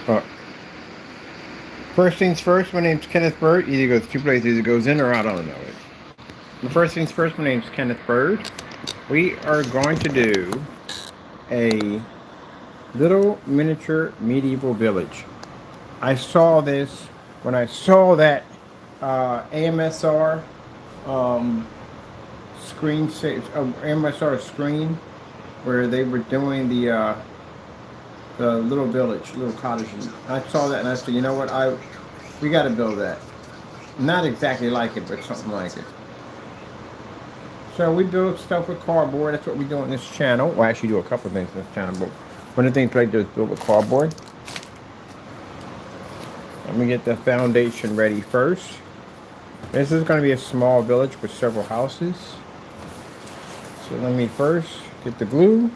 Uh, First things first, my name's Kenneth Bird. Either goes two places, either goes in or out, I don't know it. The first things first, my name's Kenneth Bird. We are going to do a little miniature medieval village. I saw this when I saw that AMSR um, AMSR screen where they were doing the little village, little cottage. And I saw that and I said, you know what, we got to build that. Not exactly like it, but something like it. So we build stuff with cardboard. That's what we do on this channel. Well, I actually do a couple of things on this channel, but one of the things I do is build with cardboard. Let me get the foundation ready first. This is going to be a small village with several houses. So let me first get the glue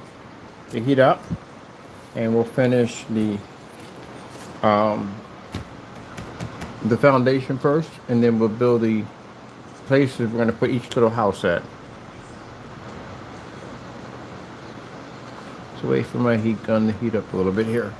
to heat up, and we'll finish um, the foundation first, and then we'll build the places we're going to put each little house at. So wait for my heat gun to heat up a little bit here.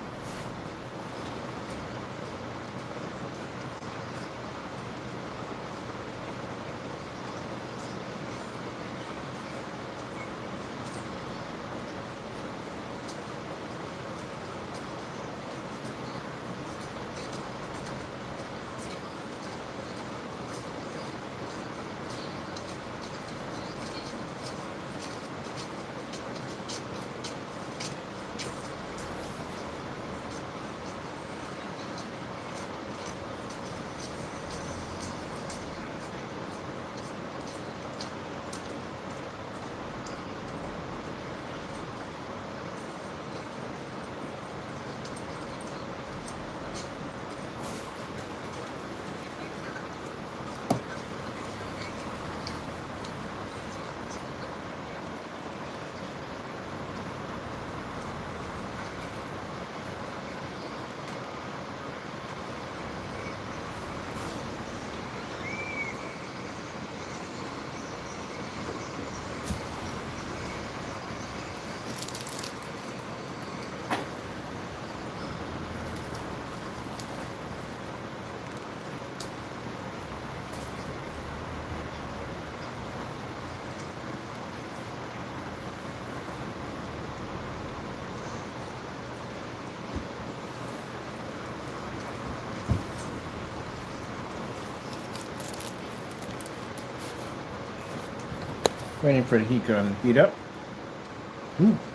Waiting for the heat gun to heat up.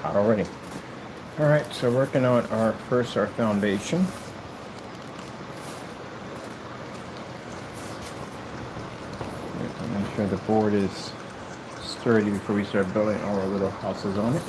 Hot already. All right, so working on our foundation. Make sure the board is sturdy before we start building all our little houses on it.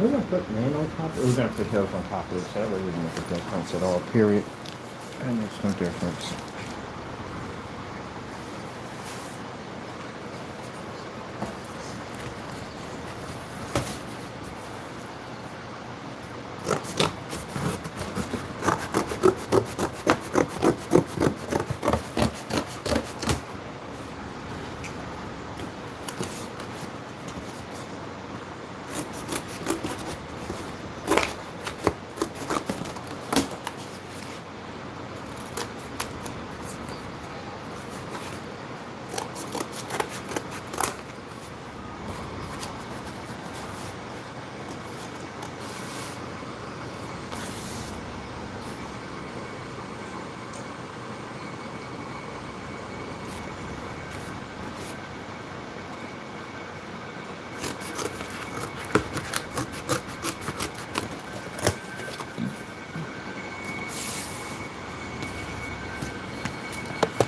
We're going to put man on top. We're going to put hills on top of this. That way it wouldn't make a difference at all, period. That makes no difference.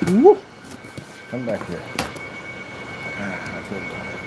Woo! Come back here. I feel tired.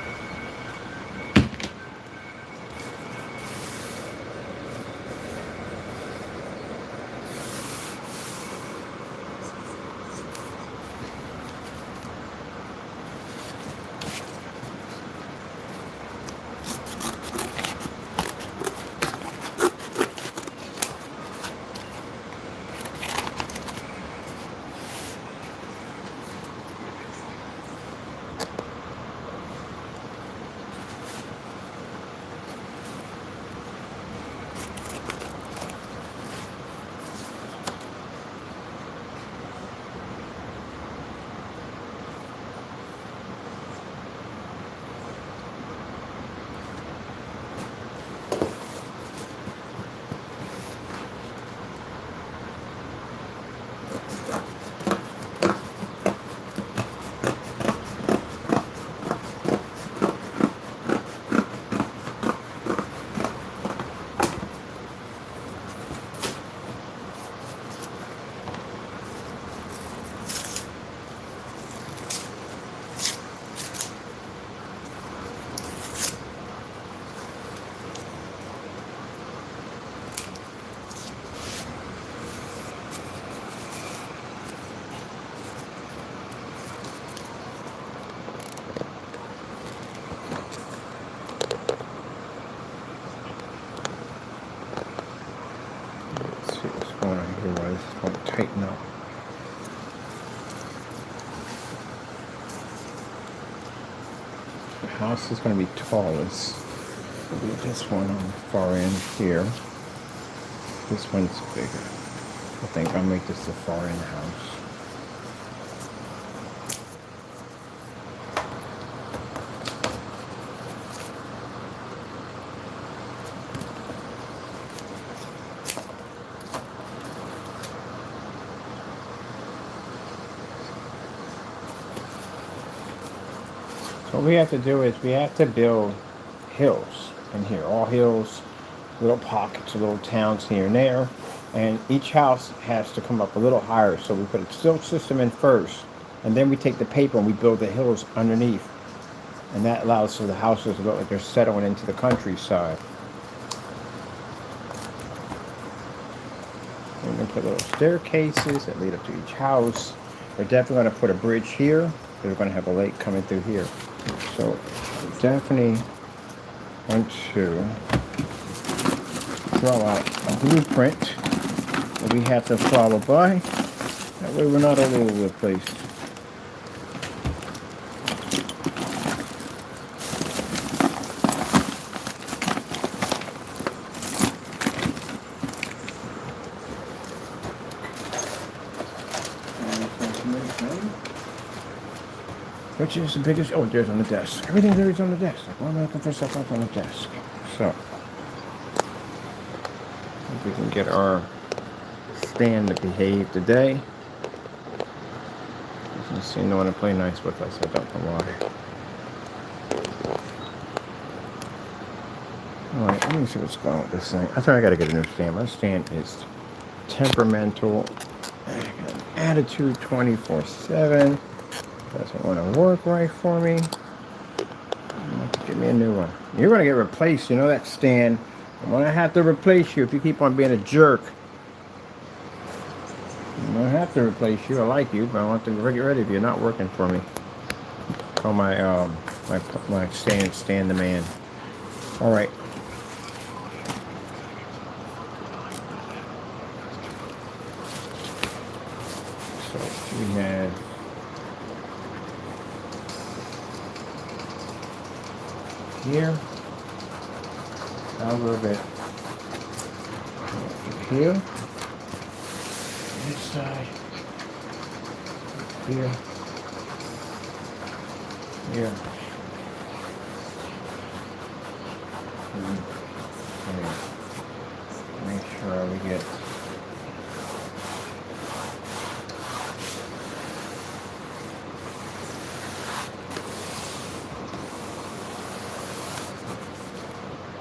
Otherwise, it won't tighten up. The house is going to be tallest. It'll be this one on the far end here. This one's bigger. I think I'll make this the far end house. What we have to do is we have to build hills in here, all hills, little pockets, little towns here and there, and each house has to come up a little higher. So we put a silt system in first, and then we take the paper and we build the hills underneath, and that allows for the houses to look like they're settling into the countryside. We're going to put little staircases that lead up to each house. We're definitely going to put a bridge here, because we're going to have a lake coming through here. So we definitely want to draw out a blueprint that we have to follow by. That way we're not all over the place. Which is the biggest? Oh, there's on the desk. Everything there is on the desk. Like, why am I looking for stuff up on the desk? So, if we can get our stand to behave today. Doesn't seem to want to play nice with us. I don't know why. Alright, let me see what's going on with this thing. I think I gotta get a new stand. My stand is temperamental. I got an attitude 24/7. Doesn't want to work right for me. Give me a new one. You're going to get replaced. You know that stand I'm gonna have to replace you if you keep on being a jerk. I'm gonna have to replace you. I like you, but I want to get rid of you. You're not working for me. Call my stand the man. All right. So we have here. A little bit here. This side. Here. Here. Okay. Make sure we get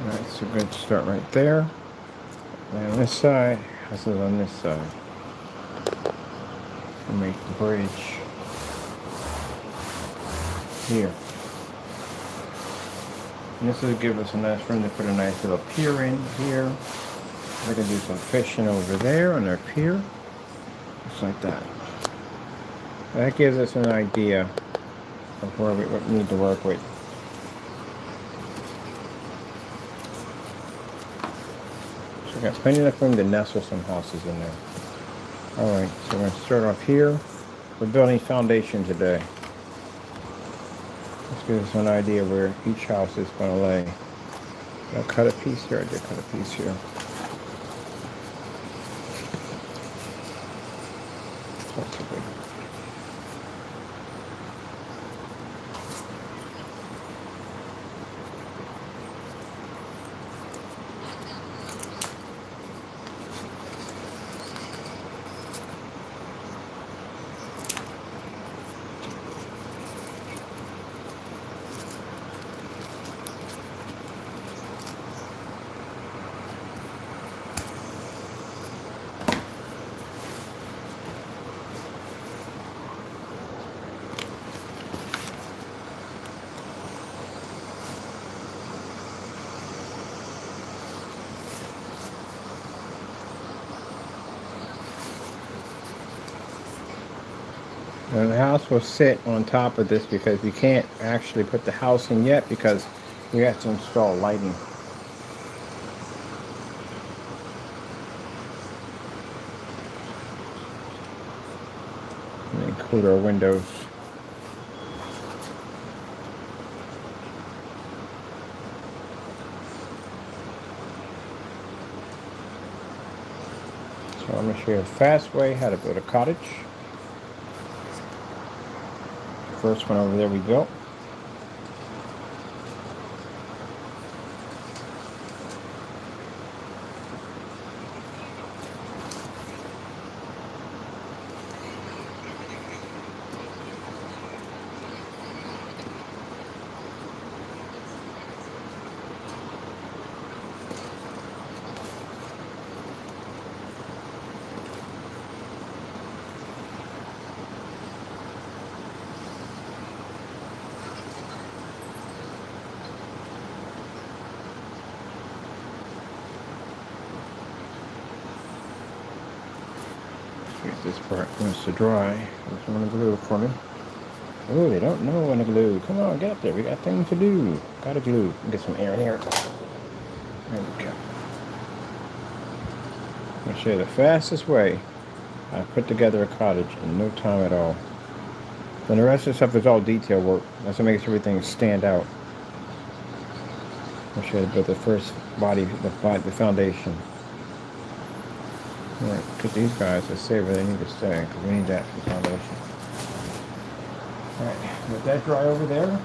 that's a good start right there. And on this side, this is on this side. We'll make the bridge here. And this will give us a nice room to put a nice little pier in here. We're going to do some fishing over there on our pier. Just like that. That gives us an idea of where we need to work with. So we've got plenty enough room to nestle some houses in there. Alright, so we're going to start off here. We're building foundation today. This gives us an idea where each house is going to lay. I'll cut a piece here. I did cut a piece here. That's a good. And the house will sit on top of this because we can't actually put the house in yet because we have to install lighting. And include our windows. So I'm going to show you a fast way how to build a cottage. First one over there we go. This part wants to dry. There's one of the glue for me. Oh, they don't know when to glue. Come on, get up there. We got things to do. Gotta glue. Get some air in here. There we go. I'm going to show you the fastest way I put together a cottage in no time at all. Then the rest of the stuff is all detail work. That's what makes everything stand out. I'll show you about the first body, the foundation. Alright, put these guys to stay where they need to stay, because we need that for the foundation. Alright, let that dry over there.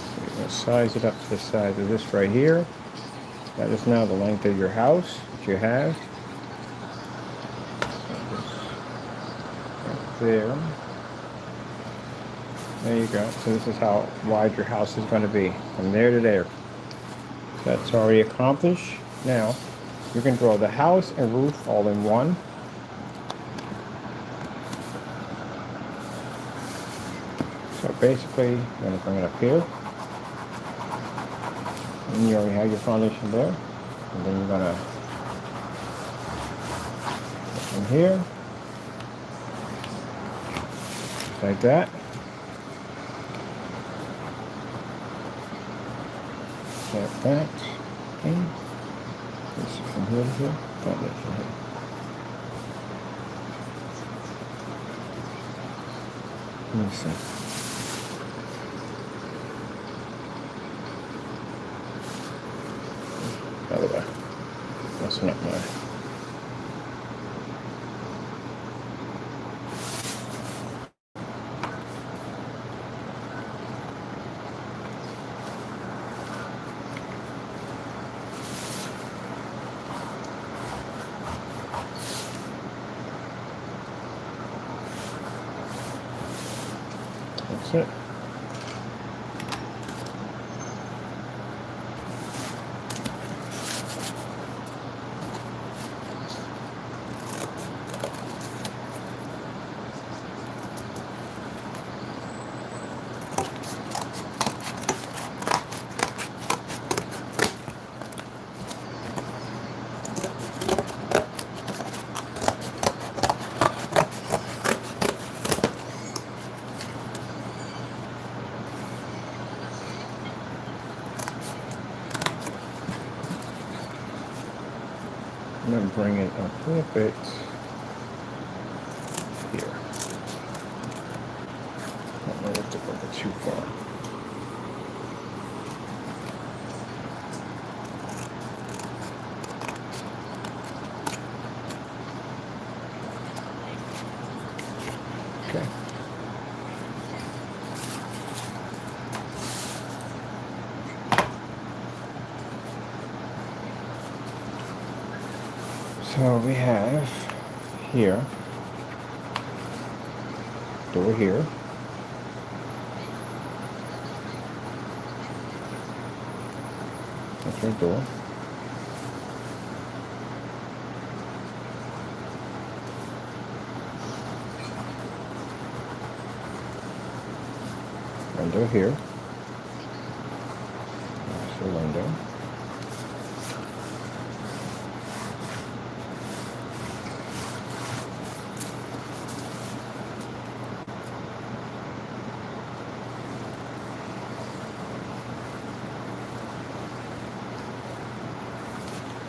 So you're going to size it up to the size of this right here. That is now the length of your house that you have. So right there. There you go. So this is how wide your house is going to be, from there to there. That's already accomplished. Now, you can draw the house and roof all in one. basically, you're going to bring it up here. And you already have your foundation there. And then you're going to put in here. Just like that. Like that. Okay. This is from here to here. Foundation here. Let me see. Other way. Messing up my. That's it. I'm going to bring it up a little bit here. I don't know if to go too far. Okay. So we have here, door here. That's our door. Window here. That's the window.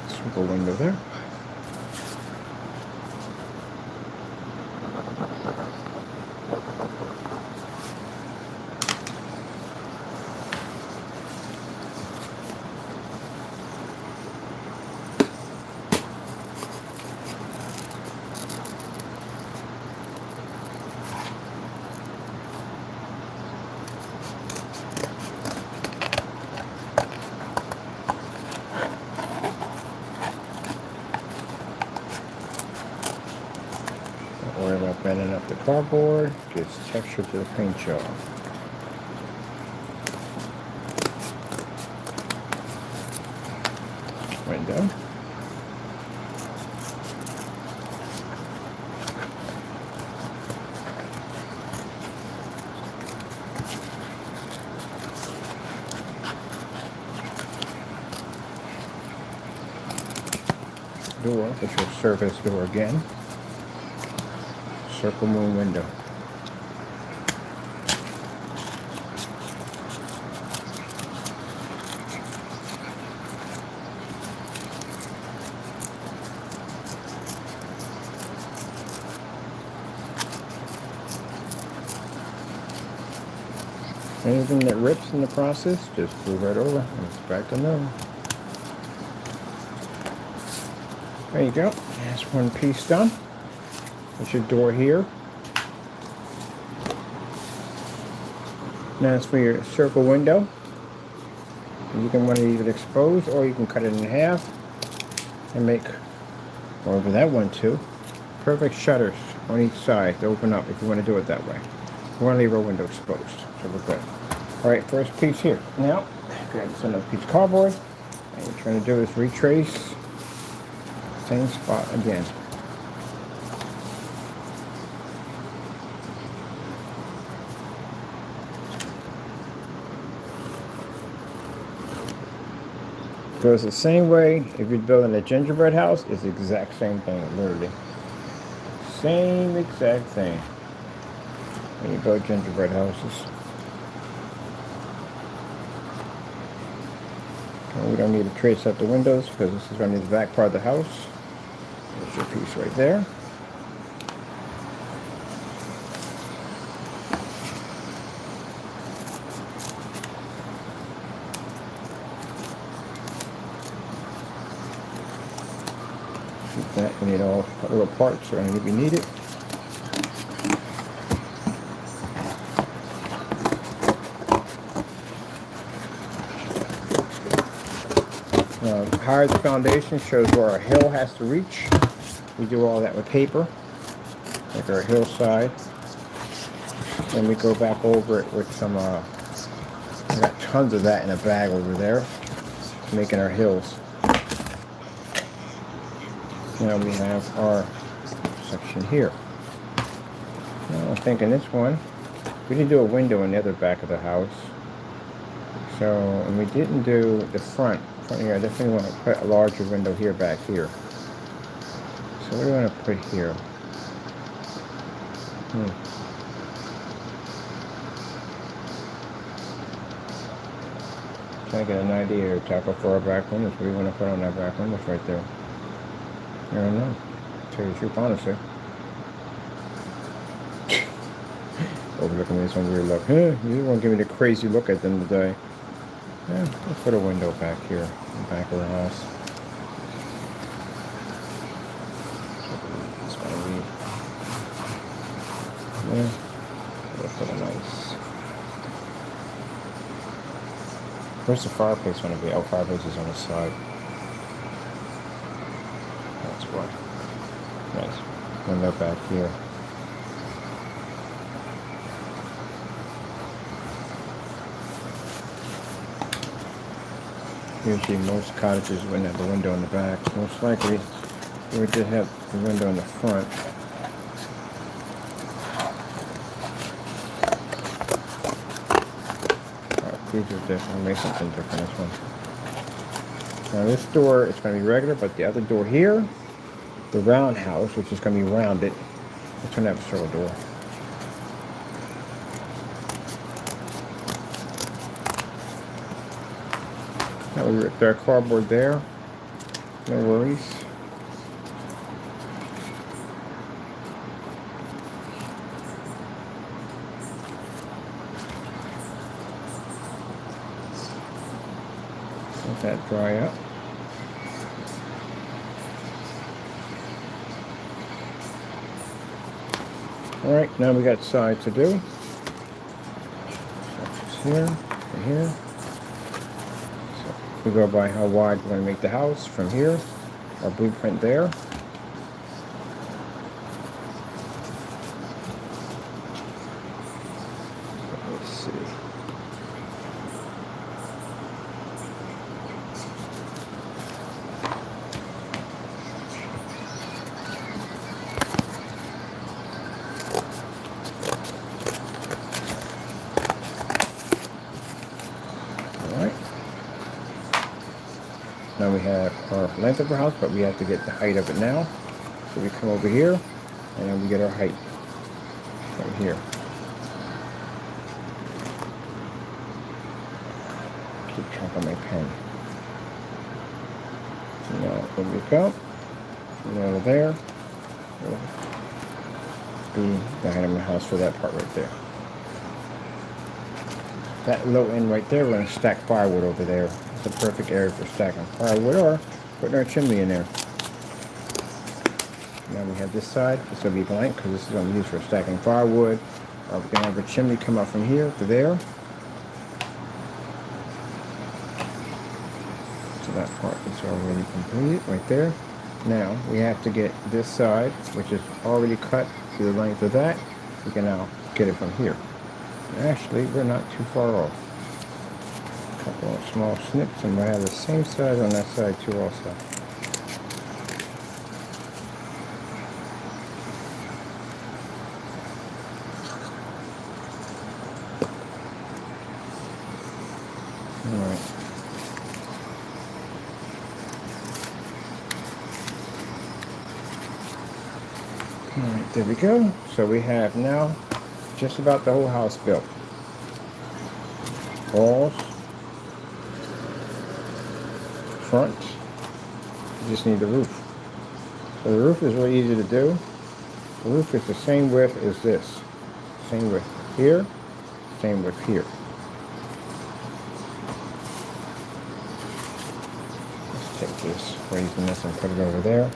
Swivel window there. Don't worry about bending up the cardboard, just texture to the paint job. Window. Door, which will serve as door again. Circle moon window. Anything that rips in the process, just move right over and it's back to normal. There you go. That's one piece done. That's your door here. Now it's for your circle window. You can want to leave it exposed or you can cut it in half and make, over that one too, perfect shutters on each side to open up if you want to do it that way. You want to leave our window exposed, so we're good. Alright, first piece here. Now, grab another piece of cardboard. And what you're trying to do is retrace same spot again. Goes the same way if you're building a gingerbread house. It's the exact same thing, literally. Same exact thing when you build gingerbread houses. And we don't need to trace out the windows because this is going to be the back part of the house. There's your piece right there. That we need all little parts are going to be needed. Higher the foundation shows where our hill has to reach. We do all that with paper, like our hillside. Then we go back over it with some. I got tons of that in a bag over there, making our hills. Now we have our section here. Now I'm thinking this one, we didn't do a window in the other back of the house. So, and we didn't do the front here. I definitely want to put a larger window here, back here. So what do we want to put here? Trying to get an idea or tackle for our back windows. What do we want to put on that back windows right there? I don't know. Tell you the truth, honestly. Overlooking me with some weird look. You don't want to give me the crazy look at the end of the day. Yeah, let's put a window back here, in the back of the house. That's what I need. Yeah, let's put a nice. Where's the fireplace going to be? Oh, fireplace is on the side. That's what. Nice. Window back here. Usually most cottages wouldn't have a window in the back. Most likely we did have the window in the front. These are different. Make something different this one. Now this door is going to be regular, but the other door here, the roundhouse, which is going to be rounded, it's going to have a circle door. Now we ripped our cardboard there. No worries. Let that dry up. All right, now we got sides to do. So here and here. We go by how wide we're going to make the house from here, our blueprint there. Let's see. Now we have our length of our house, but we have to get the height of it now. So we come over here, and then we get our height from here. Keep track of my pen. So now, when we go, over there, be the height of my house for that part right there. That low end right there, we're going to stack firewood over there. It's a perfect area for stacking firewood or putting our chimney in there. Now we have this side. It's going to be blank because this is going to be used for stacking firewood. We're going to have a chimney come up from here to there. So that part is already completed right there. Now we have to get this side, which is already cut to the length of that. We can now get it from here. Actually, we're not too far off. A couple of small snips, and we'll have the same size on that side too also. Alright. Alright, there we go. So we have now just about the whole house built. Walls, front, you just need the roof. So the roof is really easy to do. The roof is the same width as this. Same width here, same width here. Let's take this, raising this and put it over there.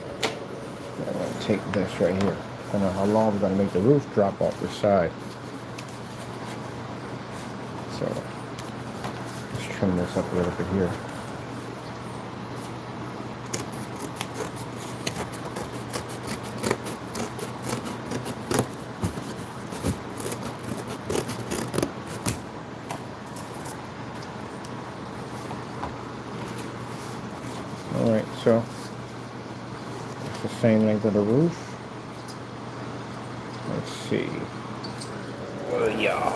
I'm going to take this right here. I don't know how long we're going to make the roof drop off the side. So let's trim this up a little bit here. Alright, so it's the same length of the roof. Let's see. Oh yeah.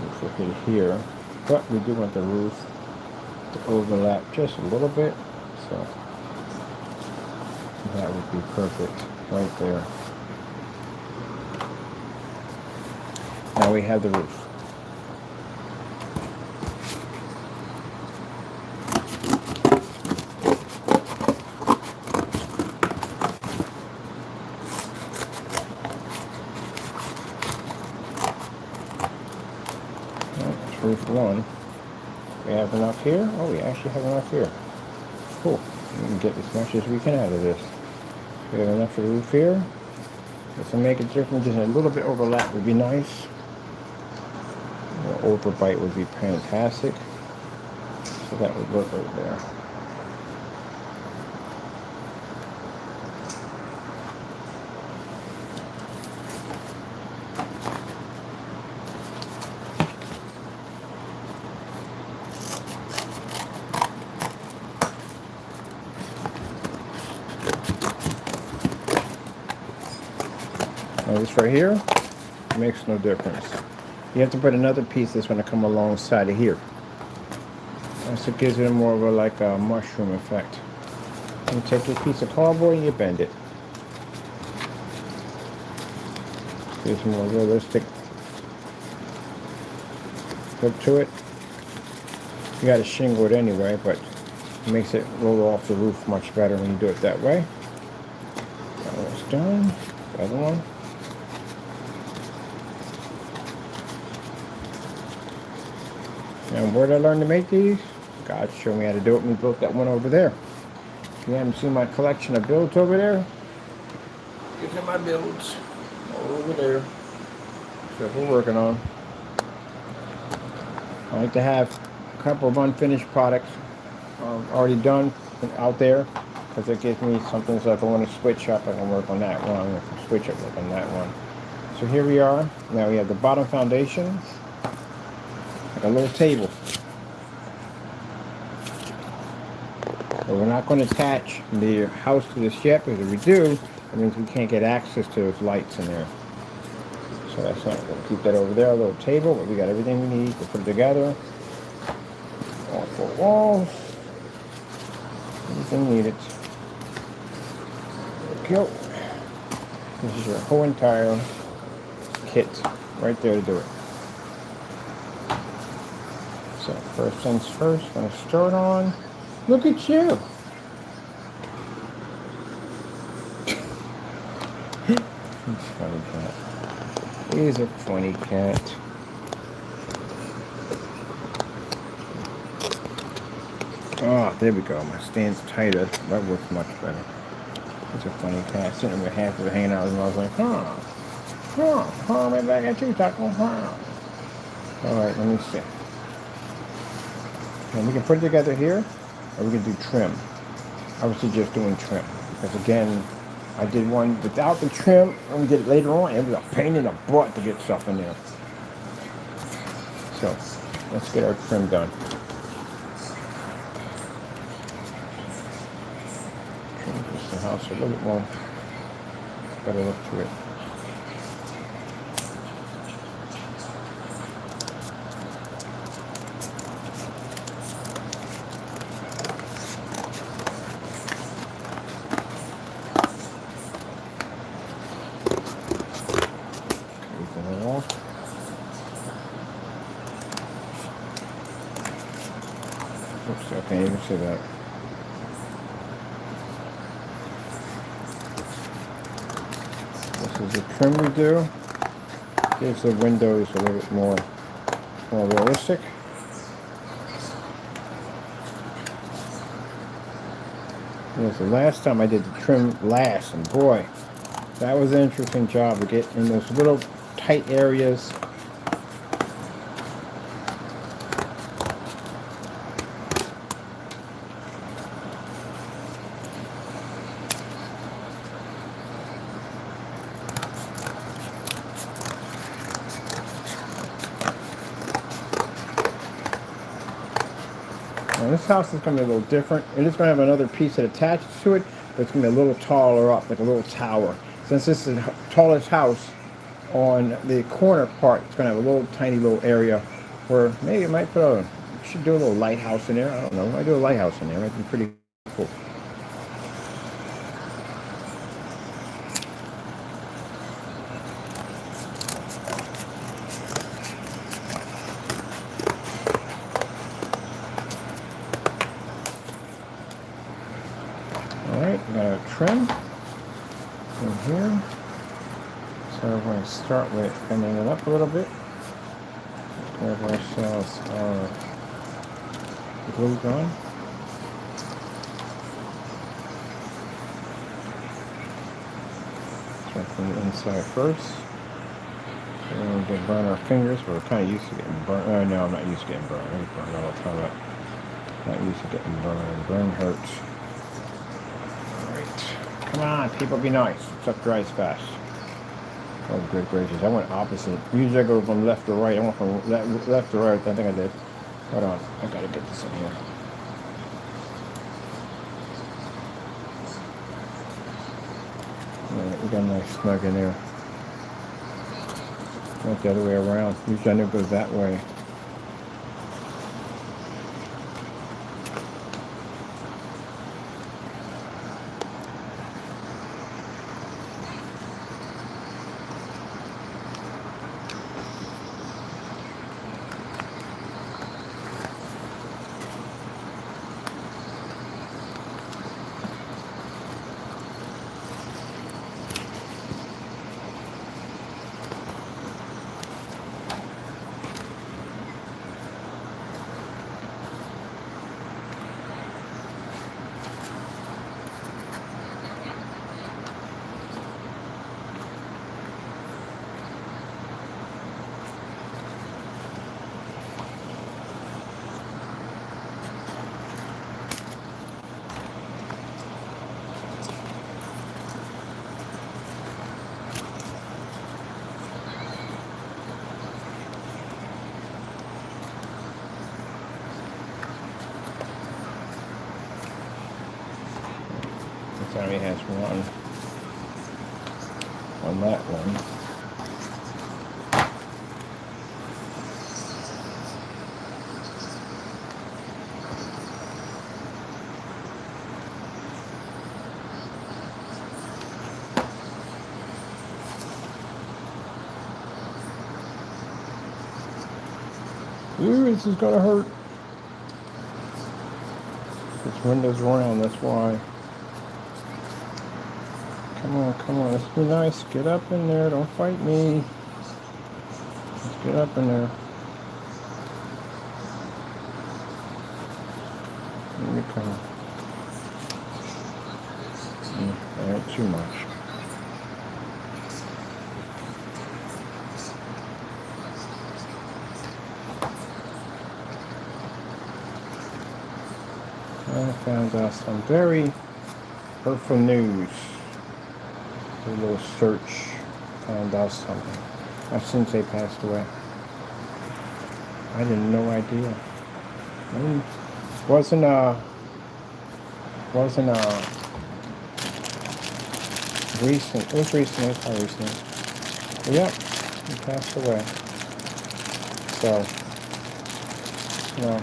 Let's look at here. But we do want the roof to overlap just a little bit, so that would be perfect right there. Now we have the roof. That's roof one. We have enough here? Oh, we actually have enough here. Cool. We can get as much as we can out of this. We have enough for the roof here. This will make a difference. Just a little bit overlap would be nice. Or overbite would be fantastic. So that would work right there. Now this right here makes no difference. You have to put another piece that's going to come alongside of here. And so it gives it more of a like a mushroom effect. You take your piece of cardboard and you bend it. Gives more realistic look to it. You got to shingle it anyway, but it makes it roll off the roof much better when you do it that way. That one's done. The other one. And where did I learn to make these? God showed me how to do it when we built that one over there. If you haven't seen my collection of builds over there, these are my builds all over there. So we're working on. I like to have a couple of unfinished products already done out there, because it gives me something. So if I want to switch up, I can work on that one. I can switch up, work on that one. So here we are. Now we have the bottom foundation. A little table. But we're not going to attach the house to this yet, because if we do, that means we can't get access to those lights in there. So that's not, we'll keep that over there, a little table, but we got everything we need to put it together. All four walls. Everything needed. There we go. This is your whole entire kit right there to do it. So first things first, I'm going to start on. Look at you. He's a funny cat. He's a funny cat. Oh, there we go. My stand's tighter. That works much better. He's a funny cat. Sitting there half of it hanging out, and I was like, right back at you, Taco. All right, let me see. And we can put it together here, or we can do trim. I was just doing trim, because again, I did one without the trim, and we did it later on. It was a pain in the butt to get stuff in there. So, let's get our trim done. Trim house a little bit more better look to it. Oops, I can't even see that. This is the trim we do. Gives the windows a little bit more realistic. It was the last time I did the trim last, and boy, that was an interesting job to get in those little tight areas. Now this house is going to be a little different. It is going to have another piece that attaches to it, but it's going to be a little taller up, like a little tower. Since this is the tallest house on the corner part, it's going to have a little tiny little area where maybe it might put a, should do a little lighthouse in there. I don't know. I do a lighthouse in there. That'd be pretty cool. Alright, got a trim in here. So we're going to start with bending it up a little bit. Give ourselves our glue gun. Start from the inside first. So we're going to burn our fingers. We're kind of used to getting burned. No, I'm not used to getting burned. I get burned all the time. Not used to getting burned. Burn hurts. Alright. Come on, people, be nice. Stuff dries fast. Oh, good gracious. I went opposite. Usually I go from left to right. I went from left to right. I think I did. Hold on. I gotta get this in here. Alright, we got a nice snug in there. Went the other way around. Usually I know it goes that way. Sammy has one on that one. Ooh, this is gonna hurt. This window's round, that's why. Come on, let's be nice. Get up in there, don't fight me. Let's get up in there. Here we come. That ain't too much. I found out some very hurtful news. A little search, found out something. Since they passed away. I had no idea. Wasn't recent. It was recently. How recently? Yep, he passed away. So, you know,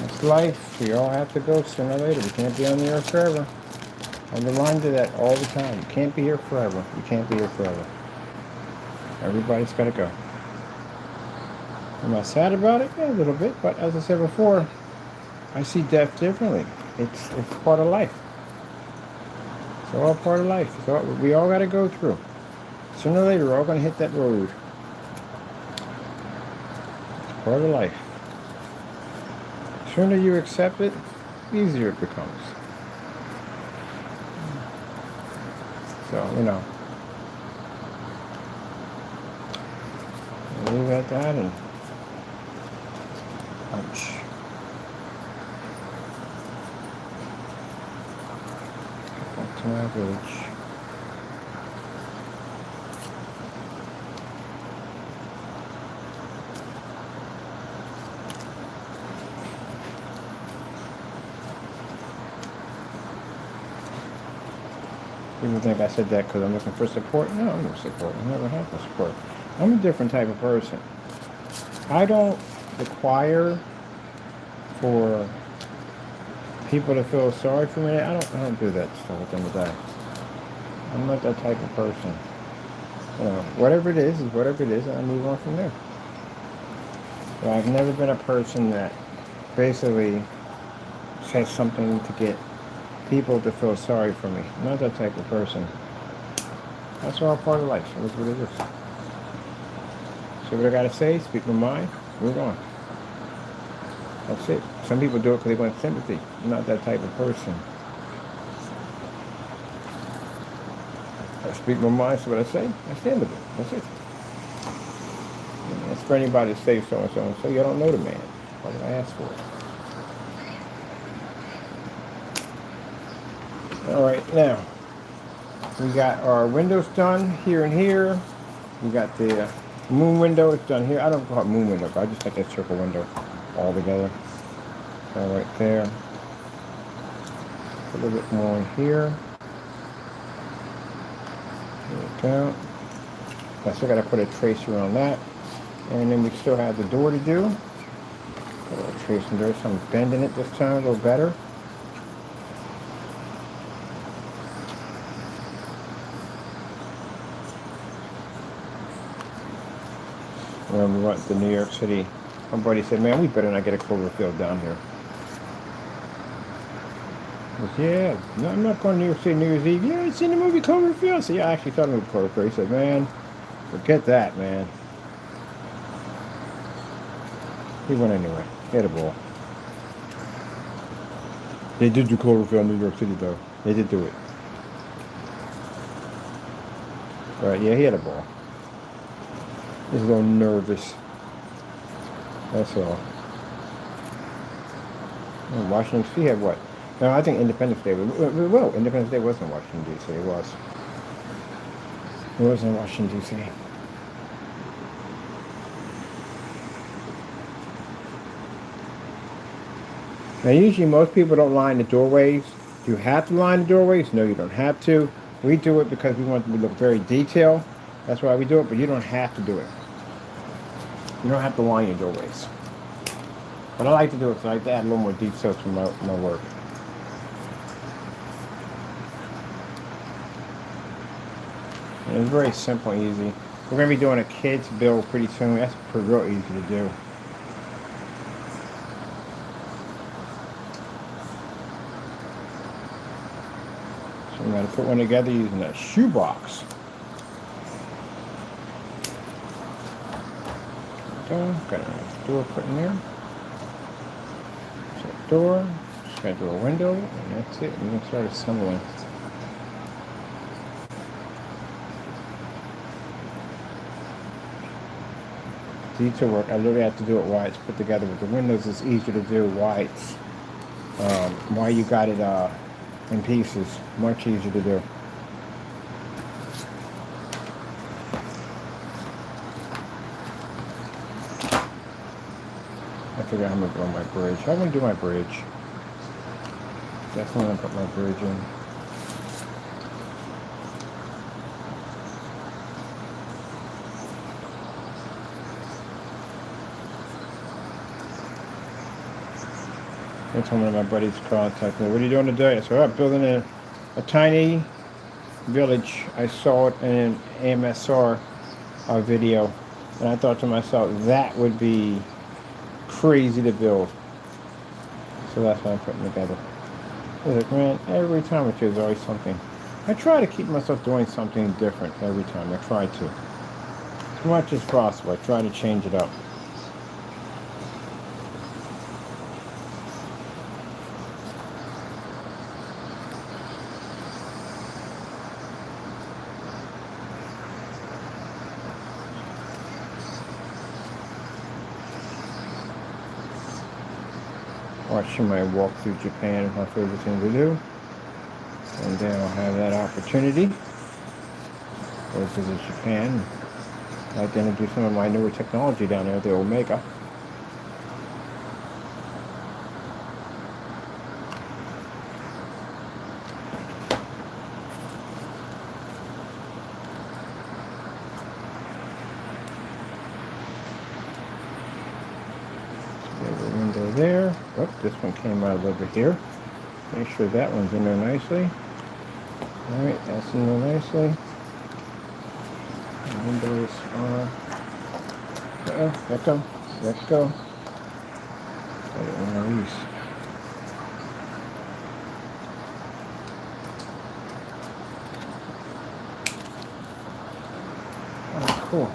it's life. We all have to go sooner or later. We can't be on the earth forever. I'm reminded that all the time. You can't be here forever. You can't be here forever. Everybody's got to go. Am I sad about it? Yeah, a little bit. But as I said before, I see death differently. It's part of life. It's all part of life. It's all, we all got to go through. Sooner or later, we're all going to hit that road. It's part of life. The sooner you accept it, easier it becomes. So, you know, leave it at that and ouch. Get back to my village. People think I said that because I'm looking for support. No, I'm no support. I never have no support. I'm a different type of person. I don't require for people to feel sorry for me. I don't do that stuff at the end of the day. I'm not that type of person. You know, whatever it is whatever it is, and I move on from there. But I've never been a person that basically says something to get people to feel sorry for me. I'm not that type of person. That's all part of life. It is what it is. So what I gotta say, speak my mind, move on. That's it. Some people do it because they want sympathy. I'm not that type of person. I speak my mind, so what I say, I stand with it. That's it. That's for anybody to say so and so and so. You don't know the man. Why did I ask for it? All right, now we got our windows done here and here. We got the moon window. It's done here. I don't call it moon window, but I just got that circle window all together. So right there. A little bit more in here. There we go. I still got to put a tracer on that, and then we still have the door to do. Put a little tracing there. So I'm bending it this time a little better. When we went to New York City, my buddy said, man, we better not get a Cloverfield down here. I said, yeah, no, I'm not going to New York City New Year's Eve. Yeah, it's in the movie Cloverfield. I said, yeah, I actually saw the movie Cloverfield. He said, man, forget that, man. He went anyway. He had a ball. They did do Cloverfield in New York City, though. They did do it. But yeah, he had a ball. He's a little nervous. That's all. And Washington D.C. had what? No, I think Independence Day. Well, Independence Day wasn't Washington D.C. It was. It was in Washington D.C. Now, usually most people don't line the doorways. Do you have to line the doorways? No, you don't have to. We do it because we want them to look very detailed. That's why we do it, but you don't have to do it. You don't have to line your doorways. But I like to do it because I like to add a little more detail to my work. And it's very simple and easy. We're going to be doing a kid's build pretty soon. That's real easy to do. So we're going to put one together using a shoebox. Got a nice door put in there. So a door, just gotta do a window, and that's it. We're gonna start assembling. Detail work, I literally have to do it while it's put together. With the windows, it's easier to do while it's why you got it in pieces. Much easier to do. I figure I'm gonna go on my bridge. I'm gonna do my bridge. Definitely gonna put my bridge in. That's one of my buddies contacted me. What are you doing today? I said, I'm building a tiny village. I saw it in an AMSR video, and I thought to myself, that would be crazy to build. So that's what I'm putting together. I was like, man, every time I do, there's always something. I try to keep myself doing something different every time. I try to. As much as possible. I try to change it up. Watching my walk through Japan is my favorite thing to do. And then I'll have that opportunity. Go visit Japan. I'd like to introduce some of my newer technology down there, the Omega. There. Oh, this one came out over here. Make sure that one's in there nicely. Alright, that's in there nicely. The windows are... let go. Let go. I don't want to release. Oh, cool.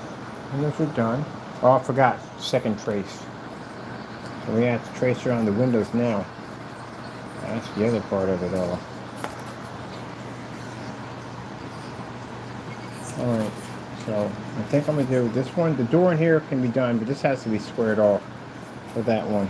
Windows are done. Oh, I forgot. Second trace. So we have to trace around the windows now. That's the other part of it all. Alright, so I think I'm going to do this one. The door in here can be done, but this has to be squared off for that one.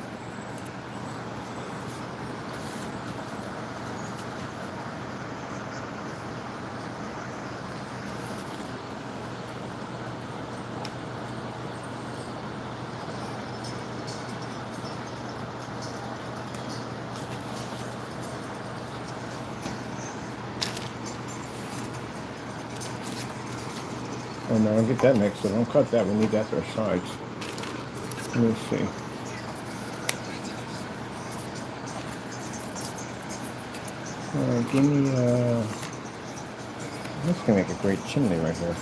Oh no, don't get that mixed up. Don't cut that. We need that for our sides. Let me see. Give me, this can make a great chimney right here.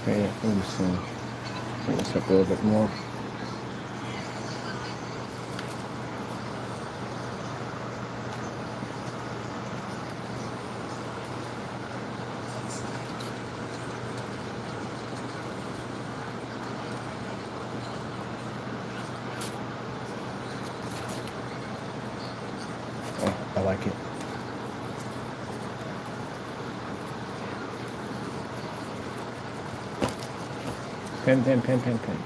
Okay, let me see. Bring this up a little bit more. Oh, I like it. Pen, pen, pen, pen, pen.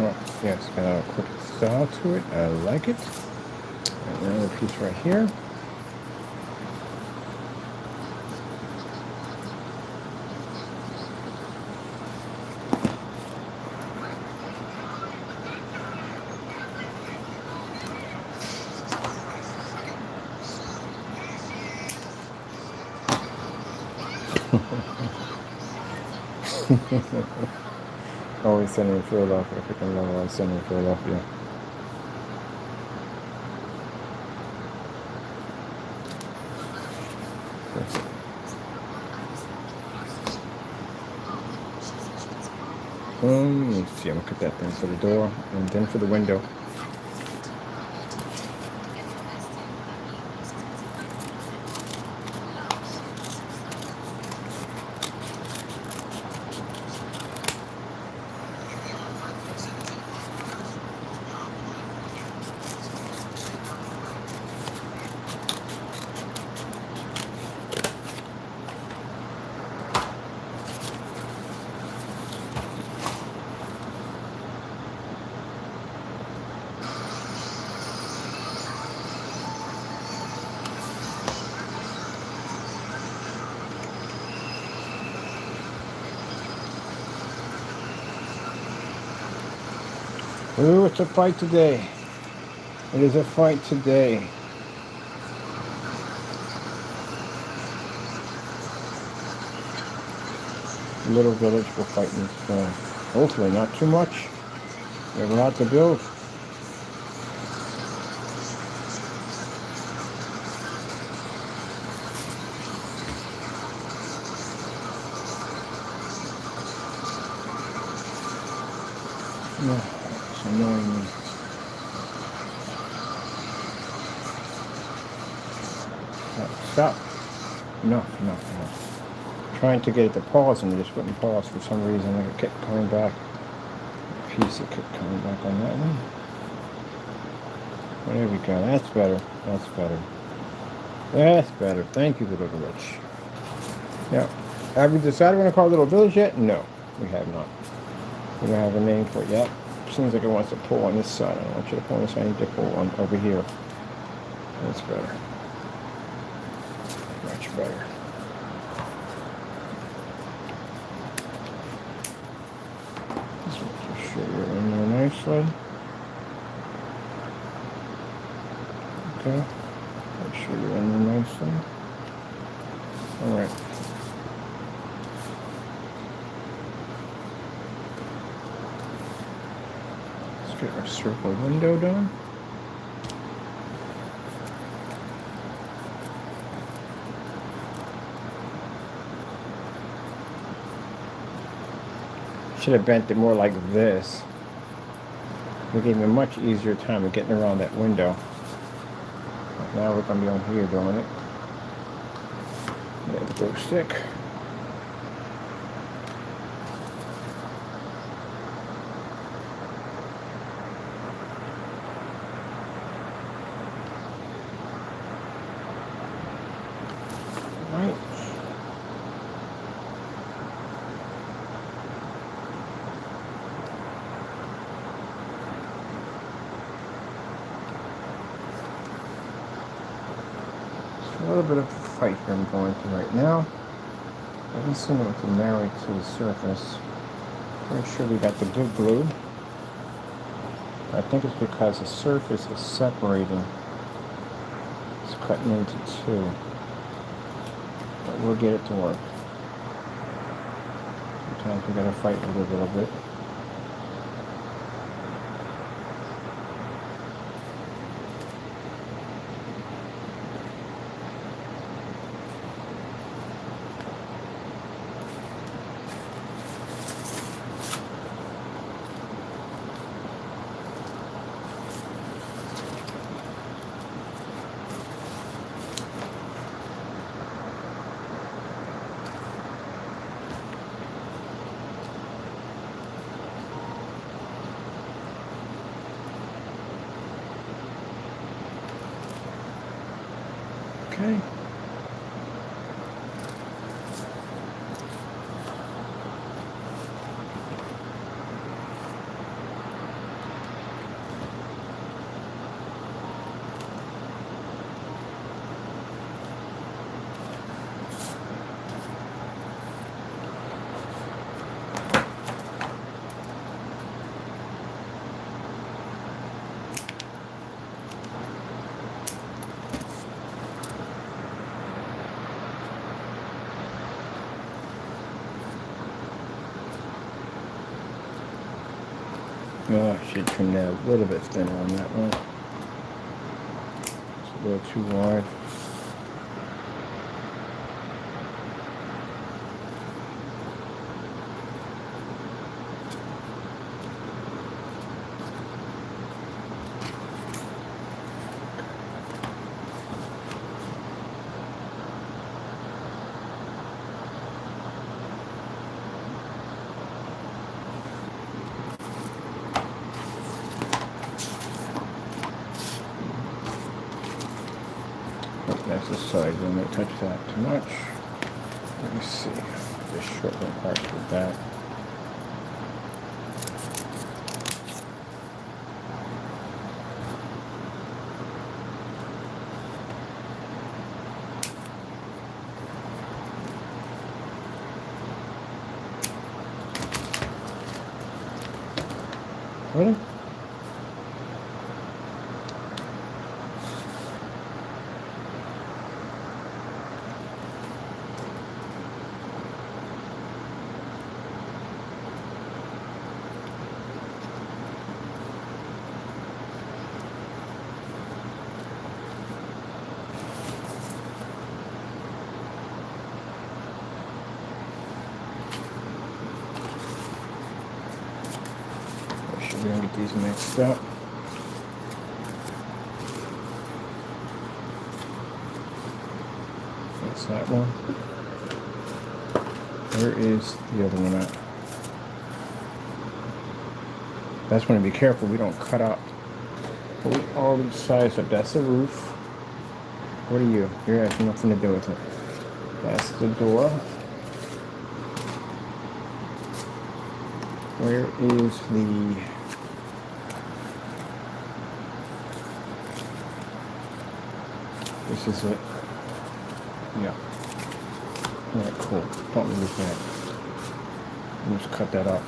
Oh, yeah, it's got a quick style to it. I like it. And another piece right here. Always sending in Philadelphia. I freaking love always sending in Philadelphia. Let's see, I'm gonna cut that thing for the door and then for the window. Ooh, it's a fight today. It is a fight today. Little village will fight in storm. Hopefully not too much. We have a lot to build. No, it's annoying me. Stop. Enough. Trying to get it to pause and it just wouldn't pause for some reason. Like it kept coming back. A piece that kept coming back on that one. Well, there we go. That's better. That's better. Thank you, Little Village. Now, have we decided we're going to call it Little Village yet? No, we have not. We don't have a name for it yet. Seems like it wants to pull on this side. I don't want you to pull on this side. I need to pull on over here. That's better. Much better. This one just show you in there nicely. Okay. Make sure you're in there nicely. Alright. Let's get our circle window done. Should have bent it more like this. It gave me a much easier time of getting around that window. But now we're going to be on here doing it. Get the glue stick. Right. A little bit of a fight here I'm going through right now. I haven't seen it to narrow to the surface. Pretty sure we got the good glue. I think it's because the surface is separating. It's cutting into two. But we'll get it to work. Sometimes we gotta fight with it a little bit. Okay. Oh, I should trim that a little bit thinner on that one. It's a little too wide. That's the side, we won't touch that too much. Let me see. Just shorten parts with that. Ready? these mixed up. That's that one. Where is the other one at? That's when to be careful we don't cut out all the sides up. That's the roof. What are you? You have nothing to do with it. That's the door. Where is the... This is it. Yeah. Yeah, cool. Don't lose that. Just cut that up.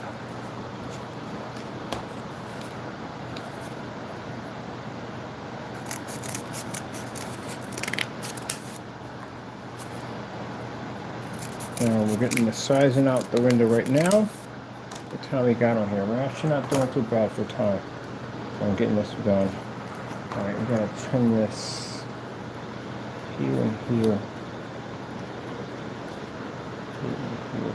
We're getting the sizing out the window right now. What time we got on here? We're actually not doing too bad for time. I'm getting this done. Alright, we're going to trim this here and here. Here and here.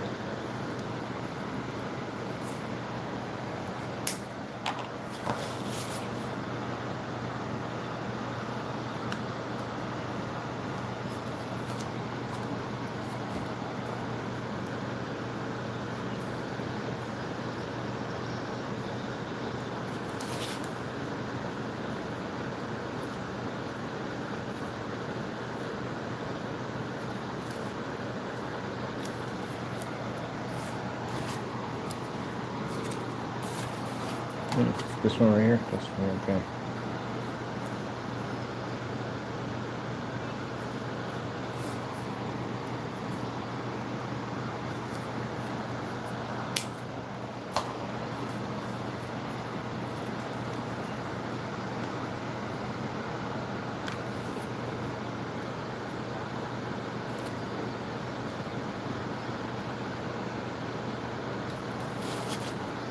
This one right here? This one, okay.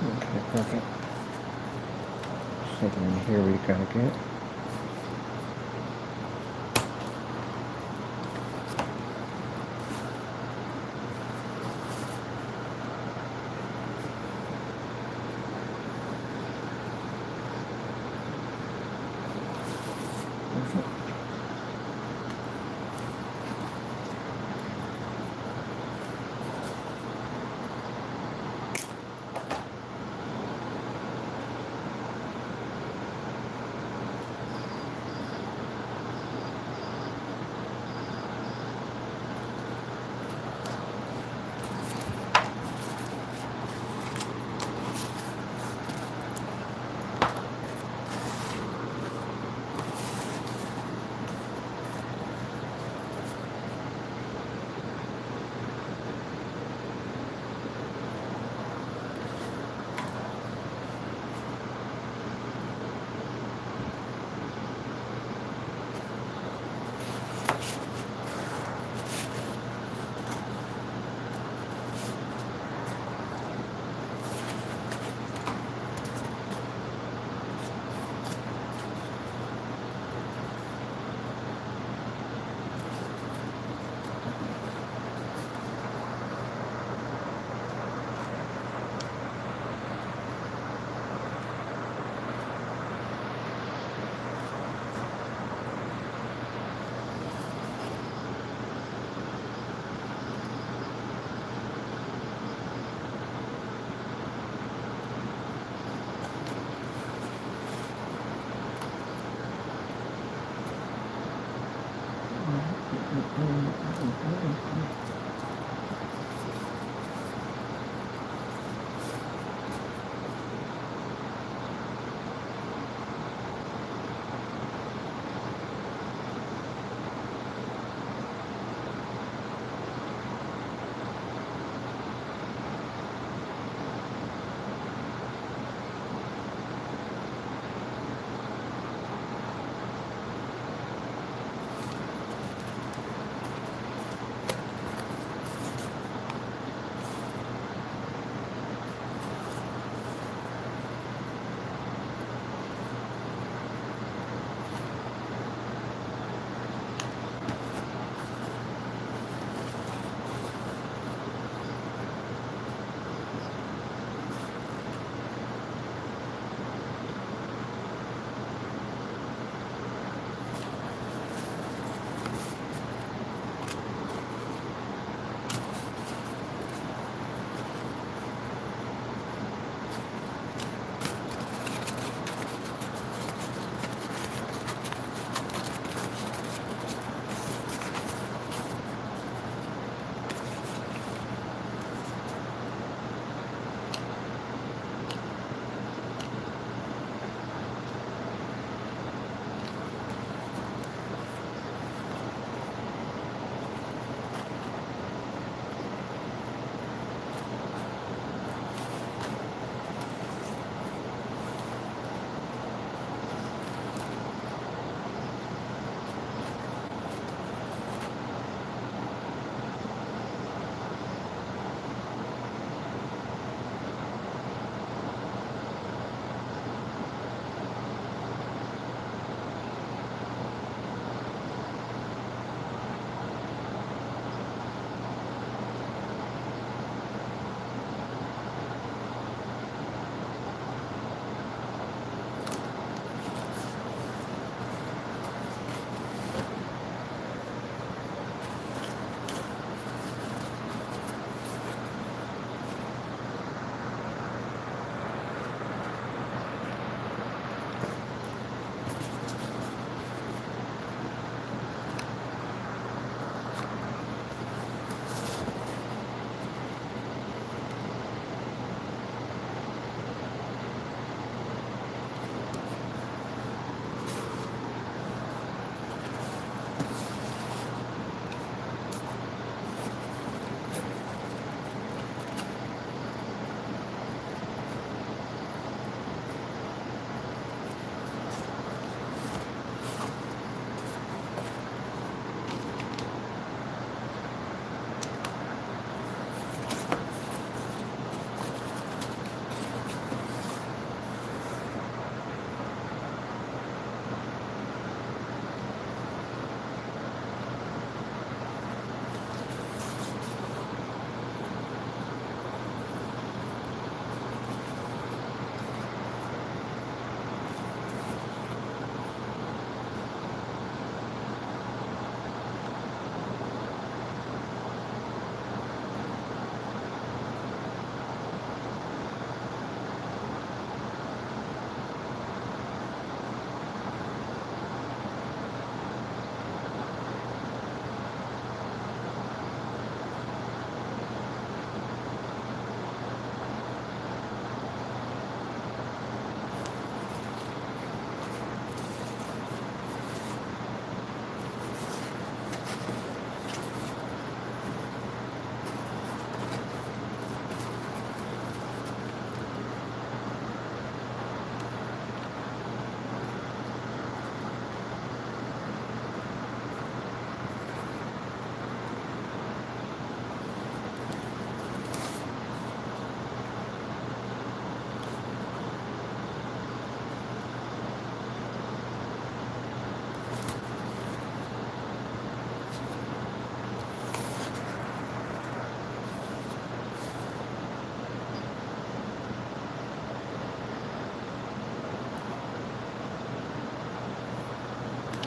Okay, perfect. Something in here we gotta get.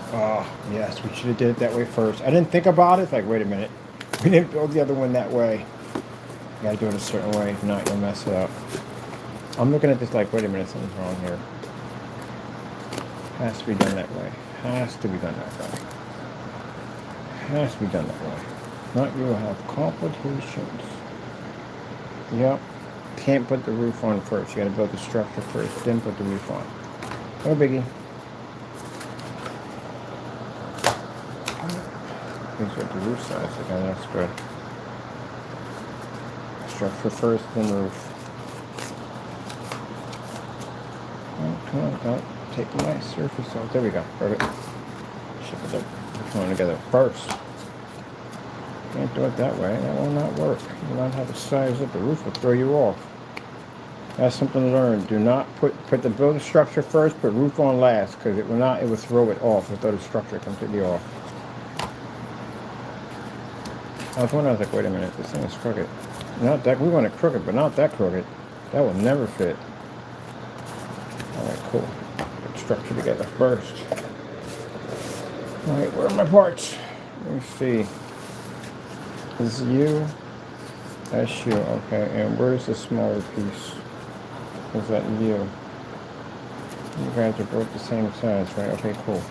Oh, yes, we should have did it that way first. I didn't think about it. It's like, wait a minute. We didn't build the other one that way. You gotta do it a certain way. If not, you'll mess it up. I'm looking at this like, wait a minute, something's wrong here. Has to be done that way. Has to be done that way. Has to be done that way. If not, you will have complications. Yep. Can't put the roof on first. You gotta build the structure first, then put the roof on. No biggie. These are the roof sides again, that's good. Structure first, then roof. Oh, come on, don't take my surface off. There we go. Perfect. Ship it up. Come on together first. Can't do it that way. That will not work. You will not have to size up. The roof will throw you off. That's something to learn. Do not put the building structure first, put roof on last, because it will throw it off. It'll throw the structure completely off. I was wondering, I was like, wait a minute, this thing is crooked. Not that, we want it crooked, but not that crooked. That will never fit. Alright, cool. Get the structure together first. Alright, where are my parts? Let me see. This is you. That's you, okay. And where's the smaller piece? Is that you? You guys are both the same size, right? Okay, cool.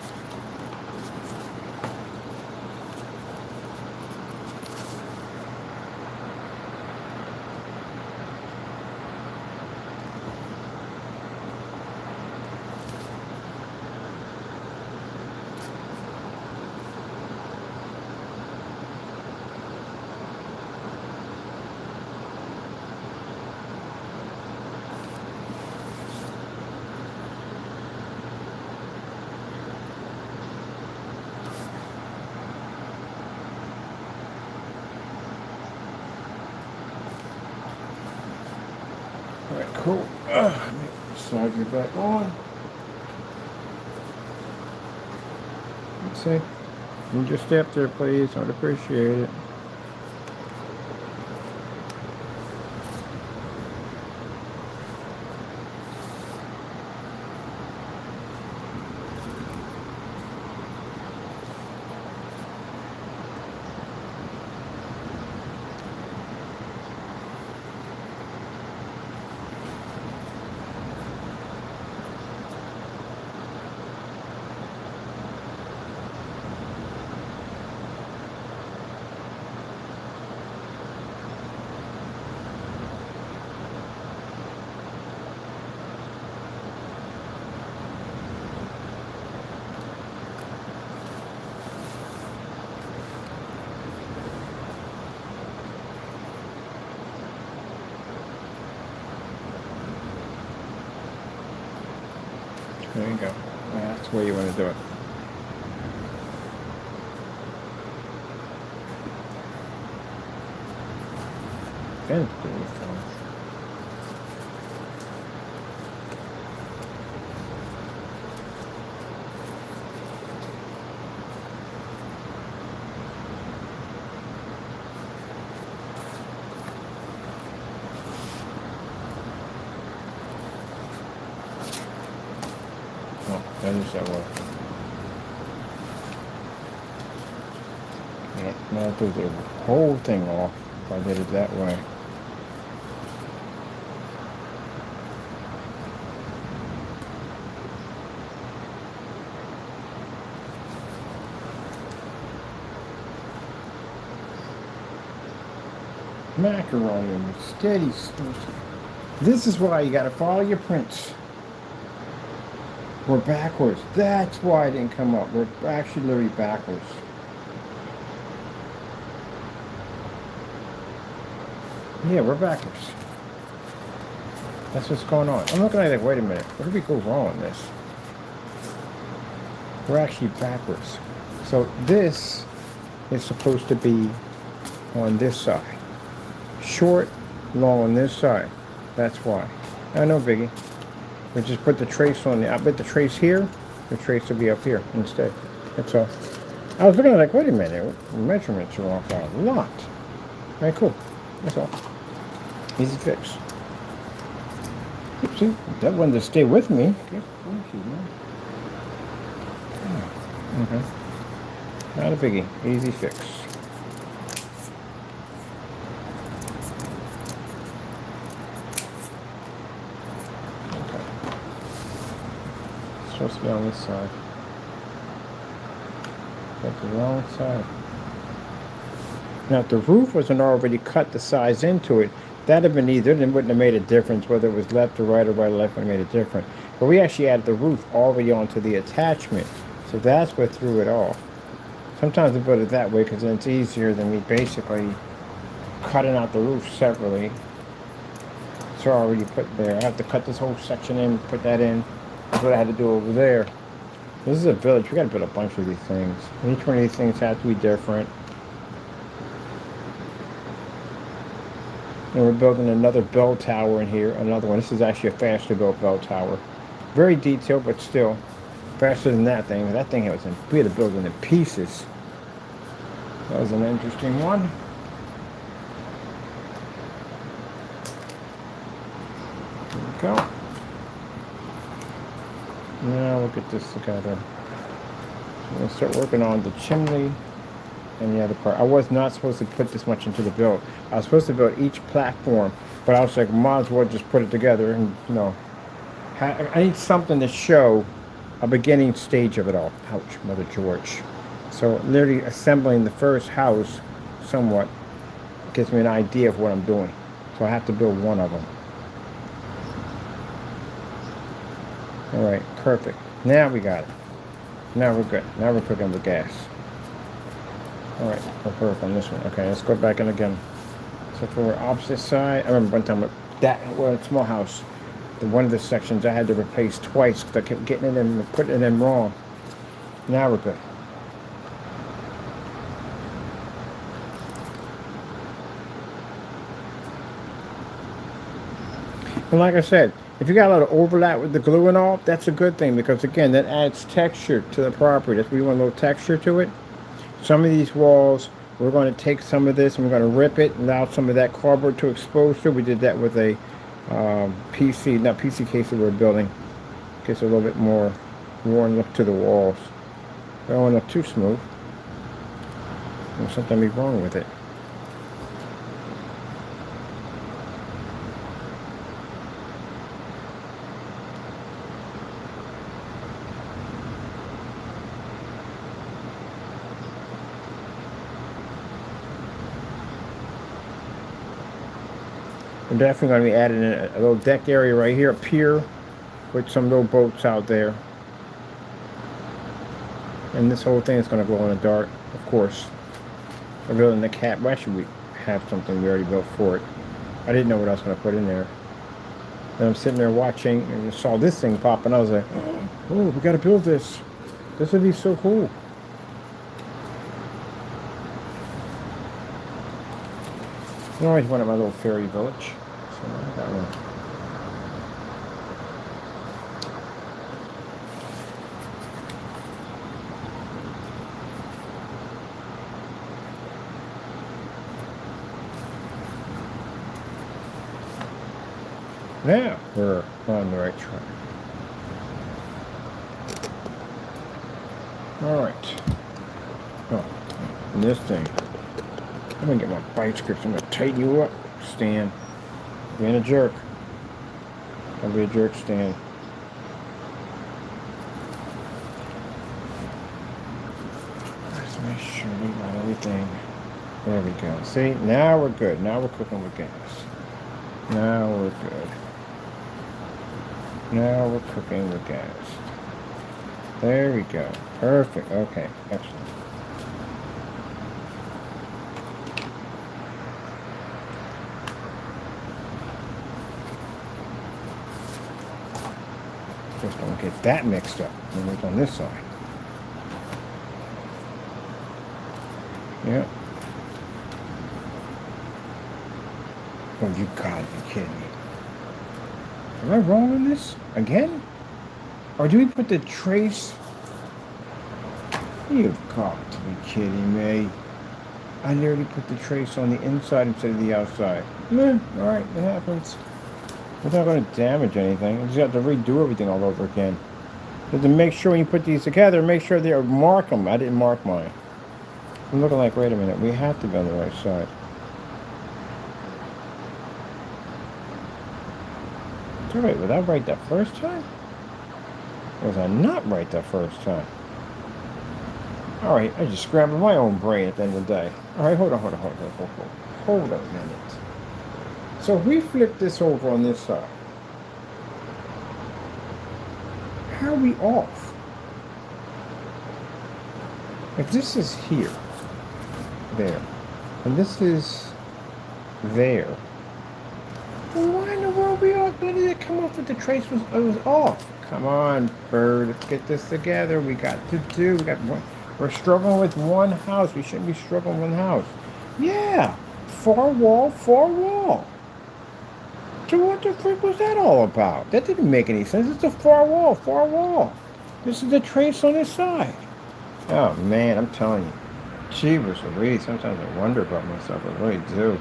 Alright, cool. Slide you back on. Let's see. You just step there, please. I'd appreciate it. There you go. That's the way you want to do it. Then do it. Oh, that is that way. Yeah, now I'll do the whole thing off if I did it that way. Macaroni, steady. This is why you got to follow your prints. We're backwards. That's why it didn't come up. We're actually literally backwards. Yeah, we're backwards. That's what's going on. I'm looking at it like, wait a minute. What did we go wrong on this? We're actually backwards. So this is supposed to be on this side. Short, long on this side. That's why. No biggie. We just put the trace on the, I bet the trace here, the trace will be up here instead. That's all. I was looking at it like, wait a minute, measurements are off a lot. Alright, cool. That's all. Easy fix. Oopsie, that one to stay with me. Not a biggie. Easy fix. Okay. It's supposed to be on this side. Got the wrong side. Now, if the roof wasn't already cut the size into it, that'd have been either, and it wouldn't have made a difference whether it was left or right or right or left would have made a difference. But we actually added the roof already onto the attachment, so that's what threw it off. Sometimes I put it that way because then it's easier than me basically cutting out the roof separately. It's already put there. I have to cut this whole section in, put that in. That's what I had to do over there. This is a village. We got to build a bunch of these things. And each one of these things has to be different. And we're building another bell tower in here. Another one. This is actually a faster built bell tower. Very detailed, but still faster than that thing. That thing was we had to build it in pieces. That was an interesting one. There we go. Now we'll get this together. I'm going to start working on the chimney and the other part. I was not supposed to put this much into the build. I was supposed to build each platform, but I was like, might as well just put it together and, you know, I need something to show a beginning stage of it all. Ouch, Mother George. So literally assembling the first house somewhat gives me an idea of what I'm doing. So I have to build one of them. All right, perfect. Now we got it. Now we're good. Now we're cooking with gas. All right, we're perfect on this one. Okay, let's go back in again. So for opposite side, I remember one time with that small house, one of the sections I had to replace twice because I kept getting it in and putting it in wrong. Now we're good. And like I said, if you got a lot of overlap with the glue and all, that's a good thing because again, that adds texture to the property. That's where you want a little texture to it. Some of these walls, we're going to take some of this and we're going to rip it and allow some of that cardboard to expose to. We did that with a PC case that we're building. Gets a little bit more worn look to the walls. I don't want to look too smooth. There's something be wrong with it. We're definitely going to be adding a little deck area right here, a pier, with some little boats out there. And this whole thing is going to glow in the dark, of course. We're building the cat. Well, actually, we have something we already built for it. I didn't know what I was going to put in there. And I'm sitting there watching and saw this thing pop, and I was like, oh, we got to build this. This would be so cool. I always wanted my little fairy village, so I got one. Now we're on the right track. All right. Oh, and this thing. I'm gonna get my vice grips. I'm gonna tighten you up, Stan. Being a jerk. Don't be a jerk, Stan. Let's make sure we got everything. There we go. See, now we're good. Now we're cooking with gas. Now we're good. Now we're cooking with gas. There we go. Perfect. Okay. Excellent. Just don't get that mixed up when it's on this side. Yep. Oh, you gotta be kidding me. Am I wrong on this? Again? Or do we put the trace? You've got to be kidding me. I literally put the trace on the inside instead of the outside. Alright, it happens. It's not going to damage anything. I just have to redo everything all over again. But to make sure when you put these together, make sure they mark them. I didn't mark mine. I'm looking like, wait a minute, we have to be on the right side. So wait, was I right that first time? Or was I not right that first time? Alright, I just scrambled my own brain at the end of the day. Alright, hold on a minute. So if we flip this over on this side, how are we off? If this is here, there, and this is there, well, why in the world we all did it come off that the trace was off? Come on, Bird, let's get this together. We got to do. We're struggling with one house. We shouldn't be struggling with one house. Yeah, far wall. So what the frick was that all about? That didn't make any sense. It's a far wall. This is the trace on this side. Oh man, I'm telling you. Jeebus Louise, sometimes I wonder about myself. I really do.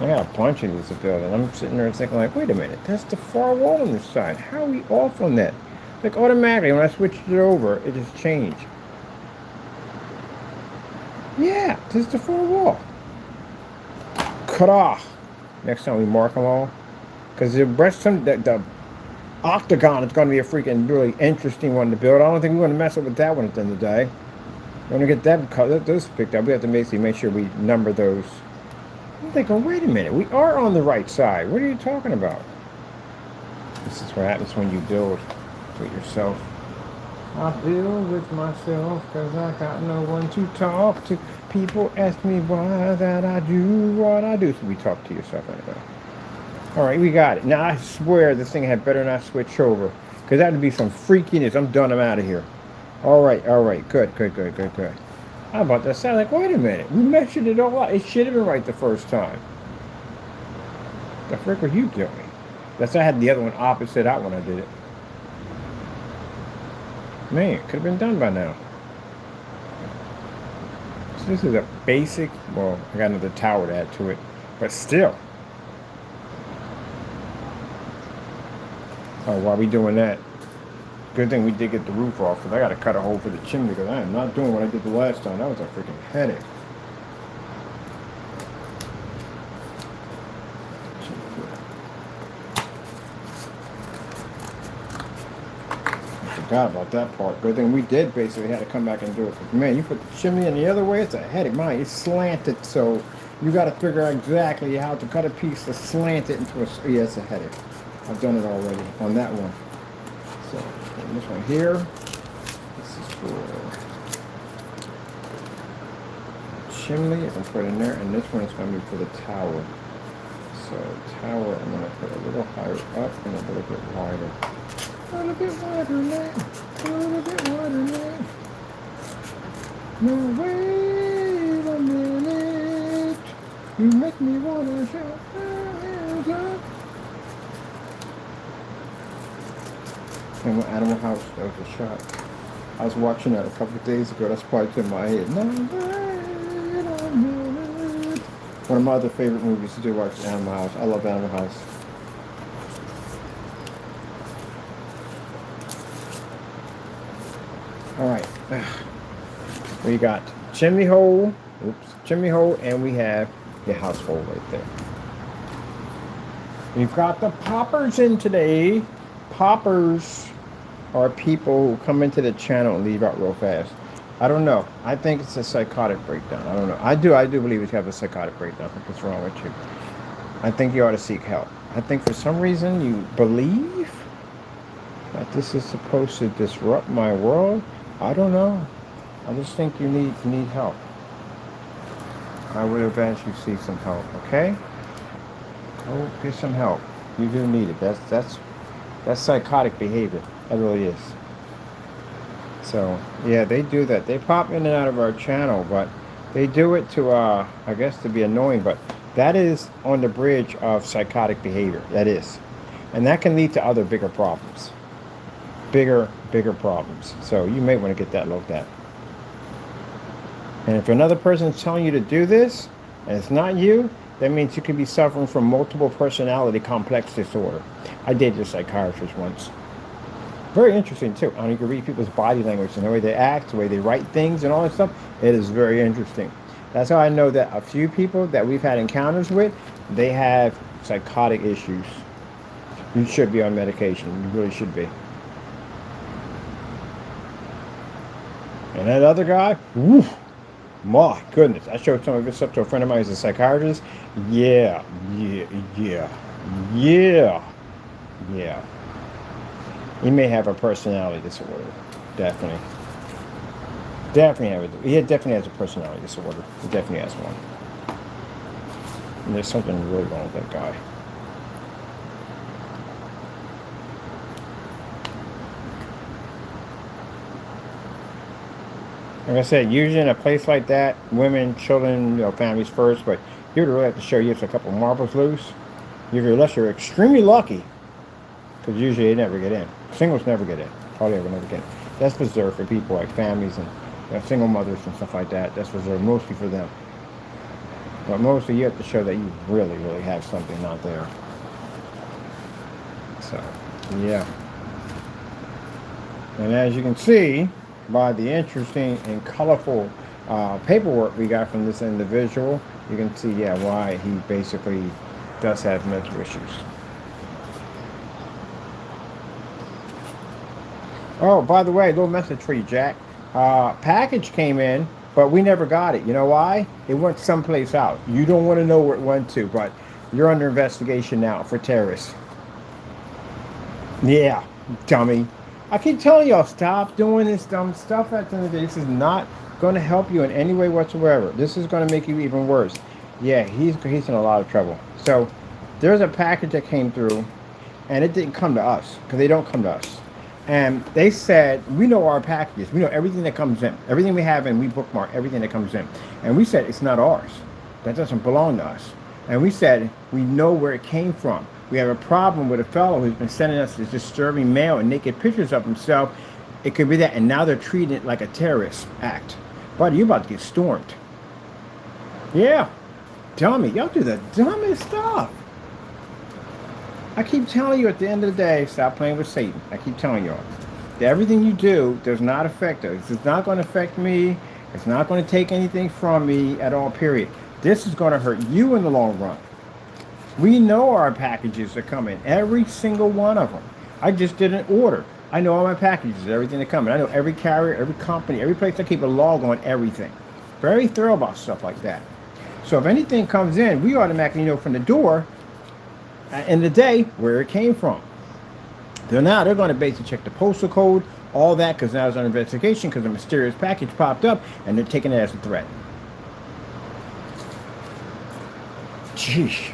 I got a bunch of these to build, and I'm sitting there thinking like, wait a minute, that's the far wall on this side. How are we off on that? Like automatically, when I switched it over, it just changed. Yeah, this is the far wall. Cut off. Next time we mark them all. Because the octagon is going to be a freaking really interesting one to build. I don't think we want to mess up with that one at the end of the day. We want to get those picked up. We have to basically make sure we number those. I'm thinking, wait a minute, we are on the right side. What are you talking about? This is what happens when you build with yourself. I build with myself because I got no one to talk to. People ask me why that I do what I do. So we talk to yourself anyway. All right, we got it. Now I swear this thing had better not switch over because that would be some freakiness. I'm done. I'm out of here. All right. Good. How about that? Sound like, wait a minute. We measured it all out. It should have been right the first time. The frick were you doing? That's I had the other one opposite out when I did it. Man, it could have been done by now. So this is a basic, well, I got another tower to add to it, but still. Oh, while we doing that, good thing we did get the roof off, because I got to cut a hole for the chimney, because I am not doing what I did the last time. That was a freaking headache. Forgot about that part. Good thing we did basically had to come back and do it. Man, you put the chimney in the other way, it's a headache. Mine, it's slanted, so you got to figure out exactly how to cut a piece to slant it into a. Yeah, it's a headache. I've done it already on that one. So this one here. This is for chimney. I can put in there, and this one is going to be for the tower. So tower, I'm going to put a little higher up and a little bit wider. A little bit wider now. No, wait a minute. You make me wanna shout hands up. And Animal House, that was a shot. I was watching that a couple of days ago. That's probably in my head. No, wait a minute. One of my other favorite movies to do watch Animal House. I love Animal House. All right, we got chimney hole, and we have the house hole right there. We've got the poppers in today. Poppers are people who come into the channel and leave out real fast. I don't know. I think it's a psychotic breakdown. I don't know. I do believe you have a psychotic breakdown. What's wrong with you? I think you ought to seek help. I think for some reason you believe that this is supposed to disrupt my world. I don't know. I just think you need help. I would advise you seek some help, okay? Go get some help. You do need it. That's psychotic behavior. That really is. So yeah, they do that. They pop in and out of our channel, but they do it to I guess to be annoying, but that is on the bridge of psychotic behavior. That is. And that can lead to other bigger problems. Bigger problems. So you may want to get that looked at. And if another person is telling you to do this, and it's not you, that means you could be suffering from multiple personality complex disorder. I dated a psychiatrist once. Very interesting too. I mean, you can read people's body language and the way they act, the way they write things, and all that stuff. It is very interesting. That's how I know that a few people that we've had encounters with, they have psychotic issues. You should be on medication. You really should be. And that other guy, whew, my goodness. I showed some of this stuff to a friend of mine who's a psychiatrist. Yeah, yeah, yeah, yeah, yeah. He may have a personality disorder. Definitely. Definitely have it. He definitely has a personality disorder. He definitely has one. And there's something really wrong with that guy. Like I said, usually in a place like that, women, children, families first, but you would really have to show you have a couple marbles loose. Unless you're extremely lucky, because usually they never get in. Singles never get in. Hardly ever never get in. That's reserved for people like families and single mothers and stuff like that. That's reserved mostly for them. But mostly you have to show that you really, really have something out there. So, yeah. And as you can see, by the interesting and colorful paperwork we got from this individual, you can see, why he basically does have mental issues. Oh, by the way, a little message for you, Jack. Package came in, but we never got it. You know why? It went someplace out. You don't want to know where it went to, but you're under investigation now for terrorists. Yeah, dummy. I keep telling y'all, stop doing this dumb stuff at the end of the day. This is not going to help you in any way whatsoever. This is going to make you even worse. Yeah, he's in a lot of trouble. So there's a package that came through, and it didn't come to us, because they don't come to us. And they said, we know our packages. We know everything that comes in. Everything we have, and we bookmark everything that comes in. And we said, it's not ours. That doesn't belong to us. And we said, we know where it came from. We have a problem with a fellow who's been sending us this disturbing mail and naked pictures of himself. It could be that. And now they're treating it like a terrorist act. Buddy, you're about to get stormed. Yeah. Dummy. Y'all do the dumbest stuff. I keep telling you, at the end of the day, stop playing with Satan. I keep telling y'all that everything you do does not affect us. It's not going to affect me. It's not going to take anything from me at all, period. This is going to hurt you in the long run. We know our packages are coming, every single one of them. I just did an order. I know all my packages, everything that coming. I know every carrier, every company, every place. I keep a log on everything. Very thorough about stuff like that. So if anything comes in, we automatically know from the door, in the day, where it came from. They're going to basically check the postal code, all that, because now it's under investigation because a mysterious package popped up, and they're taking it as a threat. Jeez.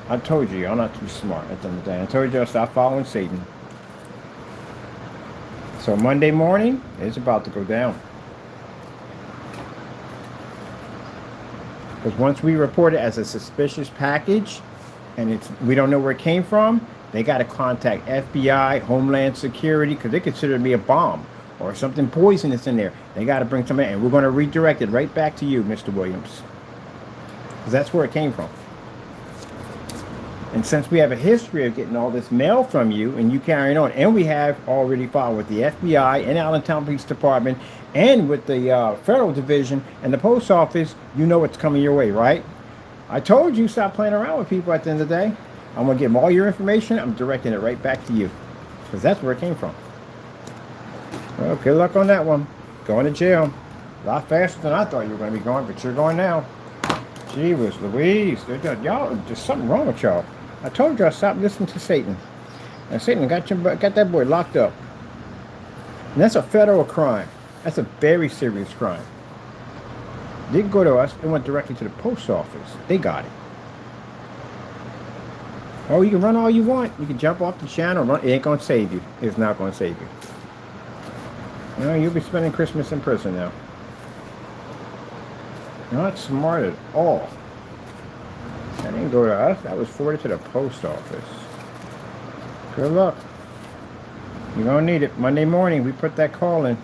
I told you, y'all not to be smart at the end of the day. I told you, stop following Satan. So Monday morning, it's about to go down. Because once we report it as a suspicious package, and we don't know where it came from, they got to contact FBI, Homeland Security, because they consider it to be a bomb or something poisonous in there. They got to bring something in, and we're going to redirect it right back to you, Mr. Williams. Because that's where it came from. And since we have a history of getting all this mail from you and you carrying on, and we have already filed with the FBI and Allentown Police Department and with the Federal Division and the Post Office, you know what's coming your way, right? I told you, stop playing around with people at the end of the day. I'm going to give them all your information. I'm directing it right back to you. Because that's where it came from. Well, good luck on that one. Going to jail. A lot faster than I thought you were going to be going, but you're going now. Gee whiz Louise. Y'all, there's something wrong with y'all. I told y'all, stop listening to Satan. And Satan got that boy locked up. And that's a federal crime. That's a very serious crime. Didn't go to us. It went directly to the post office. They got it. Oh, you can run all you want. You can jump off the channel. Run. It ain't going to save you. It's not going to save you. No, you'll be spending Christmas in prison now. You're not smart at all. That didn't go to us. That was forwarded to the post office. Good luck. You're going to need it. Monday morning, we put that call in.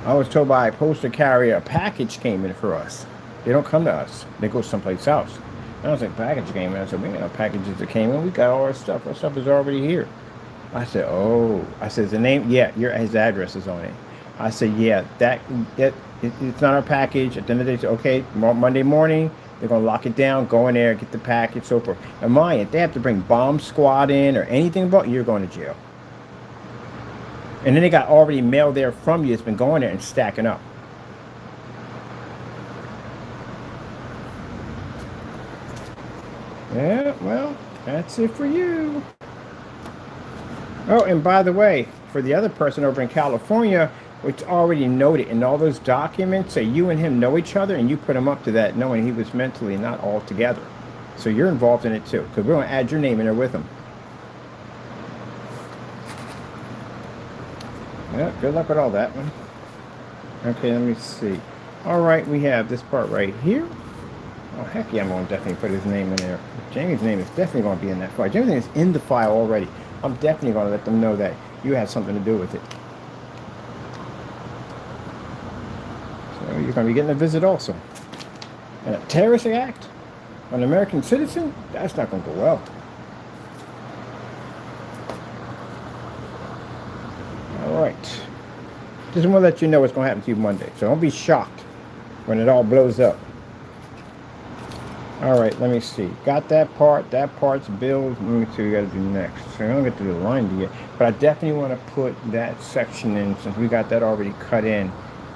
I was told by a postal carrier a package came in for us. They don't come to us. They go someplace else. I was like, package came in. I said, we ain't got no packages that came in. We got all our stuff. Our stuff is already here. I said, oh. I said, the name, yeah, his address is on it. I said, yeah, it's not our package. At the end of the day, said, okay, Monday morning, they're going to lock it down, go in there, get the package, so forth. And mind, if they have to bring bomb squad in or anything about, you're going to jail. And then they got already mail there from you. It's been going there and stacking up. Yeah, well, that's it for you. Oh, and by the way, for the other person over in California, it's already noted in all those documents that you and him know each other, and you put him up to that knowing he was mentally not all together. So you're involved in it too, because we're going to add your name in there with him. Yeah, good luck with all that one. Okay, let me see. All right, we have this part right here. Oh, heck yeah, I'm going to definitely put his name in there. Jamie's name is definitely going to be in that file. Jamie's name is in the file already. I'm definitely going to let them know that you had something to do with it. So you're going to be getting a visit also. And a terrorist act on an American citizen? That's not going to go well. All right. Just want to let you know what's going to happen to you Monday. So don't be shocked when it all blows up. All right, let me see. Got that part. That part's built. Let me see what we got to do next. So I don't get to the line yet, but I definitely want to put that section in since we got that already cut in.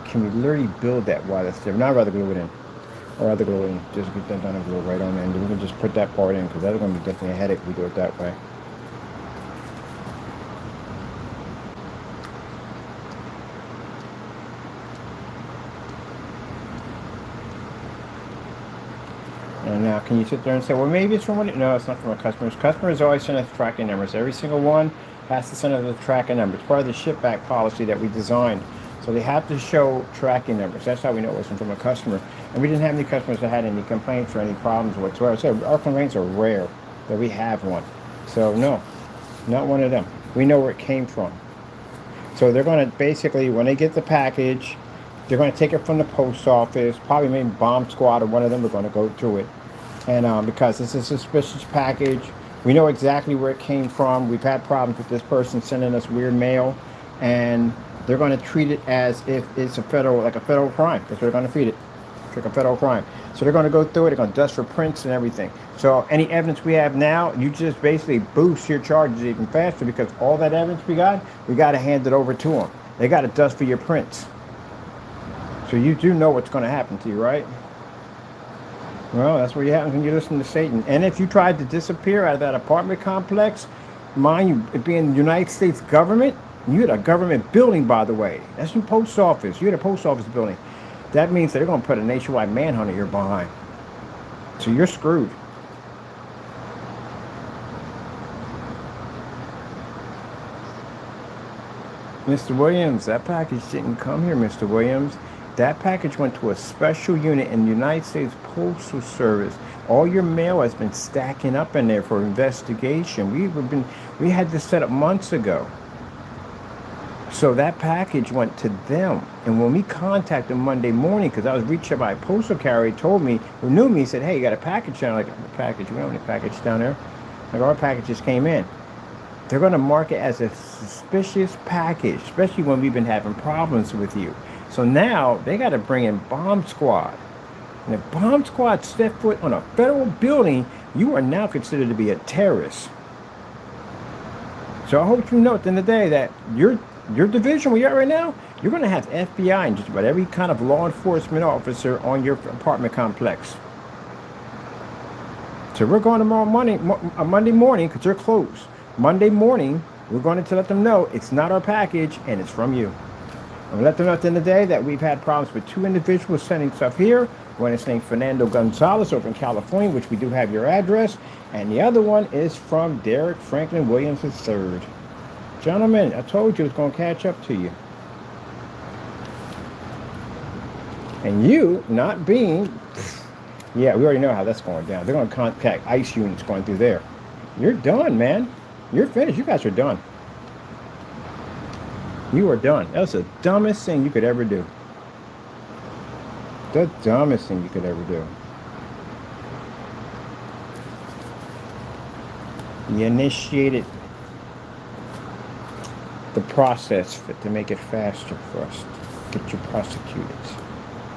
Can we literally build that while that's there? Now I'd rather glue it in. Or rather glue it in. Just get that done and glue it right on in. We can just put that part in because that's going to be definitely a headache if we do it that way. And now, can you sit there and say, well, maybe it's from one? No, it's not from our customers. Customers always send us tracking numbers. Every single one has to send us the tracking number. It's part of the ship back policy that we designed. So they have to show tracking numbers. That's how we know it wasn't from a customer. And we didn't have any customers that had any complaints or any problems whatsoever. So our complaints are rare that we have one. So no, not one of them. We know where it came from. So they're going to basically, when they get the package, they're going to take it from the post office, probably maybe bomb squad or one of them are going to go through it. And because it's a suspicious package, we know exactly where it came from. We've had problems with this person sending us weird mail, and they're going to treat it as if it's a federal crime. That's what they're going to treat it. It's like a federal crime. So they're going to go through it. They're going to dust for prints and everything. So any evidence we have now, you just basically boost your charges even faster because all that evidence we got to hand it over to them. They got to dust for your prints. So you do know what's going to happen to you, right? Well, that's what happens when you listen to Satan. And if you tried to disappear out of that apartment complex, mind you, it being the United States government, you had a government building, by the way. That's your post office. You had a post office building. That means they're going to put a nationwide manhunt at your behind. So you're screwed. Mr. Williams, that package didn't come here, Mr. Williams. That package went to a special unit in the United States Postal Service. All your mail has been stacking up in there for investigation. We had this set up months ago. So that package went to them. And when we contacted them Monday morning, because I was reached out by a postal carrier, he told me, who knew me, he said, hey, you got a package down there? Like, a package? We don't have any package down there. Like, our packages came in. They're going to mark it as a suspicious package, especially when we've been having problems with you. So now they got to bring in bomb squad. And if bomb squad step foot on a federal building, you are now considered to be a terrorist. So I hope you know at the end of the day that your division where you're at right now, you're going to have FBI and just about every kind of law enforcement officer on your apartment complex. So we're going tomorrow Monday morning, because they're closed. Monday morning, we're going to let them know it's not our package and it's from you. And we let them know at the end of the day that we've had problems with two individuals sending stuff here. One is named Fernando Gonzalez over in California, which we do have your address. And the other one is from Derek Franklin Williams III. Gentlemen, I told you it's going to catch up to you. And you not being, yeah, we already know how that's going down. They're going to contact ICE units going through there. You're done, man. You're finished. You guys are done. You are done. That's the dumbest thing you could ever do. The dumbest thing you could ever do. You initiated the process to make it faster for us to get you prosecuted.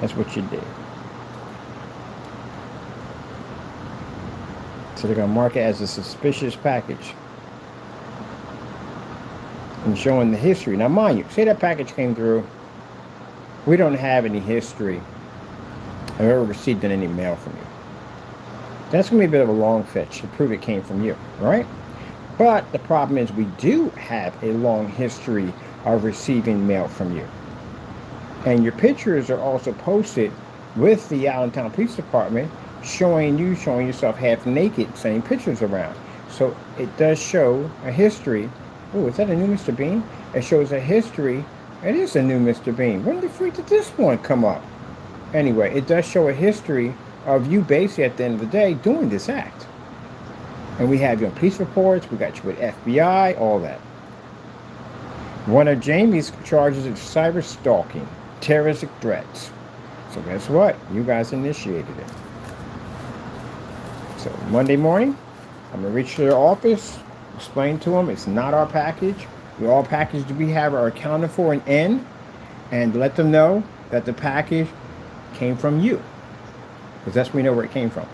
That's what you did. So they're going to mark it as a suspicious package. And showing the history. Now, mind you, say that package came through. We don't have any history of ever received any mail from you. That's going to be a bit of a long fetch to prove it came from you, right? But the problem is we do have a long history of receiving mail from you. And your pictures are also posted with the Allentown Police Department showing yourself half naked, sending pictures around. So it does show a history. Oh, is that a new Mr. Bean? It shows a history. It is a new Mr. Bean. When the freak did this one come up? Anyway, it does show a history of you basically at the end of the day doing this act. And we have your police reports. We got you with FBI, all that. One of Jamie's charges is cyber stalking, terroristic threats. So guess what? You guys initiated it. So Monday morning, I'm going to reach their office, explain to them it's not our package. All packages we have are accounted for in N, and let them know that the package came from you, because that's when we know where it came from.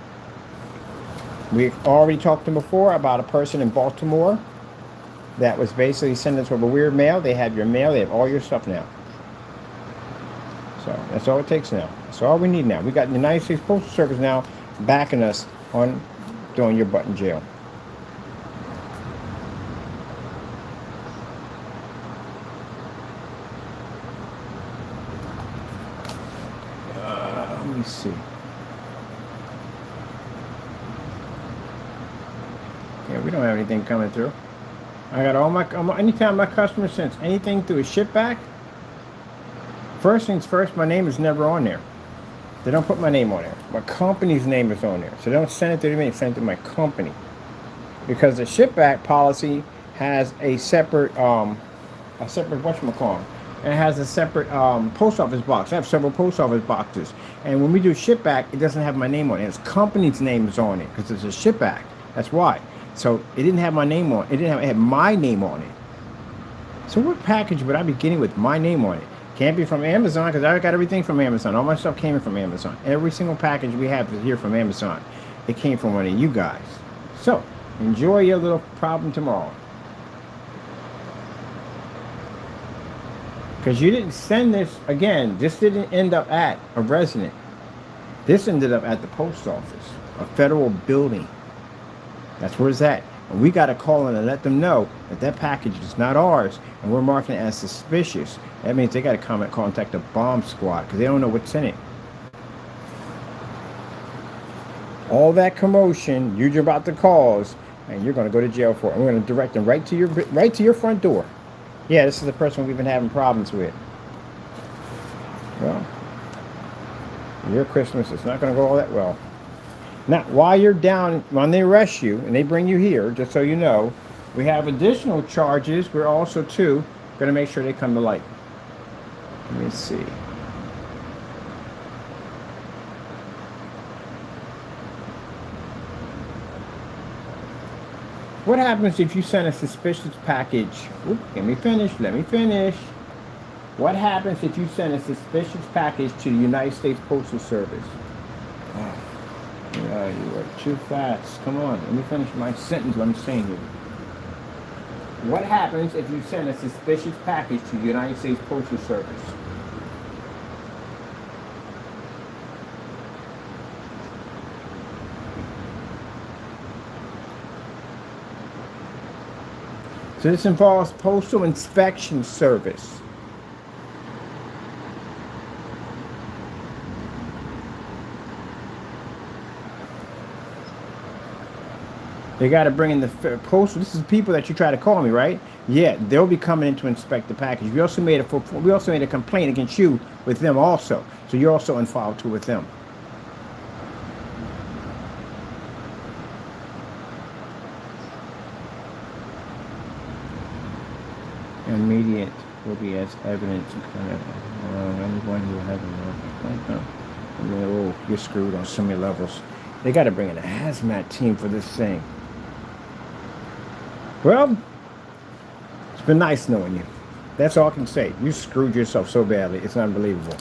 We've already talked to them before about a person in Baltimore that was basically sending us over weird mail. They have your mail. They have all your stuff now. So that's all it takes now. That's all we need now. We got the United States Postal Service now backing us on throwing your butt in jail. Let me see. Yeah, we don't have anything coming through. I got all my, anytime my customer sends anything through a ship back, first things first, my name is never on there. They don't put my name on there. My company's name is on there. So they don't send it to me, send it to my company. Because the ship back policy has a separate whatchamacallit. And it has a separate post office box. I have several post office boxes. And when we do ship back, it doesn't have my name on it. It's company's name is on it because it's a ship back. That's why. So it didn't have my name on it. It had my name on it. So what package would I be getting with my name on it? Can't be from Amazon because I got everything from Amazon. All my stuff came in from Amazon. Every single package we have is here from Amazon. It came from one of you guys. So enjoy your little problem tomorrow. Because you didn't send this, again, this didn't end up at a resident. This ended up at the post office, a federal building. That's where it's at. And we got to call in and let them know that that package is not ours, and we're marking it as suspicious. That means they got to contact the bomb squad because they don't know what's in it. All that commotion you're about to cause, and you're going to go to jail for it. And we're going to direct them right to your front door. Yeah, this is the person we've been having problems with. Well, your Christmas is not going to go all that well. Now, while you're down, when they arrest you and they bring you here, just so you know, we have additional charges. We're also, too, going to make sure they come to light. Let me see. What happens if you send a suspicious package? Oop, let me finish. What happens if you send a suspicious package to the United States Postal Service? Oh, yeah, you are too fast. Come on, let me finish my sentence, what I'm saying here. What happens if you send a suspicious package to the United States Postal Service? So this involves Postal Inspection Service. They got to bring in the postal. This is people that you try to call me, right? Yeah, they'll be coming in to inspect the package. We also made a complaint against you with them also. So you're also on file too with them. Immediate will be as evidence. Anyone who will have a oh, you're screwed on so many levels. They got to bring in a hazmat team for this thing. Well, it's been nice knowing you. That's all I can say. You screwed yourself so badly. It's unbelievable.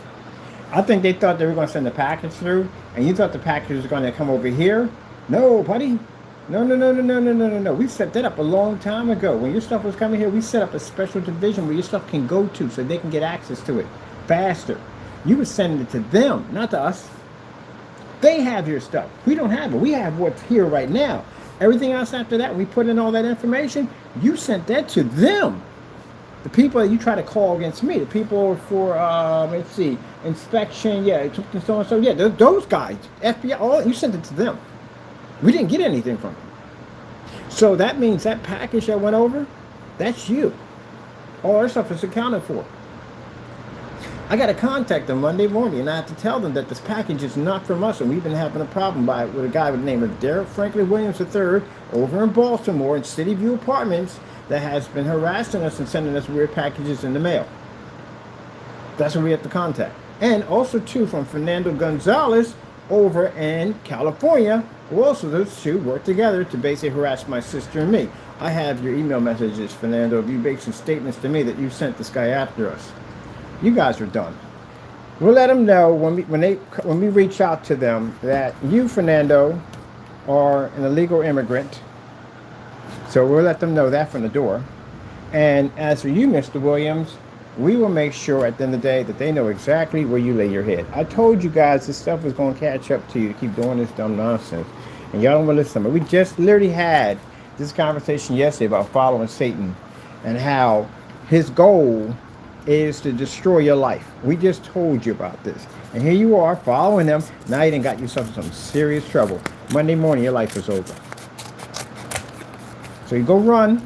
I think they thought they were going to send the package through, and you thought the package was going to come over here. No, buddy. No, no, no, no, no, no, no, no, no. We set that up a long time ago. When your stuff was coming here, we set up a special division where your stuff can go to so they can get access to it faster. You were sending it to them, not to us. They have your stuff. We don't have it. We have what's here right now. Everything else after that, we put in all that information, you sent that to them. The people that you try to call against me, the people for, let's see, inspection, yeah, so and so, yeah, those guys, FBI, all, you sent it to them. We didn't get anything from them. So that means that package that went over, that's you. All our stuff is accounted for. I got to contact them Monday morning, and I have to tell them that this package is not from us, and we've been having a problem with a guy with the name of Derek Franklin Williams III over in Baltimore in City View Apartments that has been harassing us and sending us weird packages in the mail. That's what we have to contact. And also, too, from Fernando Gonzalez over in California, who also those two work together to basically harass my sister and me. I have your email messages, Fernando, if you make some statements to me that you sent this guy after us. You guys are done. We'll let them know when we reach out to them that you, Fernando, are an illegal immigrant. So we'll let them know that from the door. And as for you, Mr. Williams, we will make sure at the end of the day that they know exactly where you lay your head. I told you guys this stuff was going to catch up to you to keep doing this dumb nonsense. And y'all don't want to listen. But we just literally had this conversation yesterday about following Satan and how his goal is to destroy your life. We just told you about this. And here you are following them. Now you done got yourself in some serious trouble. Monday morning, your life is over. So you go run,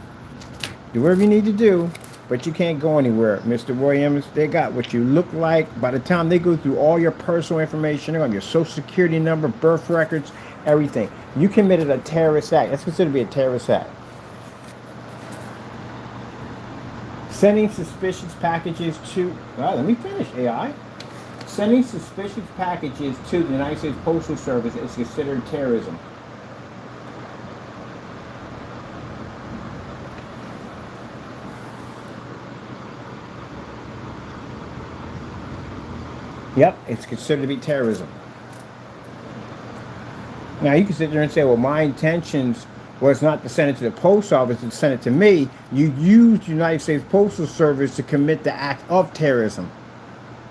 do whatever you need to do, but you can't go anywhere, Mr. Williams. They got what you look like. By the time they go through all your personal information, they're on your social security number, birth records, everything. You committed a terrorist act. That's considered to be a terrorist act. Sending suspicious packages to, let me finish, AI. Sending suspicious packages to the United States Postal Service is considered terrorism. Yep, it's considered to be terrorism. Now you can sit there and say, well, my intentions was not to send it to the post office, to send it to me. You used the United States Postal Service to commit the act of terrorism.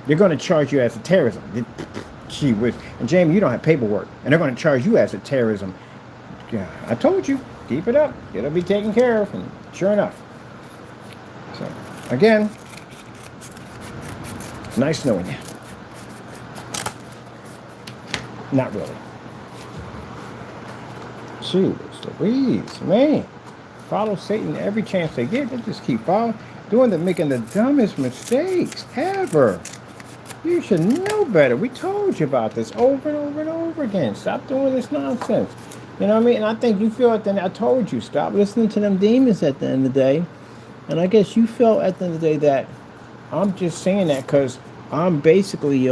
They're going to charge you as a terrorism. Gee whiz. And Jamie, you don't have paperwork, and they're going to charge you as a terrorism. Yeah, I told you, keep it up. It'll be taken care of, and sure enough. So, again, nice knowing you. Not really. Shoot. Louise, man, follow Satan every chance they get. They just keep making the dumbest mistakes ever. You should know better. We told you about this over and over and over again. Stop doing this nonsense. You know what I mean? And I think you feel at the end, I told you, stop listening to them demons at the end of the day. And I guess you felt at the end of the day that I'm just saying that because I'm basically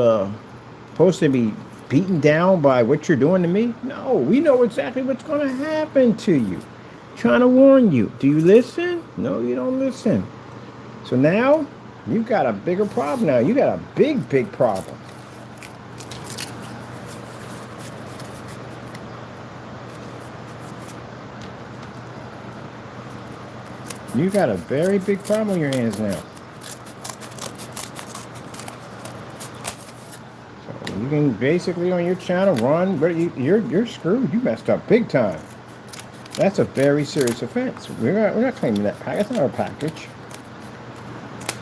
supposed to be beaten down by what you're doing to me? No, we know exactly what's going to happen to you. Trying to warn you. Do you listen? No, you don't listen. So now, you've got a bigger problem now. You got a big, big problem. You got a very big problem on your hands now. You can basically on your channel run, but you're screwed. You messed up big time. That's a very serious offense. We're not claiming that package. That's not our package.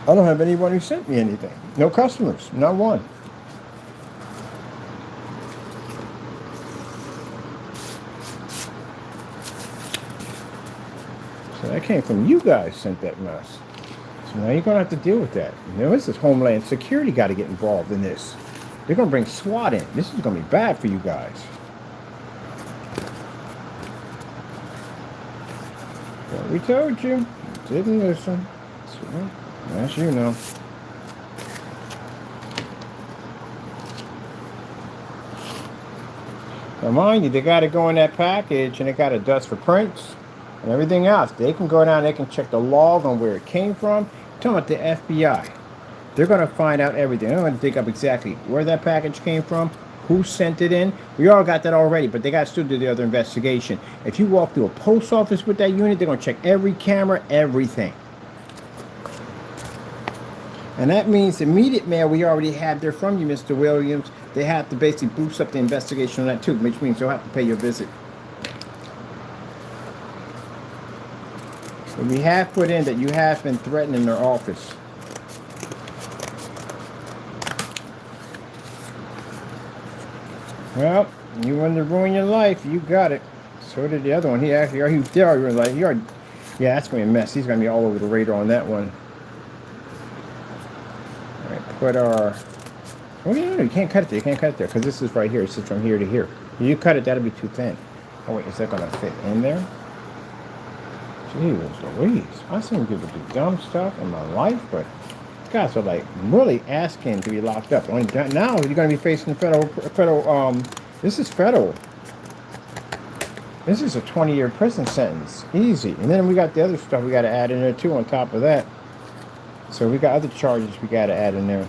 I don't have anyone who sent me anything. No customers, not one. So that came from you guys sent that mess. So now you're gonna have to deal with that. You know, this is Homeland Security got to get involved in this. They're going to bring SWAT in. This is going to be bad for you guys. Well, we told you. You didn't listen. So, as you know. Now, mind you, they got to go in that package and they got to dust for prints. and everything else. They can go down, they can check the log on where it came from. I'm talking about the FBI. They're going to find out everything. They're going to dig up exactly where that package came from, who sent it in. We all got that already, but they got to still do the other investigation. If you walk through a post office with that unit, they're going to check every camera, everything. And that means immediate mail we already have there from you, Mr. Williams. They have to basically boost up the investigation on that too, which means they'll have to pay you a visit. But we have put in that you have been threatened in their office. Well, you wanted to ruin your life. You got it. So did the other one. Yeah, that's going to be a mess. He's going to be all over the radar on that one. All right, put our... Oh, you can't cut it there. You can't cut it there because this is right here. It's just from here to here. If you cut it, that'll be too thin. Oh, wait, is that going to fit in there? Jeez Louise. I've seen people do dumb stuff in my life, but guys are like really asking to be locked up. Only now you're going to be facing federal. This is federal. This is a 20-year prison sentence, easy. And then we got the other stuff we got to add in there too on top of that. So we got other charges we got to add in there.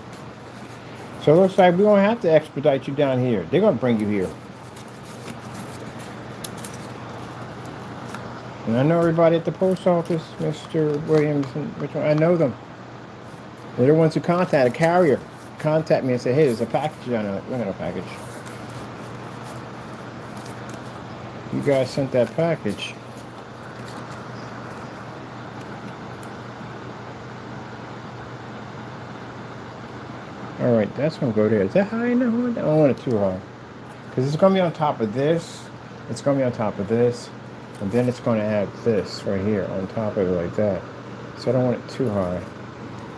So it looks like we're going to have to expedite you down here. They're going to bring you here. And I know everybody at the post office, Mr. Williams, and which one? I know them. They're the ones who contact a carrier. Contact me and say, hey, there's a package down there. We got a package. You guys sent that package. All right, that's going to go there. Is that high enough? I don't want it too high. Because it's going to be on top of this. It's going to be on top of this. And then it's going to have this right here on top of it like that. So I don't want it too high.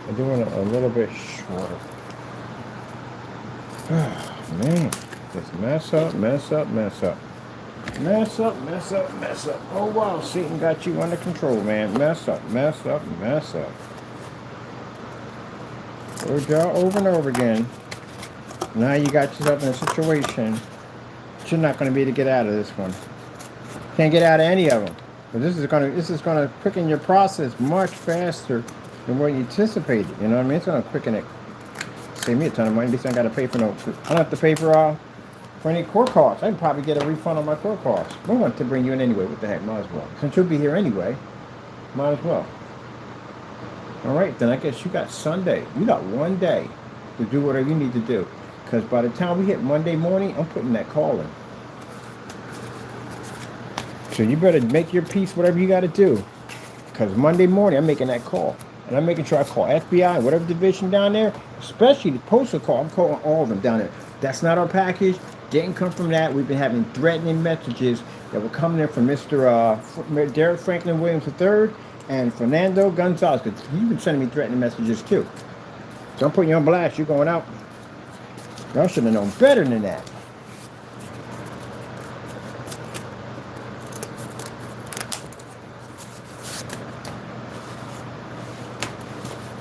I do want it a little bit shorter. Man, just mess up, mess up, mess up. Mess up, mess up, mess up. Oh, wow, Satan got you under control, man. Mess up, mess up, mess up. Good job over and over again. Now you got yourself in a situation that you're not going to be able to get out of this one. Can't get out of any of them. But this is gonna quicken your process much faster than what you anticipated. You know what I mean? It's gonna quicken it. Save me a ton of money. At least I gotta pay for no. I don't have to pay for any court costs. I'd probably get a refund on my court costs. We want to bring you in anyway. What the heck? Might as well. Since you'll be here anyway, might as well. All right, then I guess you got Sunday. You got one day to do whatever you need to do. Because by the time we hit Monday morning, I'm putting that call in. So you better make your peace, whatever you got to do. Because Monday morning, I'm making that call. And I'm making sure I call FBI, whatever division down there, especially the postal call. I'm calling all of them down there. That's not our package. Didn't come from that. We've been having threatening messages that were coming in from Mr. Derek Franklin Williams III and Fernando Gonzalez. Because he's been sending me threatening messages too. So I'm putting you on blast. You're going out. Y'all should have known better than that.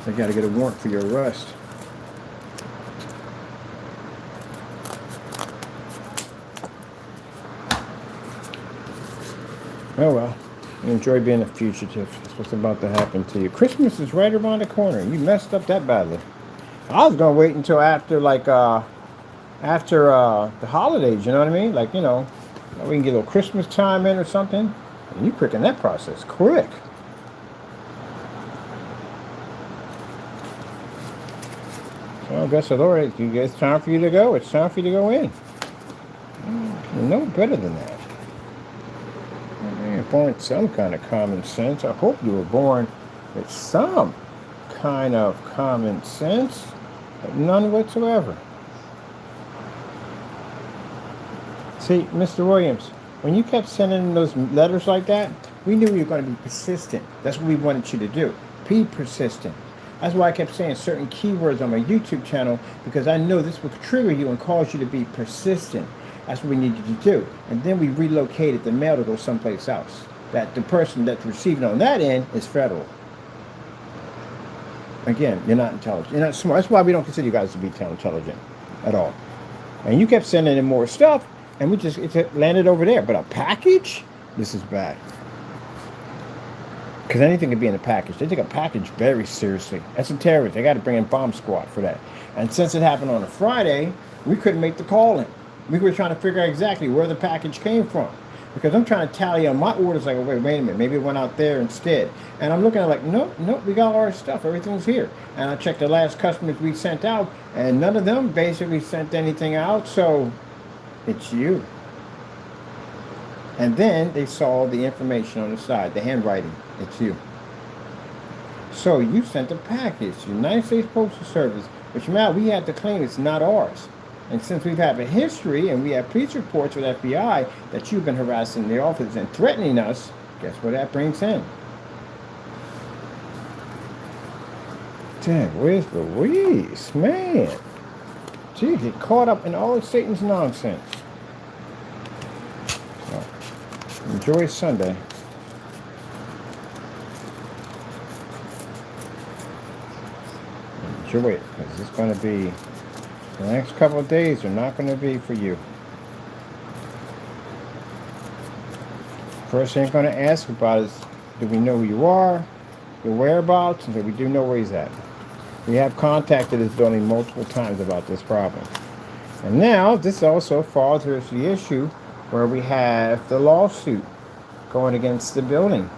I got to get a warrant for your arrest. Oh well, enjoy being a fugitive. That's what's about to happen to you. Christmas is right around the corner. You messed up that badly. I was gonna wait until after the holidays. You know what I mean? Like, you know, we can get a little Christmas time in or something. And you quicking that process quick. Well, bless the Lord, it's time for you to go. It's time for you to go in. You know better than that. You're born with some kind of common sense. I hope you were born with some kind of common sense, but none whatsoever. See, Mr. Williams, when you kept sending in those letters like that, we knew you were going to be persistent. That's what we wanted you to do. Be persistent. That's why I kept saying certain keywords on my YouTube channel, because I know this will trigger you and cause you to be persistent. That's what we needed to do. And then we relocated the mail to go someplace else. That the person that's receiving on that end is federal. Again, you're not intelligent. You're not smart. That's why we don't consider you guys to be intelligent at all. And you kept sending in more stuff, and it landed over there. But a package? This is bad. Because anything could be in the package. They take a package very seriously. That's a terrorist. They got to bring in bomb squad for that. And since it happened on a Friday, we couldn't make the call in. We were trying to figure out exactly where the package came from. Because I'm trying to tally on my orders, like, wait a minute, maybe it went out there instead. And I'm looking at it like, nope, we got all our stuff, everything's here. And I checked the last customers we sent out, and none of them basically sent anything out, so it's you. And then they saw the information on the side, the handwriting, it's you. So you sent a package to the United States Postal Service, which now we have to claim it's not ours. And since we've had a history and we have police reports with FBI that you've been harassing the office and threatening us, guess what that brings in? Damn, where's Louise? Man. Gee, get caught up in all of Satan's nonsense. So, enjoy Sunday. Enjoy it, because it's going to be... The next couple of days are not going to be for you. First thing I'm going to ask about is, do we know who you are, your whereabouts, and do we do know where he's at? We have contacted this building multiple times about this problem. And now, this also falls into the issue where we have the lawsuit going against the building.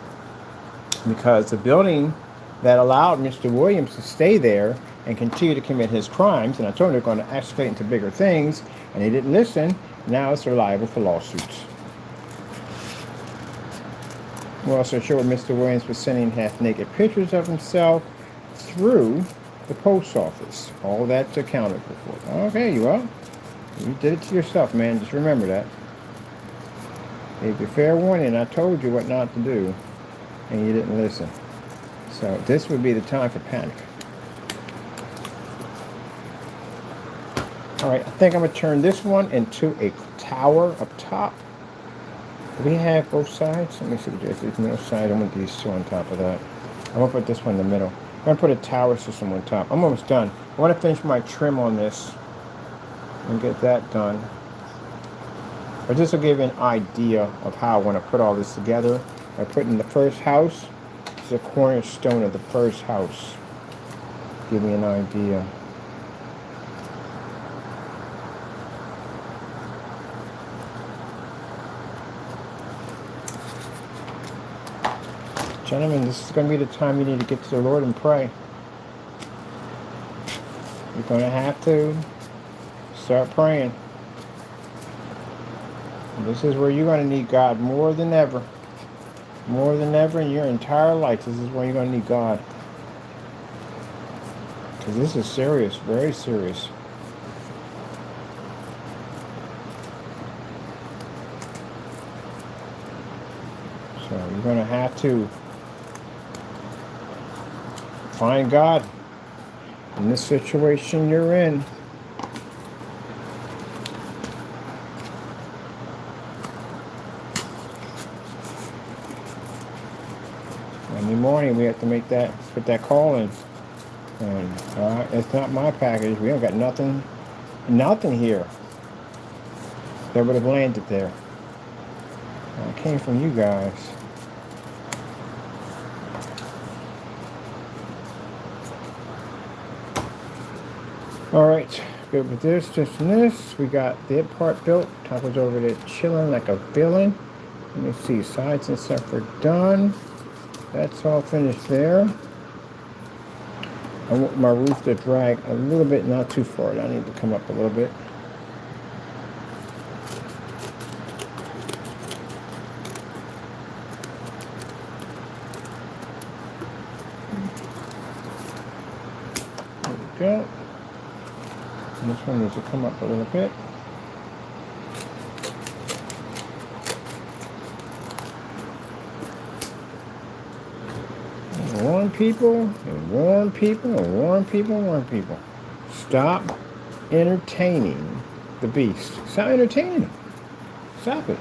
Because the building that allowed Mr. Williams to stay there and continue to commit his crimes, and I told them they're going to escalate into bigger things, and they didn't listen. Now it's liable for lawsuits. We also showed Mr. Williams was sending half-naked pictures of himself through the post office. All that's accounted for. Okay, well, you did it to yourself, man. Just remember that. Gave you fair warning. I told you what not to do, and you didn't listen. So this would be the time for panic. All right, I think I'm going to turn this one into a tower up top. Do we have both sides? Let me see if there's middle side. I'm going to do these two on top of that. I'm going to put this one in the middle. I'm going to put a tower system on top. I'm almost done. I want to finish my trim on this and get that done. But this will give you an idea of how I want to put all this together. I put in the first house. This is a cornerstone of the first house. Give me an idea. Gentlemen, this is going to be the time you need to get to the Lord and pray. You're going to have to start praying. And this is where you're going to need God more than ever. More than ever in your entire life. This is where you're going to need God. Because this is serious, very serious. So you're going to have to find God in this situation you're in. Monday morning we have to make that, put that call in. And it's not my package. We don't got nothing here that would have landed there. It came from you guys. All right, good with this, this, and this. We got the part built. Top was over there chilling like a villain. Let me see, sides and stuff are done. That's all finished there. I want my roof to drag a little bit, not too far. I need to come up a little bit. There we go. And this one needs to come up a little bit. Warn people, and warn people, and warn people, and warn people. Stop entertaining the beast. Stop entertaining him. Stop it.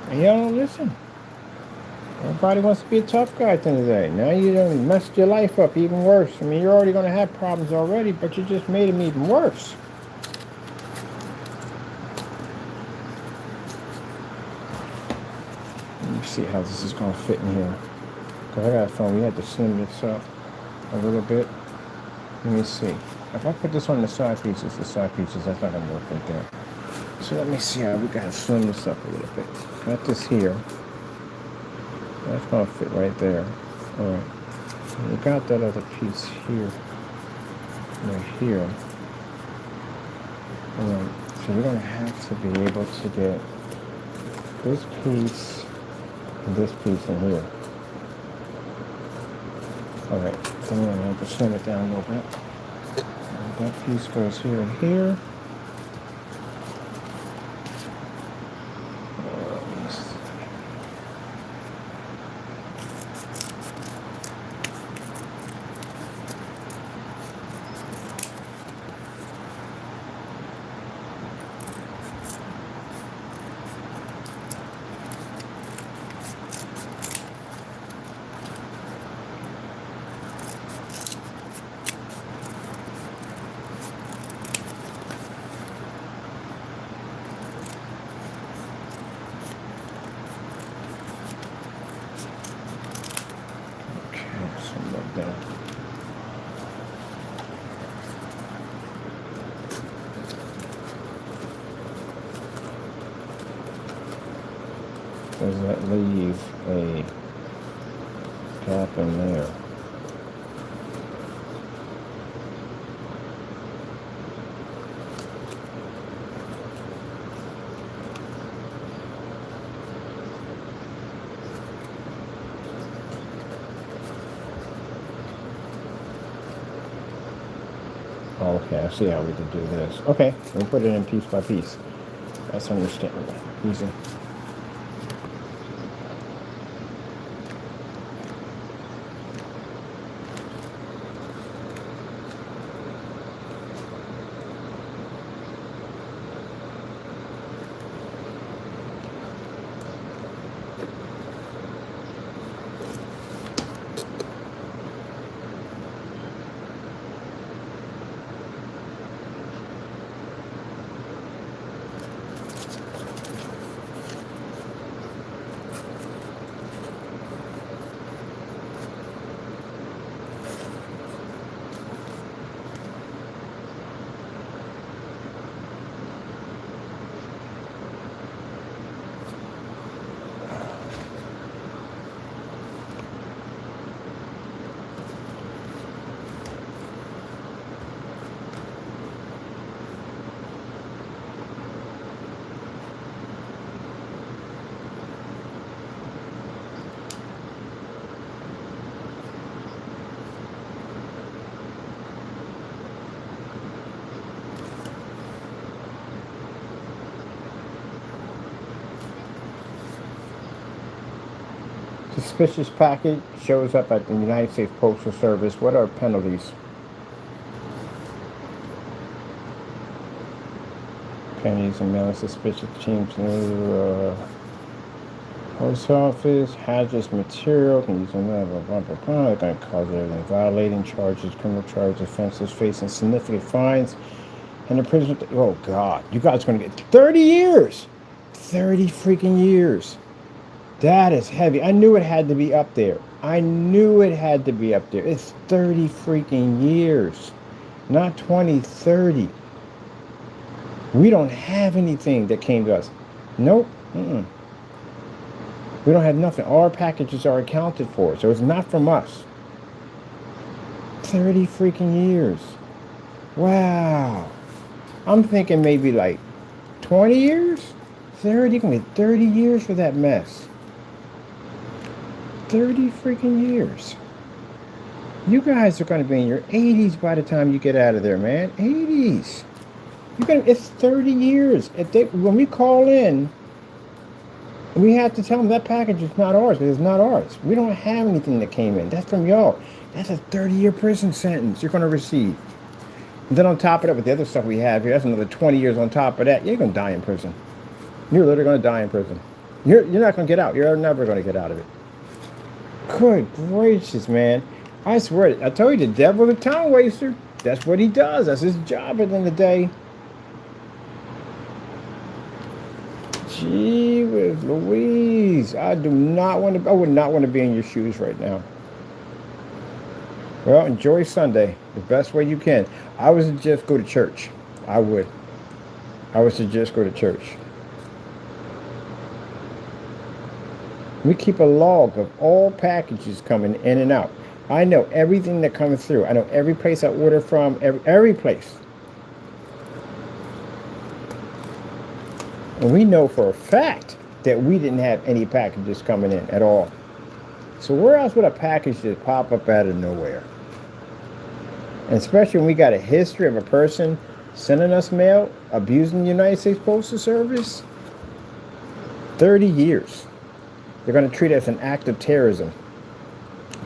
And y'all don't listen. Everybody wants to be a tough guy at the end of the day. Now you done messed your life up even worse. I mean, you're already going to have problems already, but you just made them even worse. Let me see how this is going to fit in here. Because I got a phone. We had to slim this up a little bit. Let me see. If I put this on the side pieces, that's not going to work right there. So let me see how we got to slim this up a little bit. Got this here. That's going to fit right there. All right. We got that other piece here. Right here. All right. So we're going to have to be able to get this piece and this piece in here. All right. Then we're going to have to slim it down a little bit. And that piece goes here and here. Does that leave a gap in there? Oh, okay, I see how we can do this. Okay, we'll put it in piece by piece. That's understandable. Easy. Suspicious package shows up at the United States Postal Service. What are penalties? Penalties and mailing suspicious change to post office. Hazardous material can use another bumper pound. They're going to cause everything. Violating charges, criminal charges, offenses, facing significant fines, and the prison. Oh God, you guys are going to get 30 years. 30 freaking years. That is heavy. I knew it had to be up there. It's 30 freaking years. Not 20, 30. We don't have anything that came to us. Nope. We don't have nothing. All our packages are accounted for. So it's not from us. 30 freaking years. Wow. I'm thinking maybe like 20 years? 30? You can get 30 years for that mess. 30 freaking years. You guys are going to be in your 80s by the time you get out of there, man. 80s. It's 30 years. When we call in, we have to tell them that package is not ours. It's not ours. We don't have anything that came in. That's from y'all. That's a 30-year prison sentence you're going to receive. And then on top of that, with the other stuff we have here, that's another 20 years on top of that. You're going to die in prison. You're literally going to die in prison. You're not going to get out. You're never going to get out of it. Good gracious, man. I swear, I told you, the devil's a time waster. That's what he does. That's his job at the end of the day. Gee whiz. Jeebus Louise. I would not want to be in your shoes right now. Well, enjoy Sunday the best way you can. I would suggest go to church. I would suggest go to church. We keep a log of all packages coming in and out. I know everything that comes through. I know every place I order from, every place. And we know for a fact that we didn't have any packages coming in at all. So where else would a package just pop up out of nowhere? And especially when we got a history of a person sending us mail, abusing the United States Postal Service. 30 years. They're going to treat it as an act of terrorism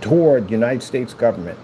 toward the United States government.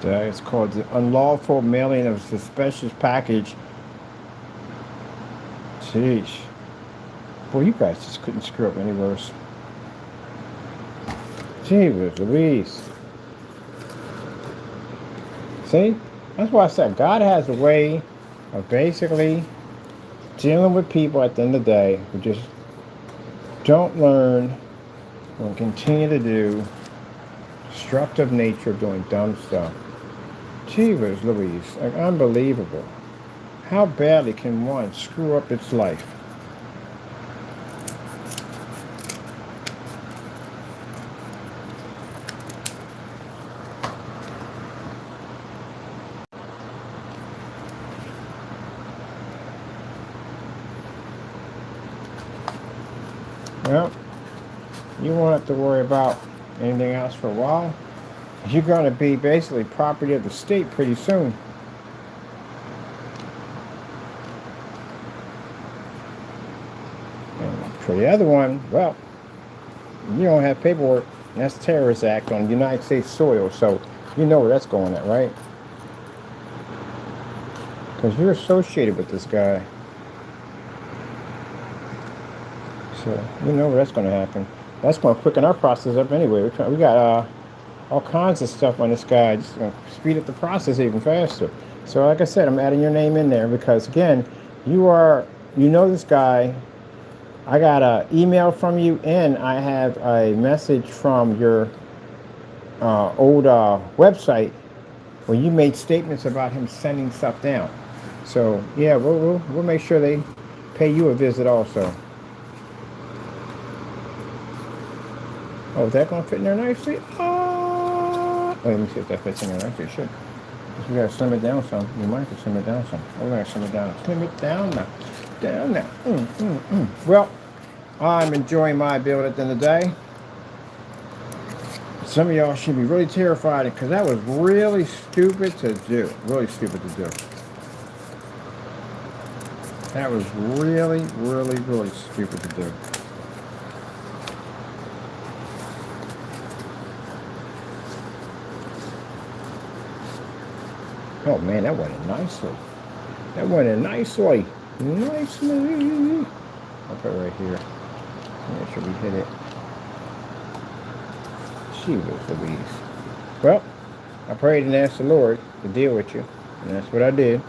It's called the unlawful mailing of a suspicious package. Jeez. Boy, you guys just couldn't screw up any worse. Jeebus Louise. See? That's why I said God has a way of basically dealing with people at the end of the day who just don't learn and continue to do destructive nature of doing dumb stuff. Jeebus Louise, like unbelievable. How badly can one screw up its life? Well, you won't have to worry about anything else for a while. You're going to be basically property of the state pretty soon. And for the other one, well, you don't have paperwork. That's terrorist act on United States soil, so you know where that's going at, right? Because you're associated with this guy. So you know where that's going to happen. That's going to quicken our process up anyway. We got all kinds of stuff on this guy, just going to speed up the process even faster. So like I said, I'm adding your name in there because again, you know this guy. I got an email from you and I have a message from your old website where you made statements about him sending stuff down. So yeah, we'll make sure they pay you a visit also. Oh, is that going to fit in there nicely? Wait, let me see if that fits in there nicely. It should. We got to slim it down some. We might have to slim it down some. We're going to slim it down. Slim it down now. Down now. Well, I'm enjoying my build at the end of the day. Some of y'all should be really terrified because that was really stupid to do. Really stupid to do. That was really, really, really stupid to do. Oh man, that went in nicely. That went in nicely. Nicely. I'll put it right here. Make sure we hit it. Jeebus Louise. Well, I prayed and asked the Lord to deal with you. And that's what I did.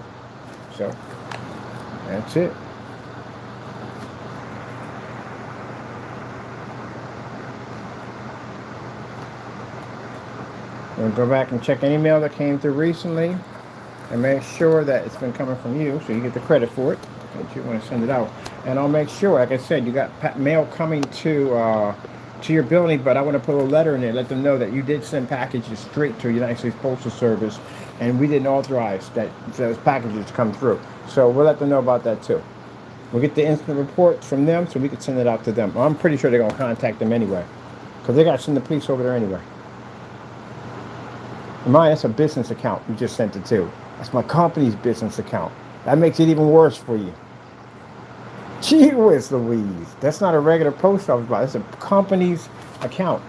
So, that's it. I'm going to go back and check an email that came through recently and make sure that it's been coming from you so you get the credit for it if you want to send it out. And I'll make sure, like I said, you got mail coming to your building, but I want to put a letter in there, let them know that you did send packages straight to the United States Postal Service and we didn't authorize that those packages to come through. So we'll let them know about that too. We'll get the instant reports from them so we can send it out to them. I'm pretty sure they're going to contact them anyway, because they got to send the police over there anyway. And mine, that's a business account you just sent it to. That's my company's business account. That makes it even worse for you. Gee whiz Louise. That's not a regular post office box. That's a company's account.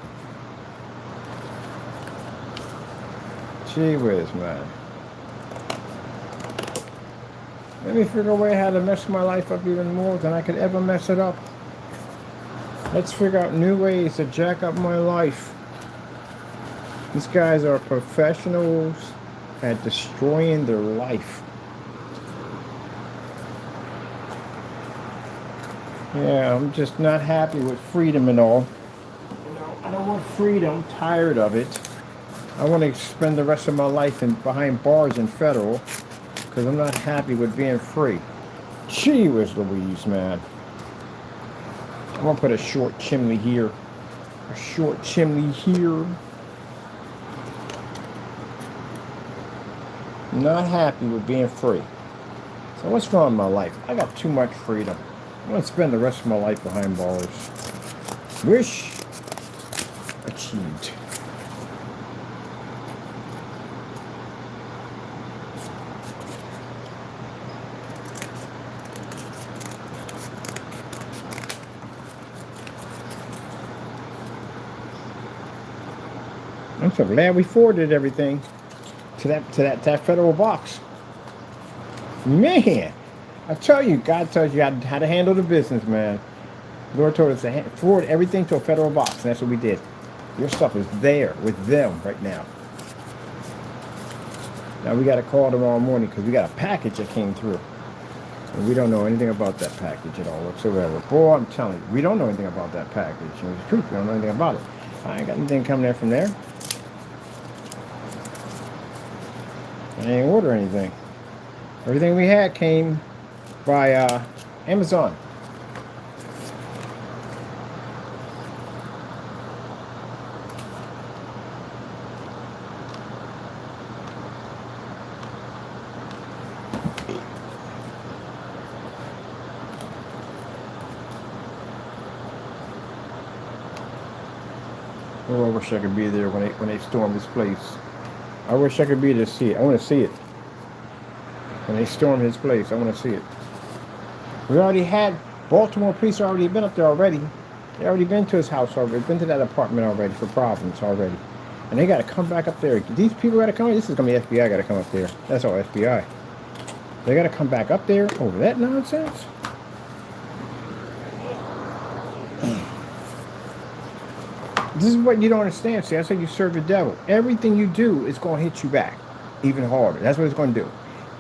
Gee whiz, man. Let me figure a way how to mess my life up even more than I could ever mess it up. Let's figure out new ways to jack up my life. These guys are professionals at destroying their life. Yeah, I'm just not happy with freedom and all. You know, I don't want freedom. I'm tired of it. I want to spend the rest of my life behind bars in federal because I'm not happy with being free. Gee whiz Louise, man. I'm going to put a short chimney here. A short chimney here. Not happy with being free. So what's wrong with my life? I got too much freedom. I want to spend the rest of my life behind bars. Wish achieved. I'm so glad we forwarded everything to that federal box. Man, I tell you, God tells you how to handle the business, man. The Lord told us to forward everything to a federal box, and that's what we did. Your stuff is there with them right now. Now we got to call tomorrow morning because we got a package that came through. And we don't know anything about that package at all whatsoever. Boy, I'm telling you, we don't know anything about that package. And it's truth, we don't know anything about it. I ain't got anything coming in from there. I didn't order anything. Everything we had came by Amazon. Oh, I wish I could be there when they storm this place. I wish I could be there to see it. I want to see it. When they storm his place, I want to see it. We already had Baltimore police already been up there already. They already been to his house already. Been to that apartment already for problems already. And they got to come back up there. These people got to come. This is going to be FBI got to come up there. That's all FBI. They got to come back up there over that nonsense. This is what you don't understand. See, that's how you serve the devil. Everything you do is going to hit you back even harder. That's what it's going to do.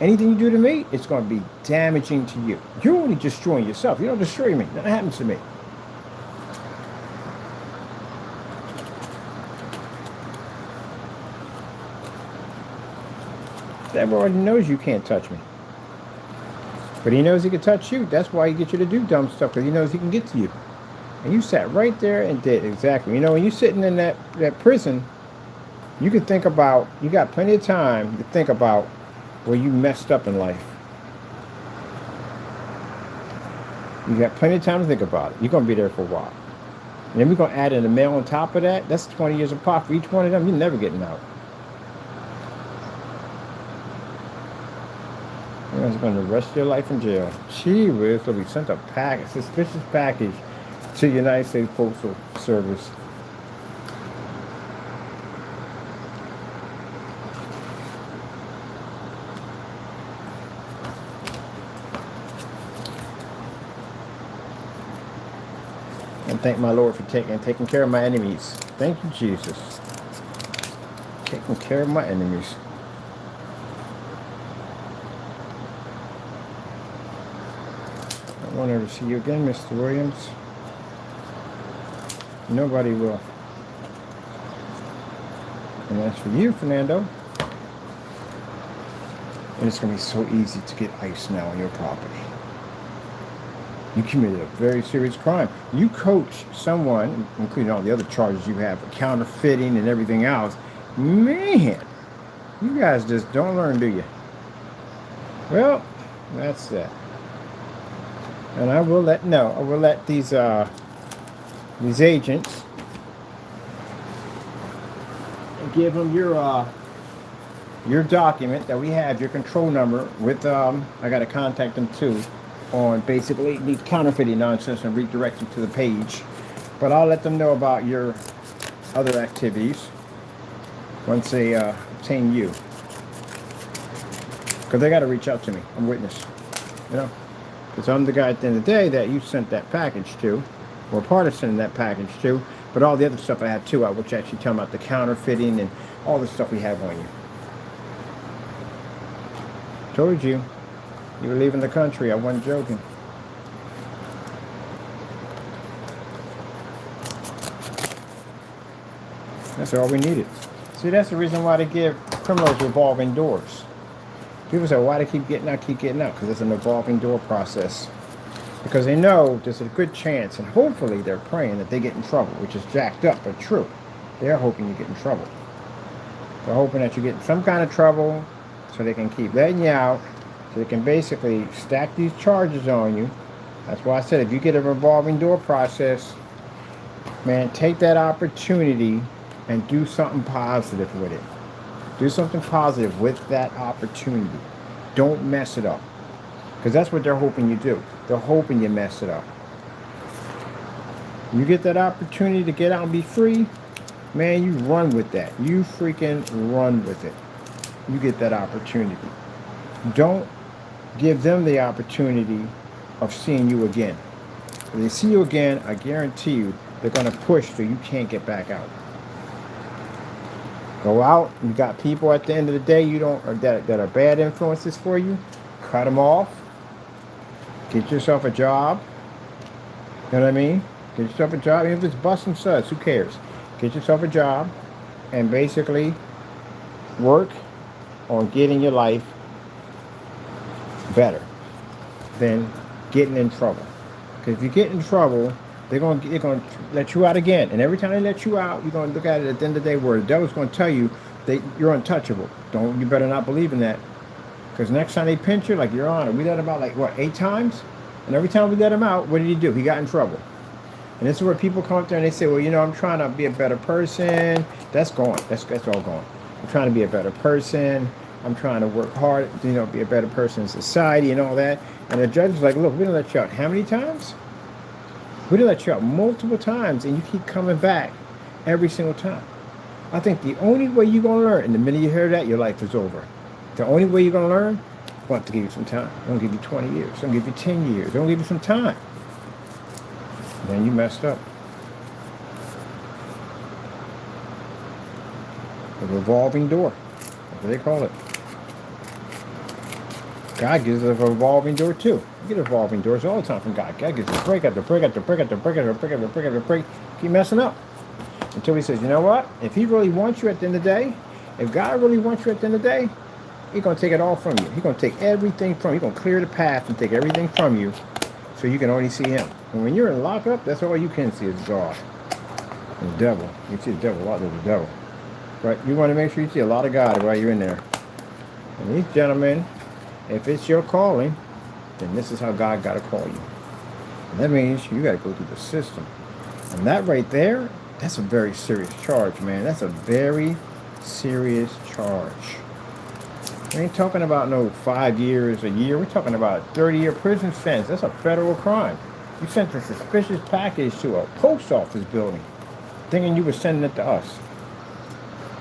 Anything you do to me, it's going to be damaging to you. You're only destroying yourself. You don't destroy me. Nothing happens to me. The devil already knows you can't touch me. But he knows he can touch you. That's why he gets you to do dumb stuff, because he knows he can get to you. And you sat right there and did exactly. You know, when you're sitting in that prison, you can think about, you got plenty of time to think about where you messed up in life. You got plenty of time to think about it. You're going to be there for a while. And then we're going to add in a mail on top of that. That's 20 years apart for each one of them. You're never getting out. You're going to spend the rest of your life in jail. Gee whiz, so we sent a suspicious package to the United States Postal Service. And thank my Lord for taking care of my enemies. Thank you, Jesus. Taking care of my enemies. I want her to see you again, Mr. Williams. Nobody will. And that's for you, Fernando. And it's going to be so easy to get ICE now on your property. You committed a very serious crime. You coached someone, including all the other charges you have, counterfeiting and everything else. Man, you guys just don't learn, do you? Well, that's that. And I will let these agents give them your document that we have, your control number with I got to contact them too on basically the counterfeiting nonsense and redirect them to the page. But I'll let them know about your other activities once they obtain you, because they got to reach out to me. I'm witness, you know, because I'm the guy at the end of the day that you sent that package to, or part of sending that package to. But all the other stuff I have too, which actually tell about the counterfeiting and all the stuff we have on you. Told you were leaving the country. I wasn't joking. That's all we needed. See, that's the reason why they give criminals revolving doors. People say, why they keep getting out, because it's an evolving door process. Because they know there's a good chance, and hopefully they're praying that they get in trouble, which is jacked up, but true. They're hoping you get in trouble. They're hoping that you get in some kind of trouble so they can keep letting you out, so they can basically stack these charges on you. That's why I said if you get a revolving door process, man, take that opportunity and do something positive with it. Do something positive with that opportunity. Don't mess it up. Because that's what they're hoping you do. They're hoping you mess it up. You get that opportunity to get out and be free, man, you run with that. You freaking run with it. You get that opportunity. Don't give them the opportunity of seeing you again. If they see you again, I guarantee you, they're going to push so you can't get back out. Go out. You got people at the end of the day that are bad influences for you. Cut them off. Get yourself a job. You know what I mean? Get yourself a job. Even if it's busting suds, who cares? Get yourself a job and basically work on getting your life better than getting in trouble. Because if you get in trouble, they're going to let you out again. And every time they let you out, you're going to look at it at the end of the day where the devil's going to tell you that you're untouchable. You better not believe in that. Because next time they pinch you, like Your Honor, we let him out 8 times? And every time we let him out, what did he do? He got in trouble. And this is where people come up there and they say, well, I'm trying to be a better person. That's gone. That's all gone. I'm trying to be a better person. I'm trying to work hard, be a better person in society and all that. And the judge is like, look, we didn't let you out how many times? We didn't let you out multiple times, and you keep coming back every single time. I think the only way you're going to learn, and the minute you hear that, your life is over. The only way you're going to learn, I'm going to give you some time. I'm going to give you 20 years. I'm going to give you 10 years. I'm going to give you some time. Then you messed up. A revolving door. That's what they call it. God gives us a revolving door too. You get revolving doors all the time from God. God gives us break after break after break after break after break after break after break. Keep messing up. Until he says, you know what? If he really wants you at the end of the day, if God really wants you at the end of the day, he's going to take it all from you. He's going to take everything from you. He's going to clear the path and take everything from you so you can only see him. And when you're in lockup, that's all you can see is God. And the devil. You see the devil, a lot of the devil. Right? You want to make sure you see a lot of God while you're in there. And these gentlemen, if it's your calling, then this is how God got to call you. And that means you got to go through the system. And that right there, that's a very serious charge, man. That's a very serious charge. We ain't talking about no 5 years, a year. We're talking about a 30-year prison sentence. That's a federal crime. You sent a suspicious package to a post office building, thinking you were sending it to us.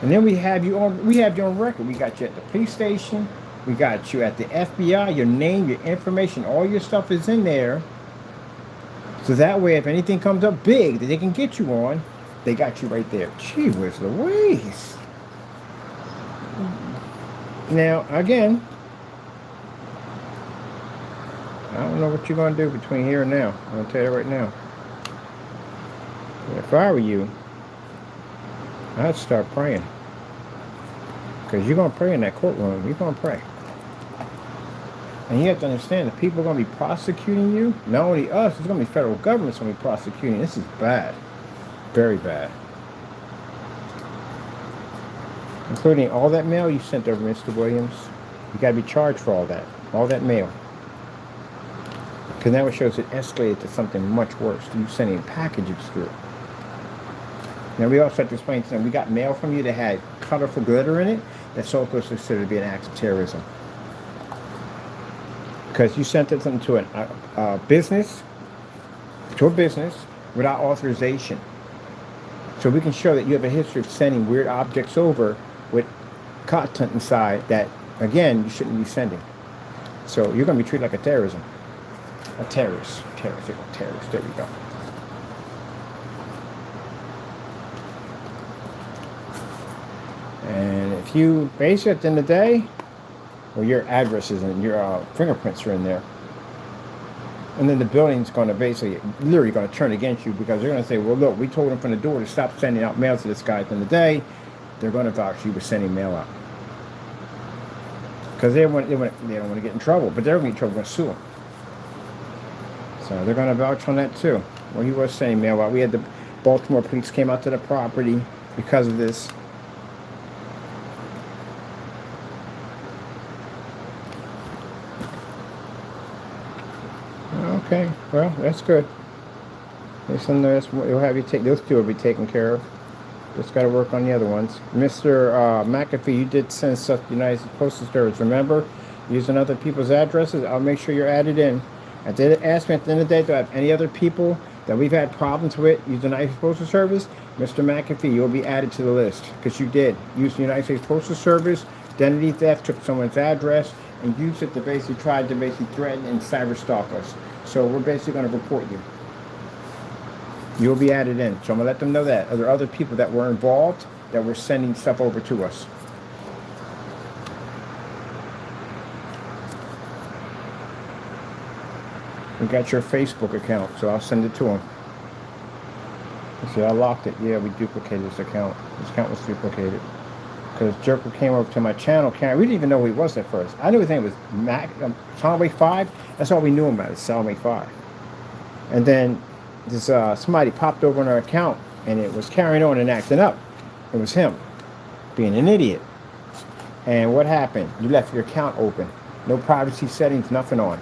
And then we have you on record. We got you at the police station. We got you at the FBI. Your name, your information, all your stuff is in there. So that way, if anything comes up big that they can get you on, they got you right there. Gee whiz Louise. Now, again, I don't know what you're going to do between here and now. I'm going to tell you right now. If I were you, I'd start praying. Because you're going to pray in that courtroom. You're going to pray. And you have to understand that people are going to be prosecuting you. Not only us, it's going to be federal government's going to be prosecuting. This is bad. Very bad. Including all that mail you sent over, Mr. Williams. You got to be charged for all that. All that mail. Because now it shows it escalated to something much worse. You sending packages through. Now we also have to explain to them, we got mail from you that had colorful glitter in it. That's also considered to be an act of terrorism. Because you sent it to a business without authorization. So we can show that you have a history of sending weird objects over with content inside that, again, you shouldn't be sending. So you're going to be treated like a terrorist. There we go. And if you base it at the end of the day, well, your addresses and your fingerprints are in there. And then the building's going to basically, literally going to turn against you because they're going to say, well, look, we told them from the door to stop sending out mail to this guy at the end of the day. They're going to vouch you were sending mail out. Because they don't want to get in trouble, but they're going to get in trouble, going to sue them. So they're going to vouch on that too. Well, he was sending mail out. We had the Baltimore police came out to the property because of this. Okay, well, that's good. You'll have you take those two will be taken care of. Just got to work on the other ones. Mr. McAfee, you did send stuff to the United States Postal Service. Remember, using other people's addresses. I'll make sure you're added in. I did ask me at the end of the day, do I have any other people that we've had problems with using the United States Postal Service? Mr. McAfee, you'll be added to the list because you did use the United States Postal Service, identity theft, took someone's address, and used it to basically try to threaten and cyber stalk us. So we're basically going to report you. You'll be added in. So I'm going to let them know that. Are there other people that were involved that were sending stuff over to us? We got your Facebook account, so I'll send it to them. See, I locked it. Yeah, we duplicated this account. This account was duplicated. Because Joker came over to my channel. We didn't even know who he was at first. I knew his name was Solway 5. That's all we knew him as, Solway 5. And then this somebody popped over on our account, and it was carrying on and acting up. It was him, being an idiot. And what happened? You left your account open. No privacy settings, nothing on.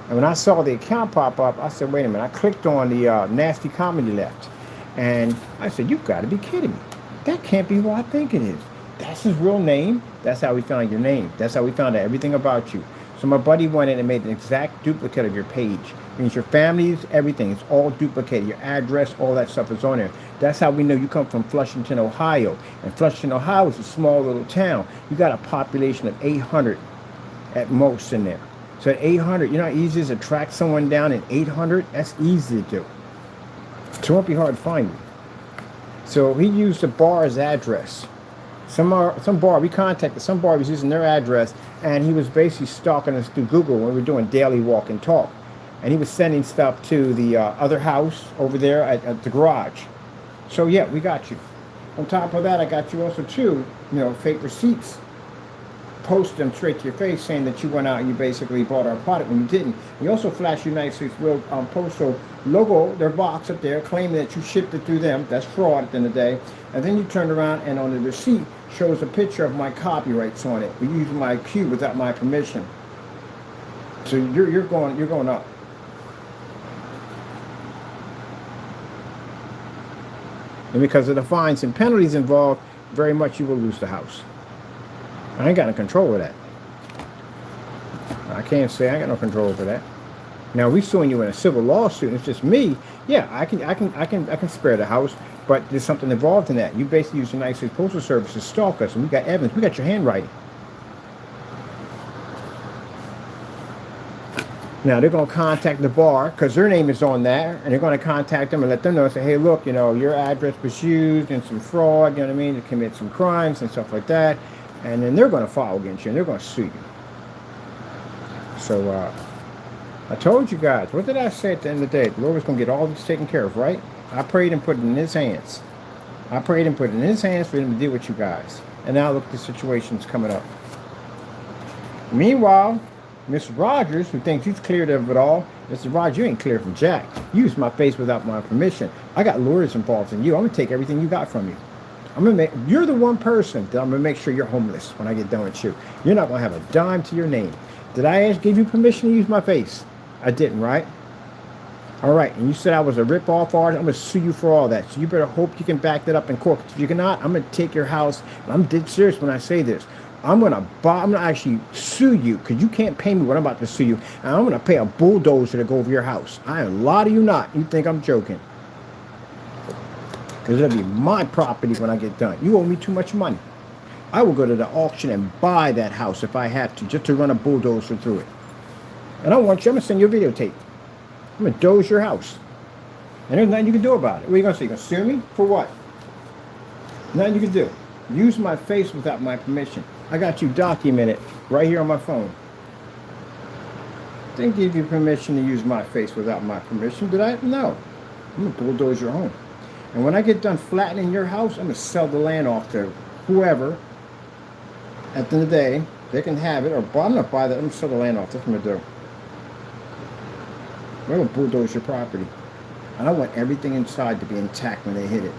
And when I saw the account pop up, I said, wait a minute. I clicked on the nasty comment he left. And I said, you've got to be kidding me. That can't be who I think it is. That's his real name. That's how we found your name. That's how we found out everything about you. So my buddy went in and made an exact duplicate of your page. It means your family's, everything. It's all duplicated. Your address, all that stuff is on there. That's how we know you come from Flushington, Ohio. And Flushington, Ohio is a small little town. You got a population of 800 at most in there. So at 800, you know how easy it is to track someone down at 800? That's easy to do. So it won't be hard to find you. So he used the bar's address. Some bar, we contacted some bar, was using their address, and he was basically stalking us through Google when we were doing daily walk and talk. And he was sending stuff to the other house over there at the garage. So yeah, we got you. On top of that, I got you also too, fake receipts. Post them straight to your face saying that you went out and you basically bought our product when you didn't. We also flashed United States Postal logo, their box up there, claiming that you shipped it through them. That's fraud at the end of the day. And then you turned around and on the receipt shows a picture of my copyrights on it. We used my cue without my permission. So you're going up. And because of the fines and penalties involved, very much you will lose the house. I ain't got no control of that. I can't say I got no control over that. Now we suing you in a civil lawsuit. It's just me. Yeah, I can spare the house, but there's something involved in that. You basically use the United States Postal Service to stalk us, and we got evidence. We got your handwriting. Now they're going to contact the bar because their name is on there, and they're going to contact them and let them know and say, hey, look, your address was used in some fraud. You know what I mean? To commit some crimes and stuff like that. And then they're going to file against you, and they're going to sue you. So I told you guys, what did I say at the end of the day? The Lord was going to get all this taken care of, right? I prayed and put it in his hands. I prayed and put it in his hands for him to deal with you guys. And now look, the situation's coming up. Meanwhile, Mr. Rogers, who thinks he's cleared of it all, Mr. Rogers, you ain't clear from Jack. You used my face without my permission. I got lawyers involved in you. I'm going to take everything you got from you. You're the one person that I'm going to make sure you're homeless when I get done with you. You're not going to have a dime to your name. Did I give you permission to use my face? I didn't, right? All right, and you said I was a rip-off artist. I'm going to sue you for all that. So you better hope you can back that up in court. If you cannot, I'm going to take your house. I'm dead serious when I say this. I'm going to actually sue you because you can't pay me what I'm about to sue you. And I'm going to pay a bulldozer to go over your house. I am lie to you not. You think I'm joking. Because it'll be my property when I get done. You owe me too much money. I will go to the auction and buy that house if I have to, just to run a bulldozer through it. And I'm going to send you a videotape. I'm going to doze your house. And there's nothing you can do about it. What are you going to say? You going to sue me? For what? Nothing you can do. Use my face without my permission. I got you documented right here on my phone. Didn't give you permission to use my face without my permission, did I? No. I'm going to bulldoze your home. And when I get done flattening your house, I'm going to sell the land off to whoever. At the end of the day, they can have it. Or I'm going to buy that. I'm going to sell the land off. That's what I'm going to do. I'm going to bulldoze your property. And I want everything inside to be intact when they hit it.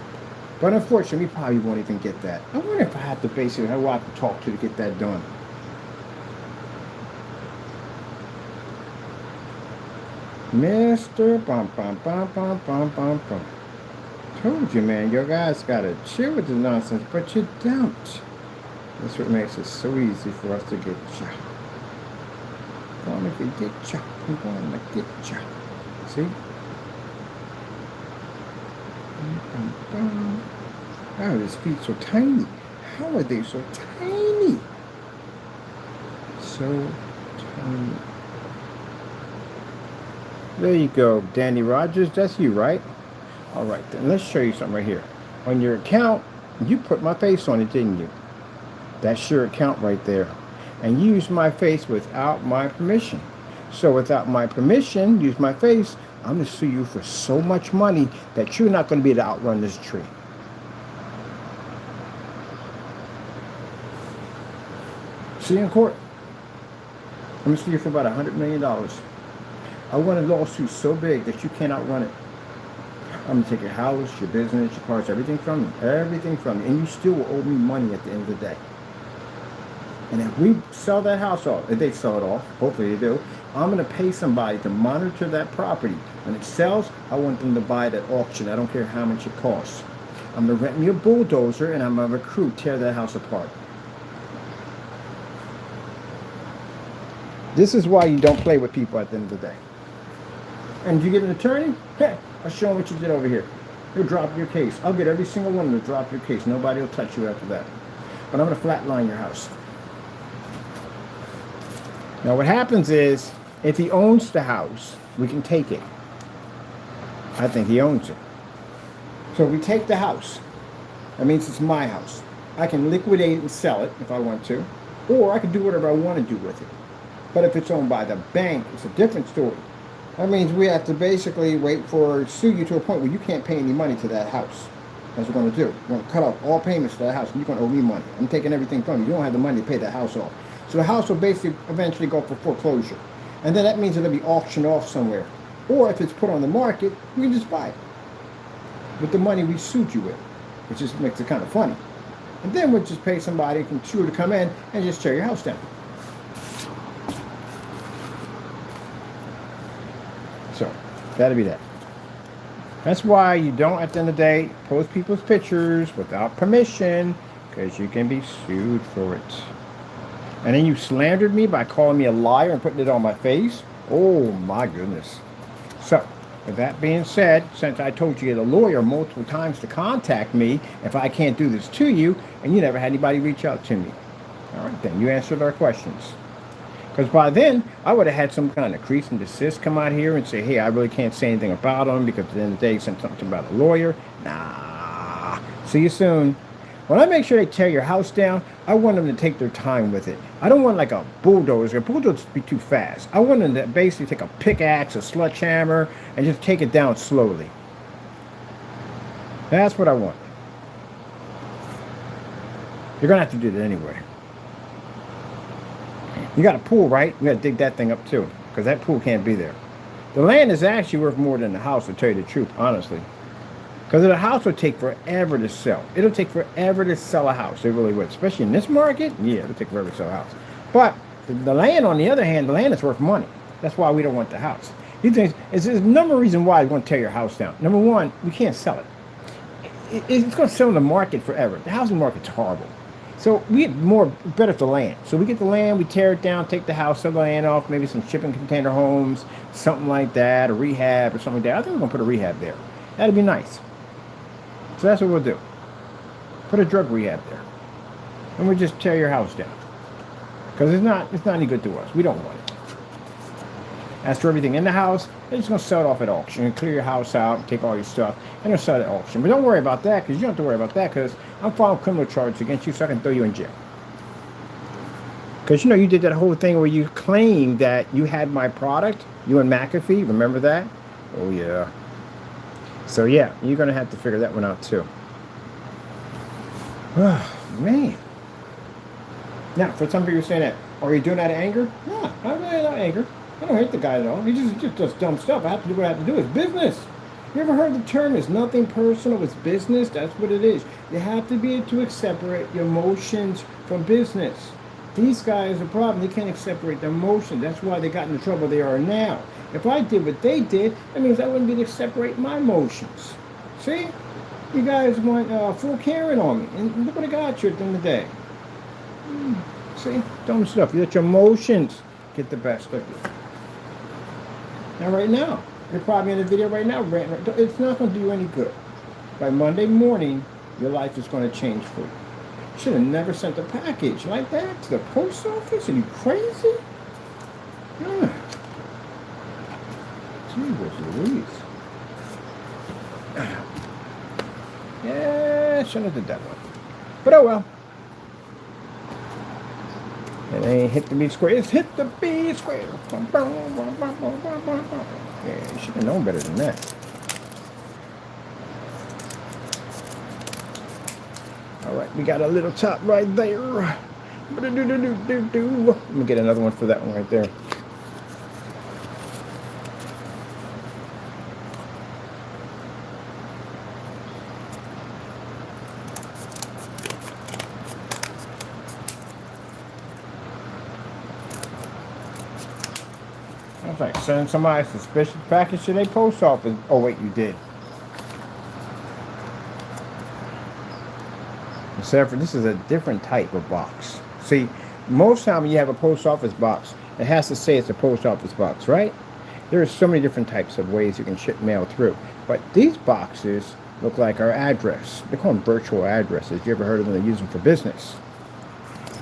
But unfortunately, we probably won't even get that. I wonder if I have to basically, who I have to talk to get that done. Mr. Bum Bum Bum Bum Bum Bum Bum. Told you, man, your guys gotta chill with the nonsense, but you don't. That's what makes it so easy for us to get you. Wanna get you. We wanna get you. See? How are his feet so tiny? How are they so tiny? So tiny. There you go, Danny Rogers. That's you, right? All right, then let's show you something right here. On your account, you put my face on it, didn't you? That's your account right there. And you used my face without my permission. So without my permission, use my face, I'm going to sue you for so much money that you're not going to be able to outrun this tree. See you in court. I'm going to sue you for about $100 million. I want a lawsuit so big that you can't outrun it. I'm going to take your house, your business, your cars, everything from you. Everything from you. And you still will owe me money at the end of the day. And if we sell that house off, if they sell it off, hopefully they do, I'm going to pay somebody to monitor that property. When it sells, I want them to buy it at auction. I don't care how much it costs. I'm going to rent me a bulldozer and I'm going to have a crew tear that house apart. This is why you don't play with people at the end of the day. And if you get an attorney, hey, I'll show them what you did over here. He'll drop your case. I'll get every single one to drop your case. Nobody will touch you after that. But I'm going to flatline your house. Now what happens is, if he owns the house, we can take it. I think he owns it. So we take the house. That means it's my house. I can liquidate it and sell it if I want to. Or I can do whatever I want to do with it. But if it's owned by the bank, it's a different story. That means we have to basically sue you to a point where you can't pay any money to that house. That's what we're going to do. We're going to cut off all payments to that house, and you're going to owe me money. I'm taking everything from you. You don't have the money to pay that house off. So the house will basically eventually go for foreclosure. And then that means it'll be auctioned off somewhere. Or if it's put on the market, we can just buy it with the money we sued you with, which just makes it kind of funny. And then we'll just pay somebody from True to come in and just tear your house down. So that'll be that. That's why you don't, at the end of the day, post people's pictures without permission, because you can be sued for it. And then you slandered me by calling me a liar and putting it on my face. Oh my goodness. So, with that being said, since I told you to get a lawyer multiple times to contact me if I can't do this to you, and you never had anybody reach out to me. All right, then you answered our questions. Because by then, I would have had some kind of cease and desist come out here and say, hey, I really can't say anything about them because at the end of the day, sent something about a lawyer. Nah. See you soon. When I make sure they tear your house down, I want them to take their time with it. I don't want like a bulldozer. A bulldozer would be too fast. I want them to basically take a pickaxe, a sledgehammer, and just take it down slowly. That's what I want. You're going to have to do that anyway. You got a pool, right? You got to dig that thing up too, because that pool can't be there. The land is actually worth more than the house, to tell you the truth, honestly. Because the house will take forever to sell. It'll take forever to sell a house. It really would. Especially in this market, yeah, it'll take forever to sell a house. But the land, on the other hand, the land is worth money. That's why we don't want the house. These things, there's a number of reasons why you want to tear your house down. Number one, we can't sell it. It's going to sell in the market forever. The housing market's horrible. So we get better for land. So we get the land, we tear it down, take the house, sell the land off, maybe some shipping container homes, something like that, a rehab or something like that. I think we're going to put a rehab there. That'd be nice. So that's what we'll do. Put a drug rehab there. And we'll just tear your house down. Because it's not any good to us. We don't want it. As for everything in the house, they're just going to sell it off at auction and clear your house out and take all your stuff and they'll sell it at auction. But don't worry about that, because you don't have to worry about that, because I'm filing criminal charges against you so I can throw you in jail. Because you did that whole thing where you claimed that you had my product, you and McAfee, remember that? Oh yeah. So yeah, you're going to have to figure that one out too. Oh, man. Now, for some people saying that, are you doing that out of anger? No, I'm not out of anger. I don't hate the guy at all. He just does dumb stuff. I have to do what I have to do. It's business. You ever heard the term, it's nothing personal, it's business? That's what it is. You have to be able to separate your emotions from business. These guys are a problem. They can't separate their emotions. That's why they got in the trouble they are now. If I did what they did, that means I wouldn't be able to separate my emotions. See? You guys want full Karen on me. And look what I got you at the end of the day. See? Dumb stuff. You let your emotions get the best of you. Now, right now, you're probably in the video right now. It's not going to do you any good. By Monday morning, your life is going to change for you. Should have never sent a package like that to the post office. Are you crazy? Jesus Louise. Yeah, shouldn't have did that one. But oh well. It ain't hit the B square, it's hit the B square. Yeah, you should have known better than that. Alright, we got a little top right there. Let me get another one for that one right there. I was like, send somebody a suspicious package to their post office. Oh, wait, you did. Except for this is a different type of box. See, most time when you have a post office box, it has to say it's a post office box, right? There are so many different types of ways you can ship mail through. But these boxes look like our address. They call them virtual addresses. You ever heard of them? They use them for business.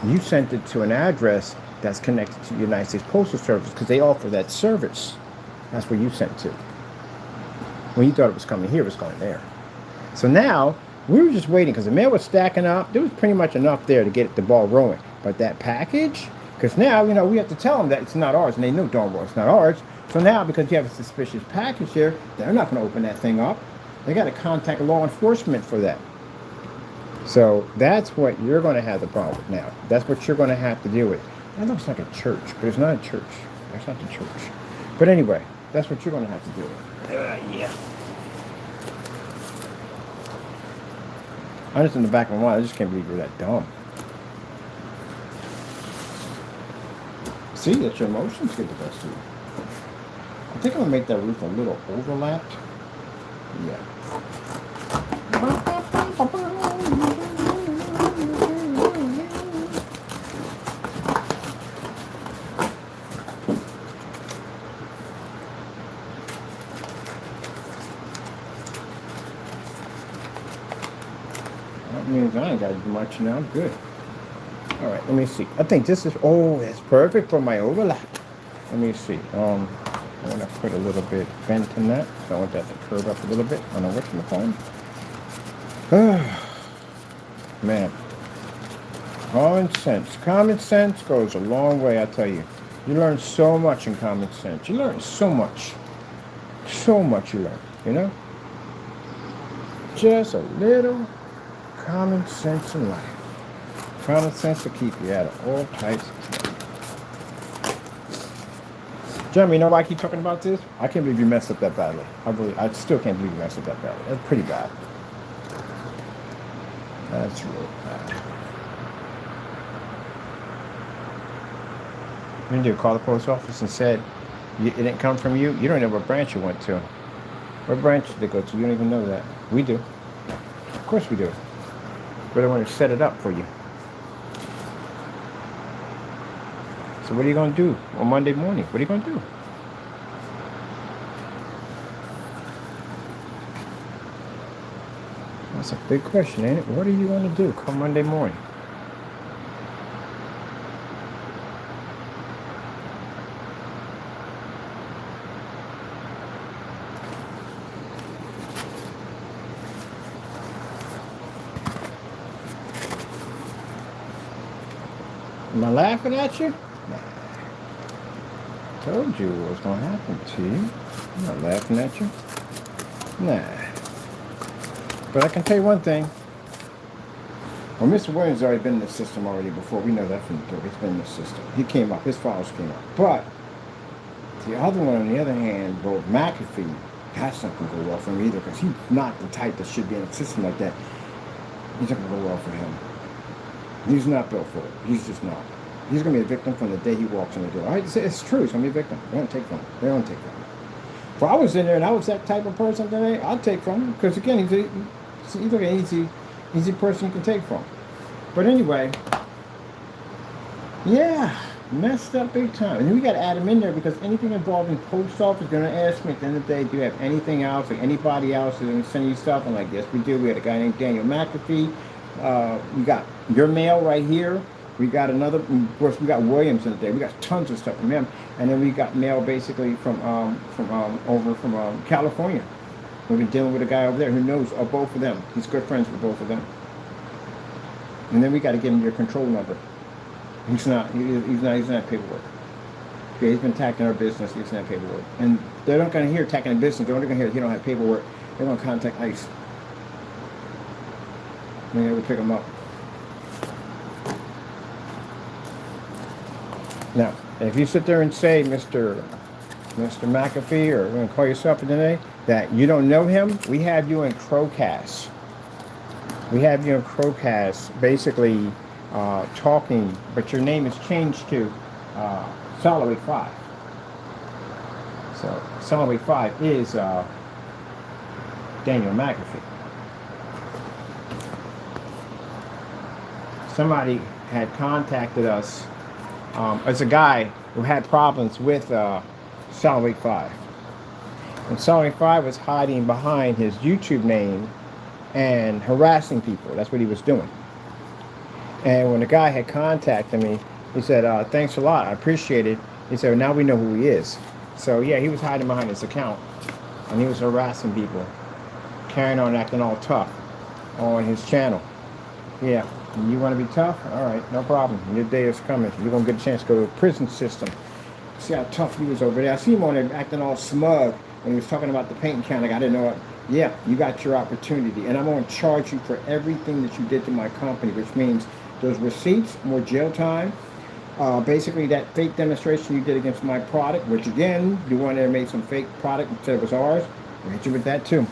You sent it to an address that's connected to the United States Postal Service because they offer that service. That's where you sent to. When you thought it was coming here, it was going there. So now, we were just waiting because the mail was stacking up. There was pretty much enough there to get the ball rolling. But that package, because now, we have to tell them that it's not ours, and they know darn well it's not ours. So now, because you have a suspicious package here, they're not going to open that thing up. They got to contact law enforcement for that. So that's what you're going to have the problem with now. That's what you're going to have to deal with. That looks like a church, but it's not a church. That's not the church. But anyway, that's what you're going to have to deal with. Yeah. I'm just in the back of my mind. I just can't believe you're that dumb. See, that your emotions get the best of you. I think I'm going to make that roof a little overlapped. Yeah. That means I ain't got to do much now. Good. All right, let me see. I think this is, that's perfect for my overlap. Let me see. I want to put a little bit bent in that. So I want that to curve up a little bit. I don't know what's in the phone. Man. Common sense. Common sense goes a long way, I tell you. You learn so much in common sense. You learn so much. So much you learn, Just a little common sense in life. Common sense to keep you out of all types of trouble. Jeremy, you know why I keep talking about this? I can't believe you messed up that badly. I still can't believe you messed up that badly. That's pretty bad. That's really bad. What did you do? Call the post office and said, It didn't come from you. You don't know what branch you went to. What branch did it go to? You don't even know that. We do. Of course we do. But I want to set it up for you. So what are you going to do on Monday morning? What are you going to do? That's a big question, ain't it? What are you going to do come Monday morning? Am I laughing at you? Nah. Told you what was going to happen to you. I'm not laughing at you. Nah. But I can tell you one thing. Well, Mr. Williams has already been in the system already before. We know that from the door. He's been in the system. He came up. His files came up. But the other one, on the other hand, Bo McAfee, that's not going to go well for him either because he's not the type that should be in a system like that. He's not going to go well for him. He's not built for it. He's just not. He's going to be a victim from the day he walks in the door. It's true. He's going to be a victim. They don't take from him. They don't take from him. If I was in there and I was that type of person today, I'd take from him because, again, he's an easy person you can take from. But anyway, yeah, messed up big time. And we got to add him in there because anything involving post office is going to ask me at the end of the day, do you have anything else or anybody else who's going to send you stuff? I'm like, yes, we do. We had a guy named Daniel McAfee. We got your mail right here. We got another, of course, we got Williams in the day. We got tons of stuff from him. And then we got mail basically from California. We've been dealing with a guy over there who knows of both of them. He's good friends with both of them. And then we got to give him your control number. He's not paperwork. Yeah, he's been attacking our business. He's not paperwork. And they're not going to hear attacking the business. They're only going to hear he don't have paperwork. They're going to contact ICE. And they will pick him up. Now, if you sit there and say, Mr. McAfee, or we're going to call yourself today, that you don't know him, we have you in Crowcast. We have you in Crowcast basically talking, but your name is changed to Solid Week 5. So, Solid Week 5 is Daniel McAfee. Somebody had contacted us as a guy who had problems with Solid Week 5. And Solid Week 5 was hiding behind his YouTube name and harassing people. That's what he was doing. And when the guy had contacted me, he said, thanks a lot, I appreciate it. He said, now we know who he is. So yeah, he was hiding behind his account and he was harassing people, carrying on acting all tough on his channel. Yeah, you want to be tough? All right, no problem. Your day is coming. You're going to get a chance to go to the prison system. See how tough he was over there. I see him on there acting all smug when he was talking about the painting count. Like, I didn't know it. Yeah, you got your opportunity. And I'm going to charge you for everything that you did to my company, which means those receipts, more jail time. Basically, that fake demonstration you did against my product, which again, you went there and made some fake product and said it was ours. We'll hit you with that too.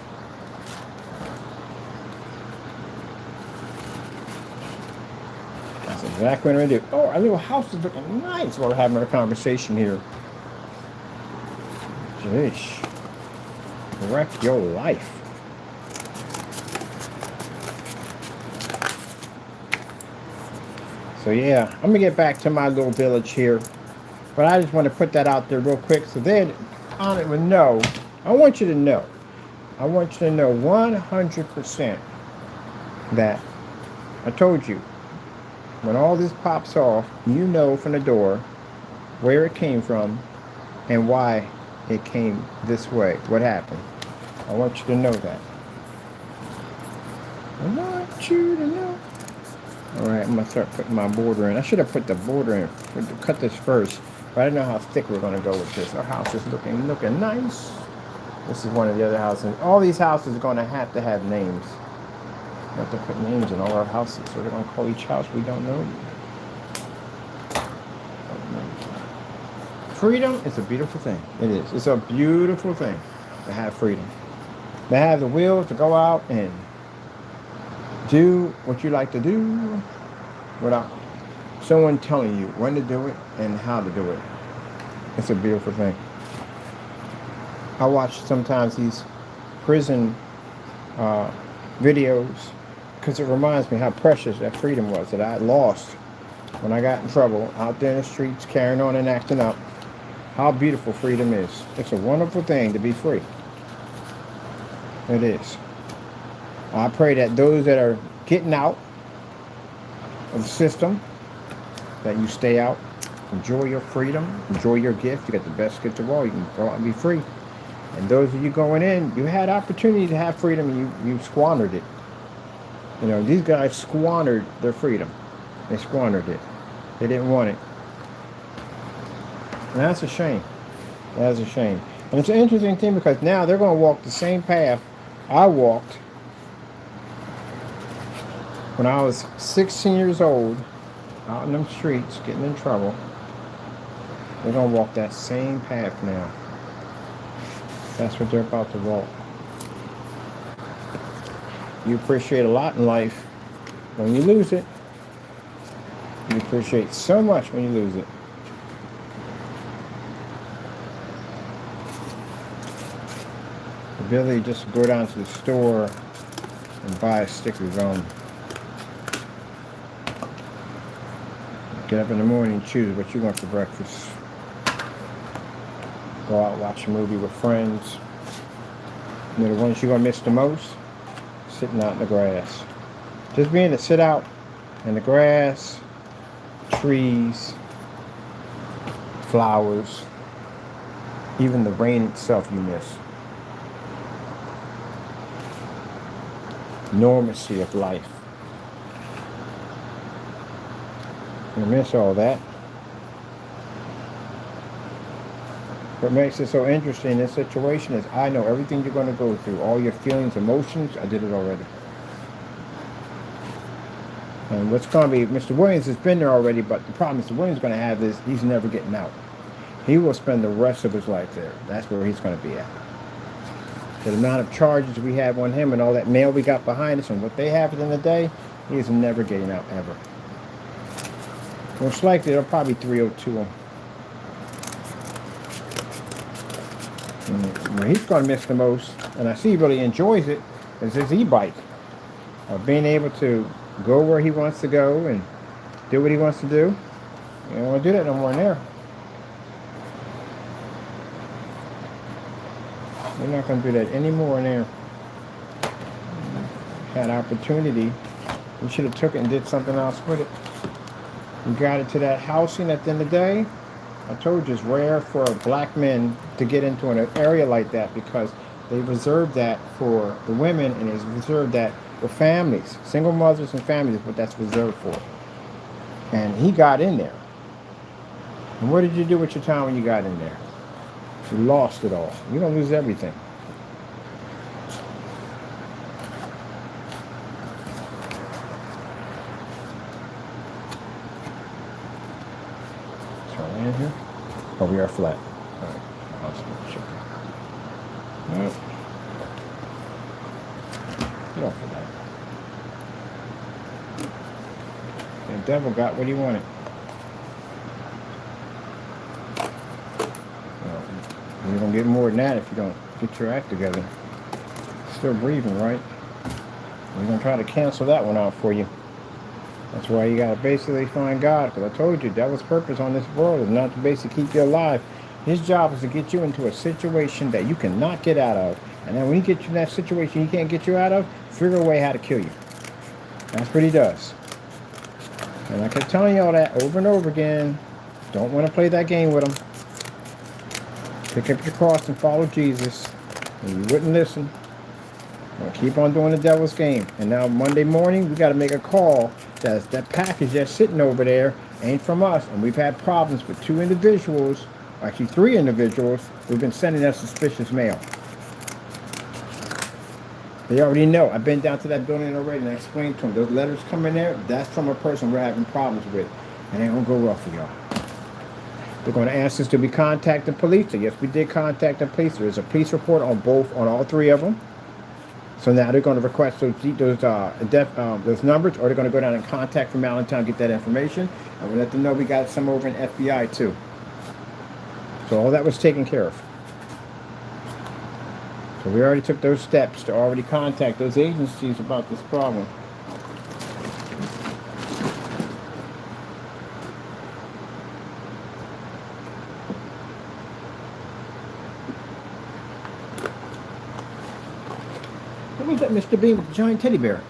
That's exactly what I'm going to do. Oh, our little house is looking nice while we're having our conversation here. Jeez. Wreck your life. So yeah, I'm gonna get back to my little village here, but I just want to put that out there real quick so then I don't even know. I want you to know 100% that I told you when all this pops off, you know from the door where it came from and why it came this way. What happened? I want you to know that. I want you to know. All right, I'm going to start putting my border in. I should have put the border in. Cut this first. But I don't know how thick we're going to go with this. Our house is looking nice. This is one of the other houses. All these houses are going to have names. We have to put names in all our houses. So we're going to call each house we don't know. Freedom is a beautiful thing. It is. It's a beautiful thing to have freedom. To have the will to go out and do what you like to do without someone telling you when to do it and how to do it. It's a beautiful thing. I watch sometimes these prison videos because it reminds me how precious that freedom was that I lost when I got in trouble out there in the streets carrying on and acting up. How beautiful freedom is. It's a wonderful thing to be free. It is. I pray that those that are getting out of the system, that you stay out, enjoy your freedom, enjoy your gift. You got the best gift of all. You can go out and be free. And those of you going in, you had opportunity to have freedom and you squandered it. You know, these guys squandered their freedom. They squandered it. They didn't want it. And that's a shame. That's a shame. And it's an interesting thing because now they're going to walk the same path I walked when I was 16 years old, out in them streets, getting in trouble. They're going to walk that same path now. That's what they're about to walk. You appreciate a lot in life when you lose it. You appreciate so much when you lose it. The ability just to go down to the store and buy a stick of gum. Get up in the morning and choose what you want for breakfast. Go out, watch a movie with friends. You know, the ones you're going to miss the most? Sitting out in the grass. Just being to sit out in the grass, trees, flowers, even the rain itself you miss. Normalcy of life. You miss all that. What makes it so interesting in this situation is I know everything you're going to go through, all your feelings, emotions, I did it already. And what's going to be, Mr. Williams has been there already, but the problem Mr. Williams is going to have is he's never getting out. He will spend the rest of his life there. That's where he's going to be at. The amount of charges we have on him and all that mail we got behind us and what they have at the end of the day, he's never getting out ever. Most likely they'll probably 302 him. Where he's going to miss the most, and I see he really enjoys it, is his e-bike. Being able to go where he wants to go and do what he wants to do. You don't want to do that no more in there. We're not going to do that anymore in there. Had opportunity. We should have took it and did something else with it. We got it to that housing at the end of the day. I told you it's rare for black men to get into an area like that because they reserve that for the women and they reserve that for families. Single mothers and families is what that's reserved for. And he got in there. And what did you do with your time when you got in there? You lost it all. You don't lose everything. In here? Oh, we are flat. All right. Awesome. Check. Nope. Get off of that. The devil got what he wanted. Well, you're going to get more than that if you don't get your act together. Still breathing, right? We're going to try to cancel that one out for you. That's why you got to basically find God. Because I told you, devil's purpose on this world is not to basically keep you alive. His job is to get you into a situation that you cannot get out of. And then when he gets you in that situation he can't get you out of, figure a way how to kill you. That's what he does. And I kept telling y'all that over and over again. Don't want to play that game with him. Pick up your cross and follow Jesus. And you wouldn't listen. We'll keep on doing the devil's game. And now Monday morning, we got to make a call that package that's sitting over there ain't from us. And we've had problems with 2 individuals, actually 3 individuals, who've been sending us suspicious mail. They already know. I've been down to that building already and I explained to them, those letters come in there, that's from a person we're having problems with. And they don't go well for y'all. They're going to ask us to be contacting police. So yes, we did contact the police. There's a police report on all 3 of them. So now they're going to request those numbers, or they're going to go down and contact from Allentown, get that information, and we'll let them know we got some over in FBI too. So all that was taken care of. So we already took those steps to already contact those agencies about this problem. What was that Mr. Bean with the giant teddy bear?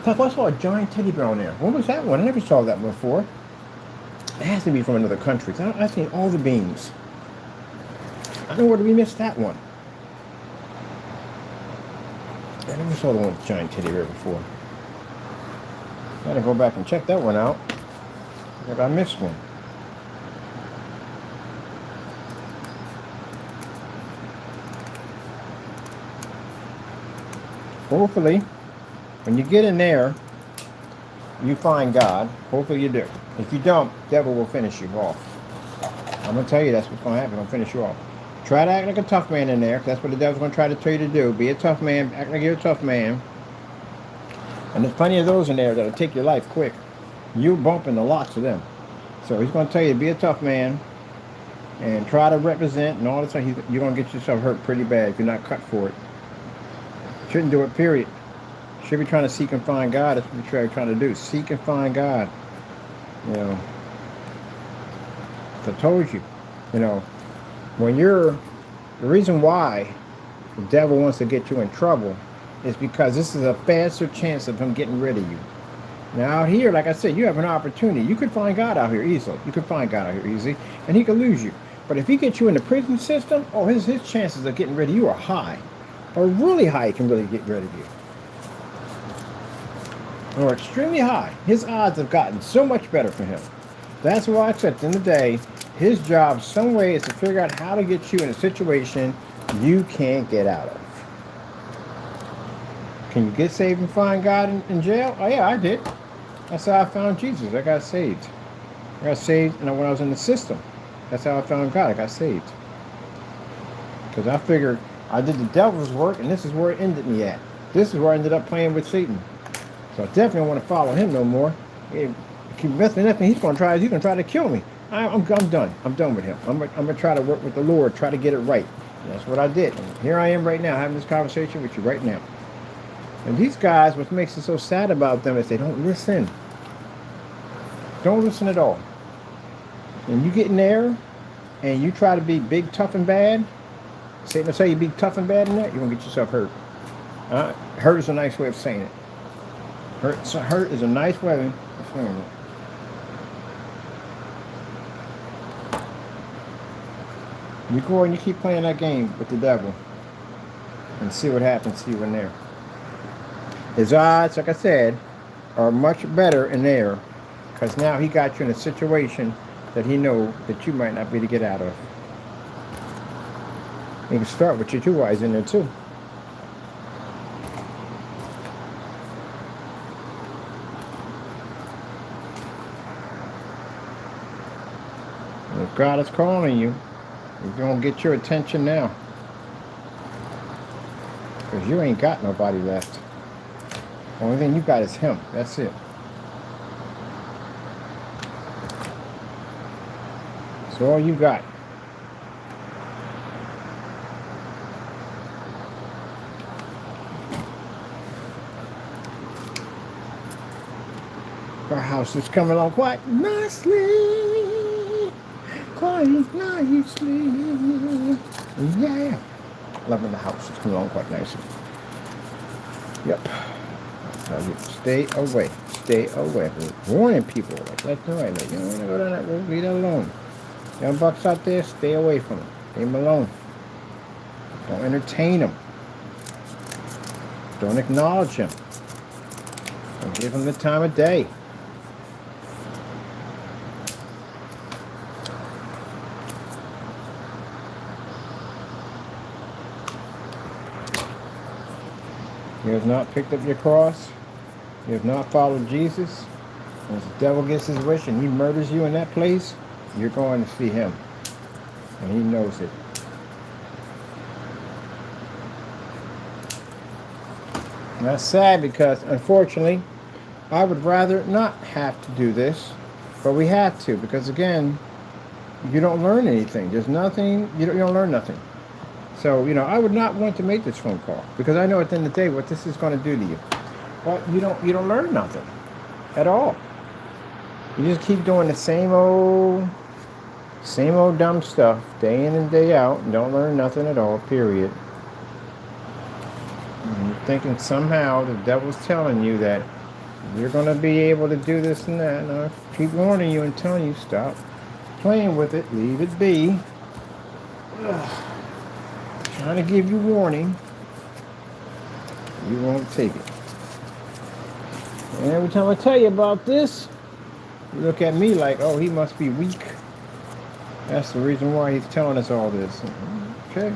I thought I saw a giant teddy bear on there. What was that one? I never saw that one before. It has to be from another country. I've seen all the beans. I don't know where did we miss that one. I never saw the one with the giant teddy bear before. I gotta go back and check that one out. Maybe I missed one. Hopefully, when you get in there, you find God. Hopefully you do. If you don't, the devil will finish you off. I'm going to tell you that's what's going to happen. He'll finish you off. Try to act like a tough man in there. That's what the devil's going to try to tell you to do. Be a tough man. Act like you're a tough man. And there's plenty of those in there that'll take your life quick. You bump into lots of them. So he's going to tell you to be a tough man and try to represent and all the time. You're going to get yourself hurt pretty bad if you're not cut for it. Shouldn't do it, period. Should be trying to seek and find God. That's what we're trying to do. Seek and find God. You know. I told you. You know, when the reason why the devil wants to get you in trouble is because this is a faster chance of him getting rid of you. Now out here, like I said, you have an opportunity. You could find God out here easily. You could find God out here easily, and he could lose you. But if he gets you in the prison system, oh, his chances of getting rid of you are high. Or really high, he can really get rid of you. Or extremely high. His odds have gotten so much better for him. That's why I said at the end of the day, his job some way is to figure out how to get you in a situation you can't get out of. Can you get saved and find God in jail? Oh yeah, I did. That's how I found Jesus. I got saved. I got saved and when I was in the system. That's how I found God. I got saved. Because I figured I did the devil's work, and this is where it ended me at. This is where I ended up playing with Satan. So I definitely don't want to follow him no more. If he messing with me, he's going to try to kill me. I'm done. I'm done with him. I'm going to try to work with the Lord, try to get it right. And that's what I did. And here I am right now, having this conversation with you right now. And these guys, what makes it so sad about them is they don't listen. Don't listen at all. And you get in there, and you try to be big, tough, and bad. Satan will tell you be tough and bad in that, you're going to get yourself hurt. Hurt is a nice way of saying it. Hurt is a nice way of saying it. You go and you keep playing that game with the devil and see what happens to you in there. His odds, like I said, are much better in there because now he got you in a situation that he knows that you might not be able to get out of. You can start with your two eyes in there too. And if God is calling you, he's going to get your attention now. Because you ain't got nobody left. The only thing you got is him. That's it. That's all you got. Our house is coming along quite nicely. Quite nicely. Yeah. Loving the house. It's coming along quite nicely. Yep. Stay away. Stay away. We're warning people. Like, left and right. Like, you don't want to go down that road. Leave that alone. Young bucks out there, stay away from them. Leave them alone. Don't entertain them. Don't acknowledge them. Don't give them the time of day. You have not picked up your cross. You have not followed Jesus. And if the devil gets his wish and he murders you in that place, you're going to see him. And he knows it. And that's sad because, unfortunately, I would rather not have to do this. But we have to because, again, you don't learn anything. There's nothing, you don't learn nothing. So, I would not want to make this phone call because I know at the end of the day what this is going to do to you. Well, you don't learn nothing at all. You just keep doing the same old dumb stuff day in and day out and don't learn nothing at all, period. And you're thinking somehow the devil's telling you that you're going to be able to do this and that. And I keep warning you and telling you, stop playing with it, leave it be. Ugh. Trying to give you warning. You won't take it. And every time I tell you about this, you look at me like, oh, he must be weak. That's the reason why he's telling us all this. Okay.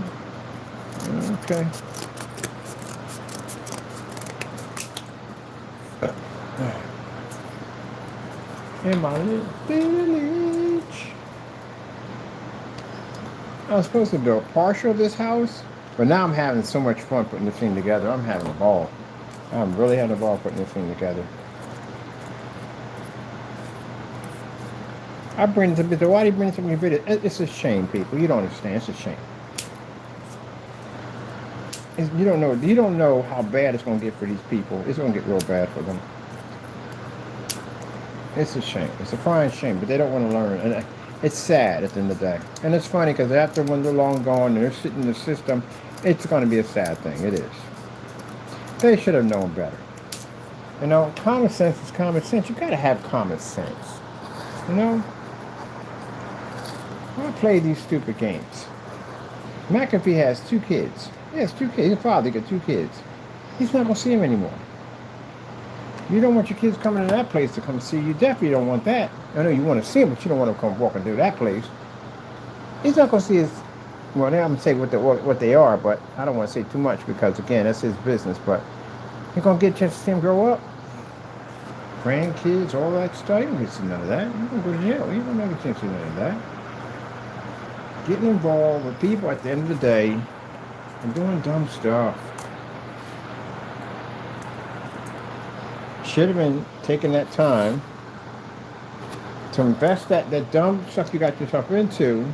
Okay. In my little village. I was supposed to do a partial of this house, but now I'm having so much fun putting this thing together. I'm having a ball. I'm really having a ball putting this thing together. I bring it to why do you bring something to video? It's a shame, people. You don't understand. It's a shame. You don't know how bad it's going to get for these people. It's going to get real bad for them. It's a shame. It's a crying shame, but they don't want to learn. And it's sad at the end of the day. And it's funny because after when they're long gone and they're sitting in the system, it's going to be a sad thing. It is. They should have known better. Common sense is common sense. You got to have common sense. Why play these stupid games? McAfee has 2 kids. He has 2 kids. His father got 2 kids. He's not going to see them anymore. You don't want your kids coming to that place to come see you. Definitely don't want that. I know you want to see them, but you don't want them to come walking through that place. He's not going to see his... Well, I'm going to say what they are, but I don't want to say too much because, again, that's his business. But you're going to get a chance to see him grow up. Grandkids, all that stuff. You don't get to see none of that. You're going to go to jail. You don't have a chance to see none of that. Getting involved with people at the end of the day and doing dumb stuff. Should have been taking that time to invest that dumb stuff you got yourself into.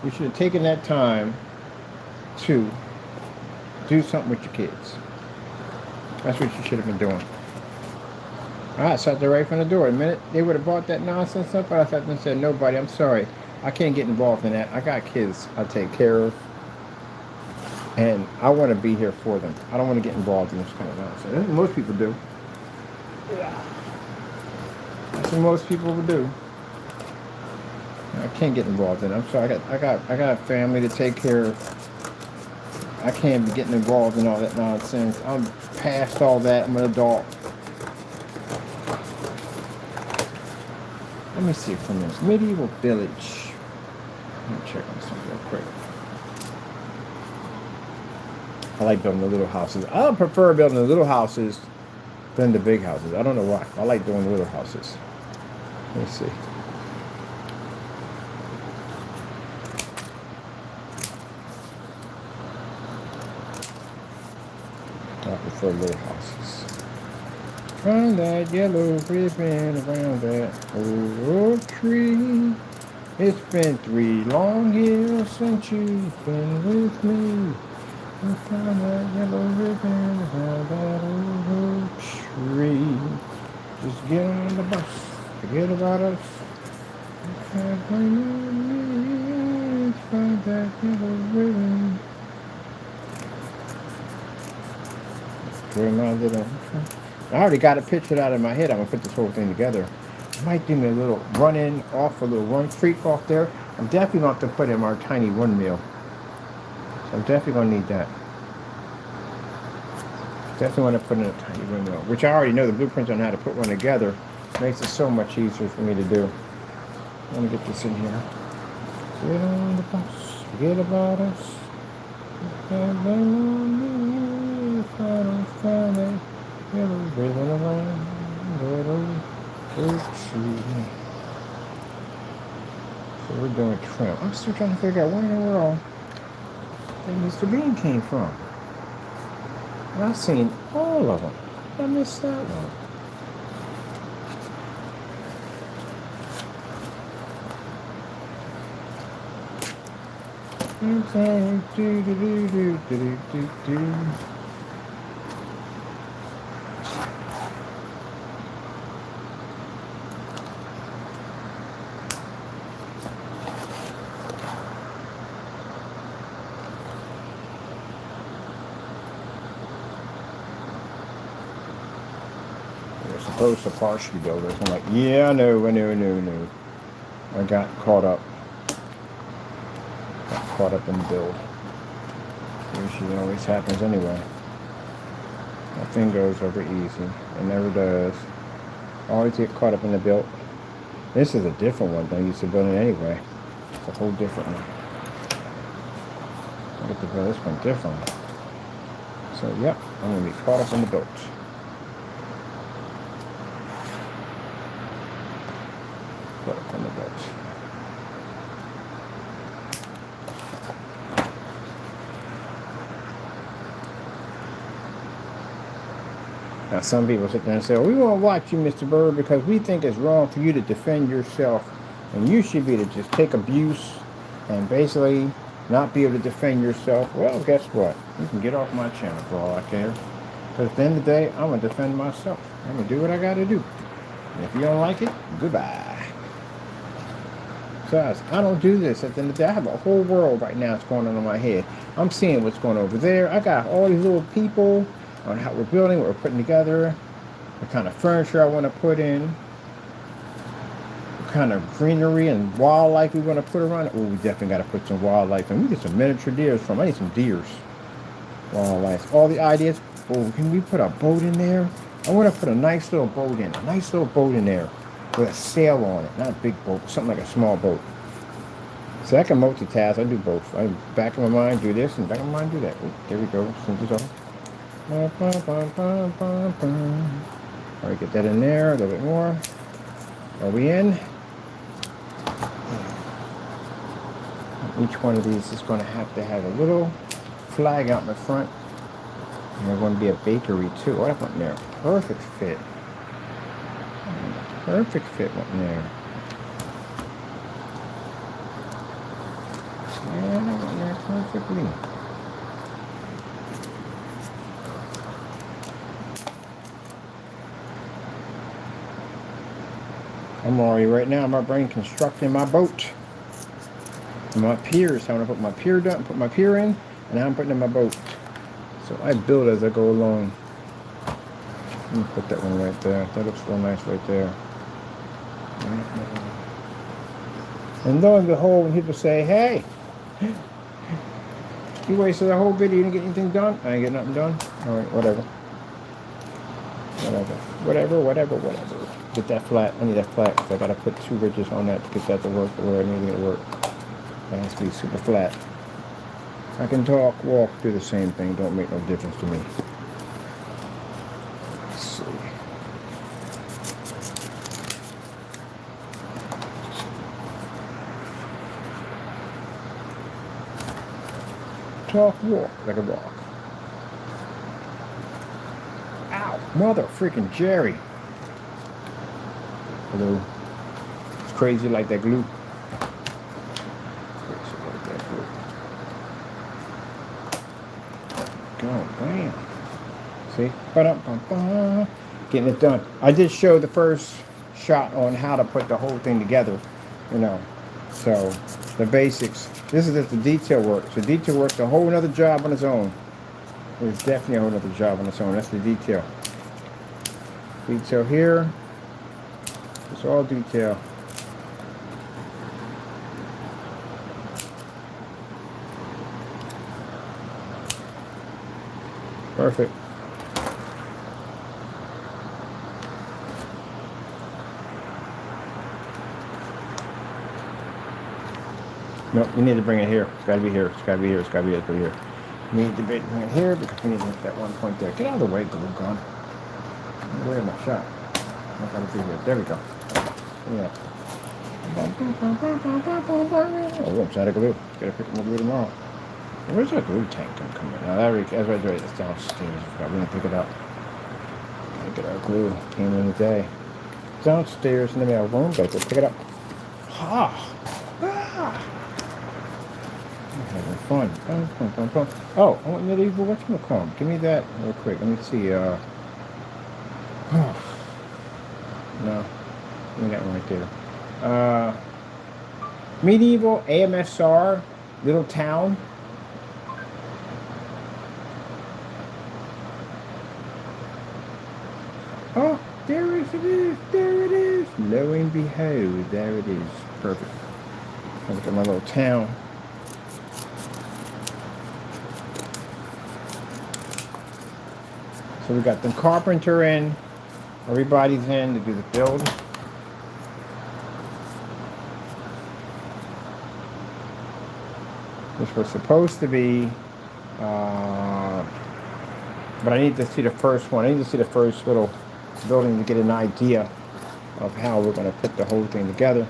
You should have taken that time to do something with your kids. That's what you should have been doing. I sat there right from the door. The minute they would have bought that nonsense up, I sat there and said, nobody, I'm sorry. I can't get involved in that. I got kids I take care of. And I want to be here for them. I don't want to get involved in this kind of nonsense. That's what most people do. Yeah. That's what most people would do. I can't get involved in it. I'm sorry. I got a family to take care of. I can't be getting involved in all that nonsense. I'm past all that. I'm an adult. Let me see from this medieval village. Let me check on something real quick. I like building the little houses. I prefer building the little houses than the big houses. I don't know why. I like doing the little houses. Let's see. I prefer little houses. Find that yellow ribbon around that old tree. It's been 3 long years since you've been with me. I found that yellow ribbon around that old tree. Just get on the bus, forget about us. You can't blame me. Find that yellow ribbon. I already got it pictured out in my head. I'm gonna put this whole thing together. I might do me a little run in off, a little run creek off there. I'm definitely going to have to put in our tiny windmill. So I'm definitely going to need that. Definitely want to put in a tiny windmill, which I already know the blueprints on how to put one together. Makes it so much easier for me to do. Let me get this in here. Get on the bus, forget about us. Can't blame on me if I don't find that yellow ribbon around that old tree. So we're doing trim. I'm still trying to figure out where in the world that Mr. Bean came from. And I've seen all of them. I missed that one. Supposed to partially build this. I'm like, yeah, I know. I got caught up. In the build. Usually always happens anyway. Nothing goes over easy. It never does. Always get caught up in the build. This is a different one than I used to build it anyway. It's a whole different one. I get to build this one differently. So, yep, I'm going to be caught up in the build. Caught up in the build. Now, some people sit there and say, well, we won't watch you, Mr. Bird, because we think it's wrong for you to defend yourself. And you should be to just take abuse and basically not be able to defend yourself. Well, guess what? You can get off my channel for all I care. Because at the end of the day, I'm going to defend myself. I'm going to do what I got to do. And if you don't like it, goodbye. Besides, I don't do this. At the end of the day, I have a whole world right now that's going on in my head. I'm seeing what's going on over there. I got all these little people on how we're building, what we're putting together, the kind of furniture I want to put in, what kind of greenery and wildlife we want to put around it. Oh, we definitely got to put some wildlife in. We get some miniature deers from. I need some deers. Wildlife. All the ideas. Oh, can we put a boat in there? I want to put a nice little boat in. A nice little boat in there with a sail on it. Not a big boat. Something like a small boat. So I can multitask. I do both. I back of my mind do this and back of my mind do that. Oh, there we go. Alright, get that in there a little bit more. Are we in? Each one of these is going to have a little flag out in the front. And there's going to be a bakery too. What happened there? Perfect fit. Perfect fit went in there. Yeah, that went there perfectly. I'm already right now, my brain constructing my boat. And my piers. I want to put my pier down, put my pier in, and now I'm putting in my boat. So I build as I go along. Let me put that one right there. That looks real nice right there. And lo and behold, when people say, hey, you wasted the whole video, you didn't get anything done? I ain't get nothing done. Alright, whatever. Whatever. Get that flat. I need that flat because I got to put 2 ridges on that to get that to work the way I need it to work. It has to be super flat. I can talk, walk, do the same thing. Don't make no difference to me. Let's see. Talk, walk like a rock. Ow, mother freaking Jerry. Hello. It's crazy like that glue. Crazy like that glue. Go, bam. See? Ba-dum-bum-bum. Getting it done. I did show the first shot on how to put the whole thing together, you know. So, the basics. This is just the detail work. So detail work's a whole other job on its own. It's definitely a whole other job on its own. That's the detail. Detail here. It's all detail. Perfect. Nope, you need to bring it here. It's got to be here. It's got to be here. It's got to be here. You need to bring it here because we need to hit that one point there. Get out of the way, glue gun. Where's my shot? I got to be here. There we go. Yeah. Oh, I'm out of glue. Gotta pick up more glue tomorrow. Where's our glue tank gonna come in? Now that's right. It's downstairs. We didn't pick it up. Gotta get our glue. Came in today. Downstairs in the mail room. Gotta go pick it up. Having fun. Fun, fun, fun, fun. Oh, I want medieval whatchamacallit. Give me that real quick. Let me see. No. Give me that one right there. Medieval AMSR, Little Town. Oh, there it is. There it is. Lo and behold, there it is. Perfect. Look at my little town. So we got the carpenter in. Everybody's in to do the build. Which was supposed to be, but I need to see the first one. I need to see the first little building to get an idea of how we're going to put the whole thing together.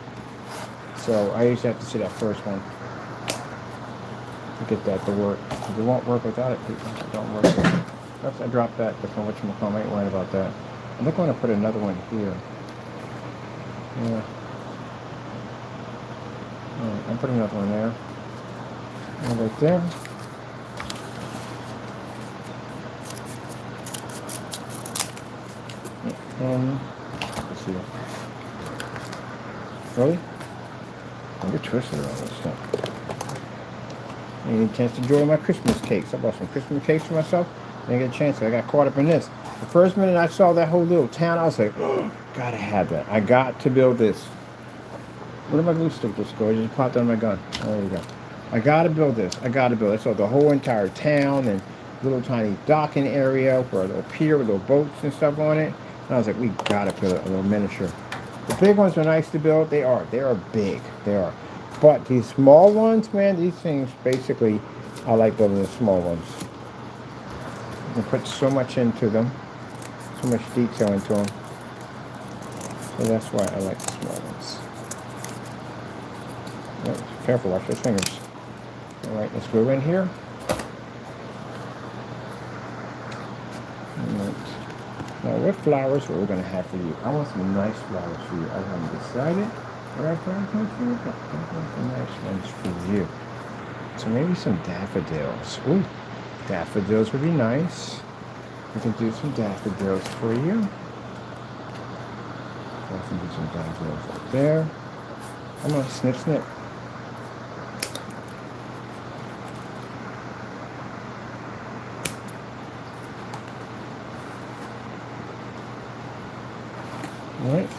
So I usually have to see that first one to get that to work. It won't work without it, people. It don't work. Oops, I dropped that. That's not whatchamacallit. I ain't worried about that. I think I'm going to put another one here. Yeah. Alright, I'm putting another one there. And right there. Let's see. Really? I'm get twisted around this stuff. I didn't get a chance to enjoy my Christmas cakes. I bought some Christmas cakes for myself. I didn't get a chance. I got caught up in this. The first minute I saw that whole little town, I was like, oh, gotta have that. I got to build this. Where did my glue stick just go? It just popped on my gun. Oh, there you go. I gotta build this. I gotta build it. So the whole entire town and little tiny docking area for a little pier with little boats and stuff on it. And I was like, we gotta build a little miniature. The big ones are nice to build. They are big. They are. But these small ones, man, these things basically, I like building the small ones. You can put so much into them, so much detail into them. So that's why I like the small ones. Oh, careful, watch your fingers. All right, let's go in here. Right. Now, what flowers are we going to have for you? I want some nice flowers for you. I haven't decided. What I found for you? I want some nice ones for you. So maybe some daffodils. Ooh, daffodils would be nice. We can do some daffodils for you. I can do some daffodils up there. I'm going to snip, snip. All right.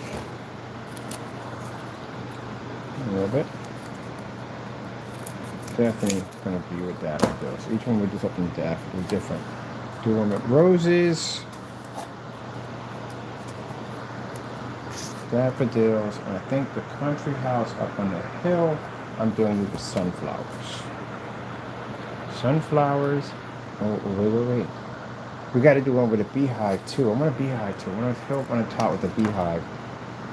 A little bit. Definitely going to be with daffodils. Each one would do something different. Do one with roses, daffodils, and I think the country house up on the hill, I'm doing with the sunflowers. Sunflowers. Oh, wait. We got to do one with a beehive too. I want a beehive too. I want to fill up on the top with a beehive.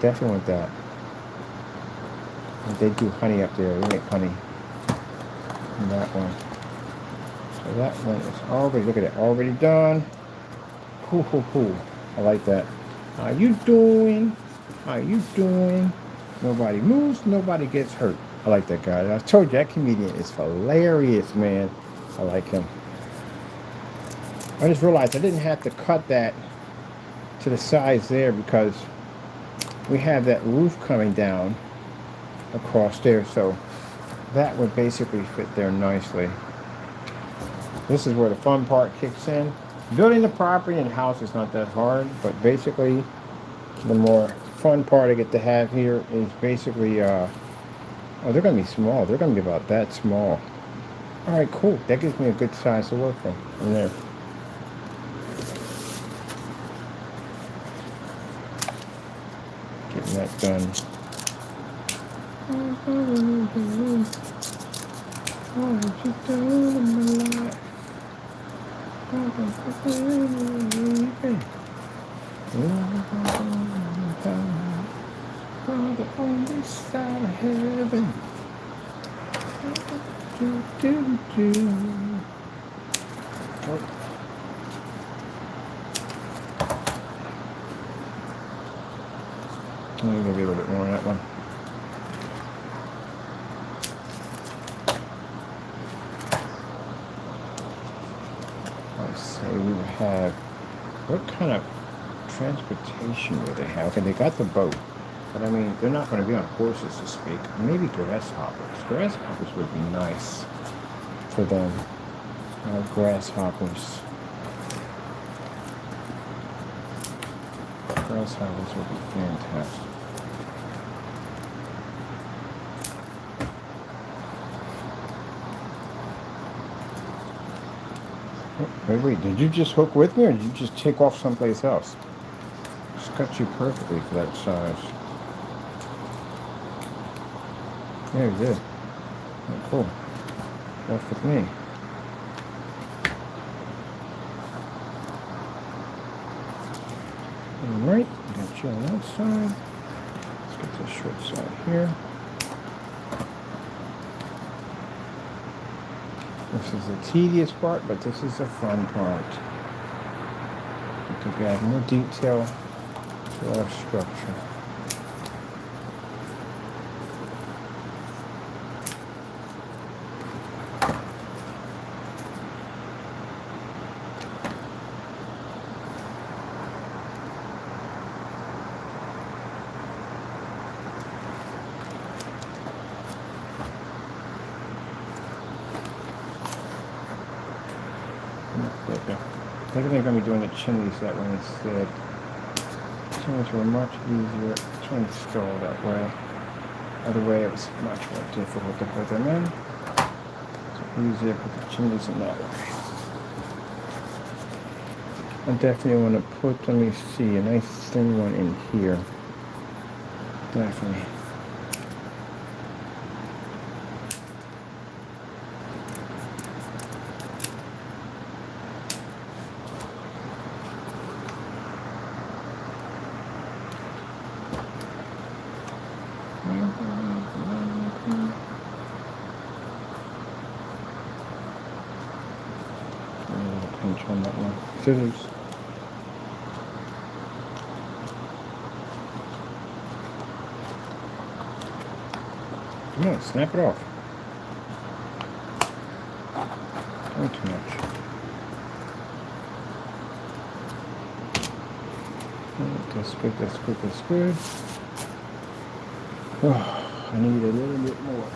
Definitely want that. And they do honey up there. They make honey. And that one. So that one is already, look at it, already done. Hoo, hoo, hoo. I like that. How you doing? How you doing? Nobody moves, nobody gets hurt. I like that guy. I told you, that comedian is hilarious, man. I like him. I just realized I didn't have to cut that to the size there because we have that roof coming down across there, so that would basically fit there nicely. This is where the fun part kicks in. Building the property and house is not that hard, but basically the more fun part I get to have here is basically, oh, they're going to be small. They're going to be about that small. All right, cool. That gives me a good size to work from there. Getting that done. Father on this side of heaven. I'm going to be a little bit more on that one. say we would have, what kind of transportation would they have? Okay, they got the boat, but I mean, they're not going to be on horses, to speak. Maybe grasshoppers. Grasshoppers would be nice for them. Grasshoppers. Grasshoppers would be fantastic. Wait, did you just hook with me, or did you just take off someplace else? Just cut you perfectly for that size. Yeah, you did. Oh, cool. That's with me. Alright, got you on that side. Let's get the short side here. This is the tedious part, but this is the fun part. Because we add more detail to our structure. I think I'm going to be doing the chimneys that way instead. Chimneys were much easier to install that way. Other way it was much more difficult to put them in. So easier to put the chimneys in that way. I definitely want to put, let me see, a nice thin one in here. Definitely. Pinch on that one. Scissors. Come on, snap it off. Not too much. That's good, that's good, that's good. Oh, I need a little bit more.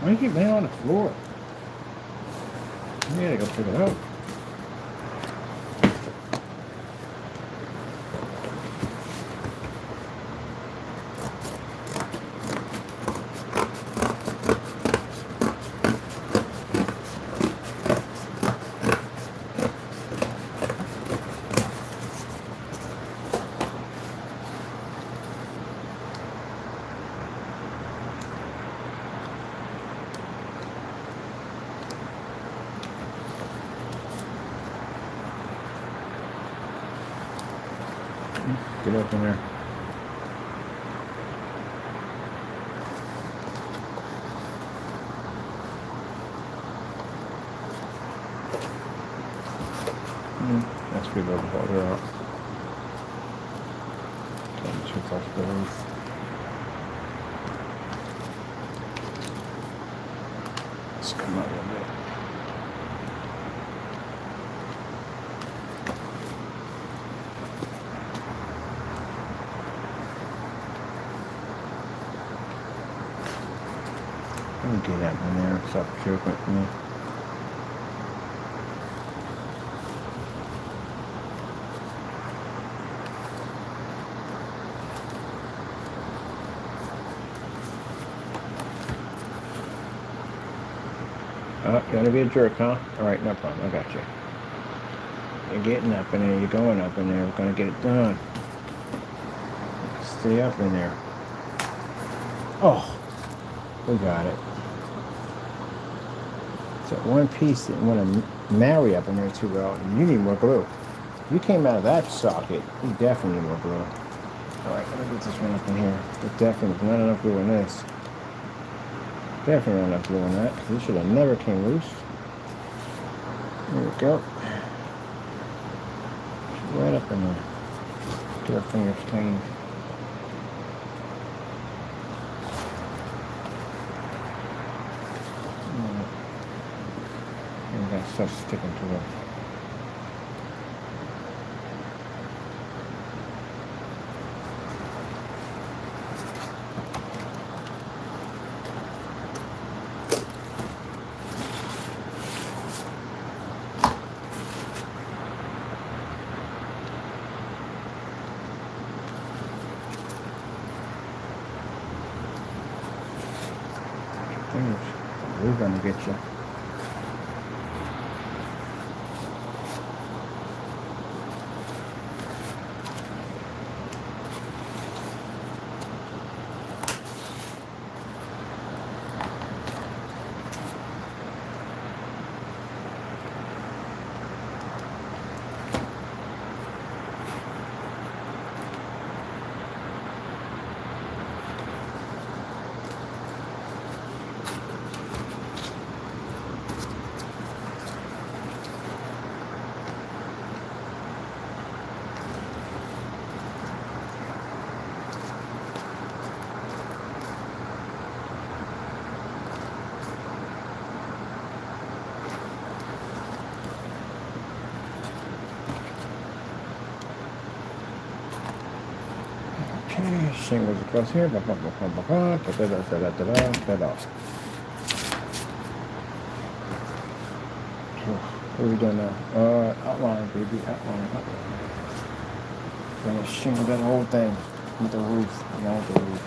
Why do you keep laying on the floor? You gotta go pick it up. Get up in there. That's pretty good. Water out. Check off the roof. Let's come out a little bit. Let me get that in there. Stop choking at me. Oh, you want to be a jerk, huh? Alright, no problem. I got you. You're getting up in there. You're going up in there. We're going to get it done. Stay up in there. Oh, we got it. It's that one piece that want to marry up in there too well. You need more glue. You came out of that socket. You definitely need more glue. Alright, let me get this one up in here. But definitely not enough glue in this. Definitely not enough glue in that. This should have never came loose. There we go. Right up in there. Get our fingers clean. And that stuff's sticking to it. We're gonna get you. Okay, shingles across here. What are we doing now? Outline, baby, outline. Gonna shingle that whole thing with the roof, around the roof.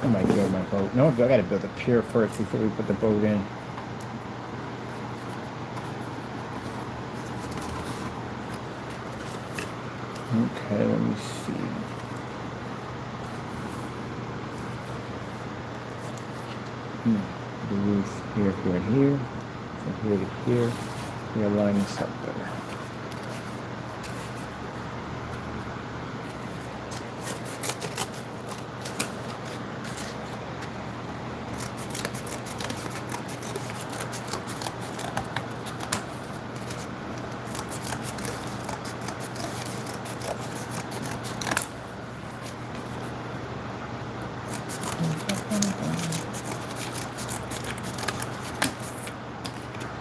I might build my boat. No, I gotta build a pier first before we put the boat in. Okay, let me see. The roof here, here, and here. From here to here. We're lining this up better.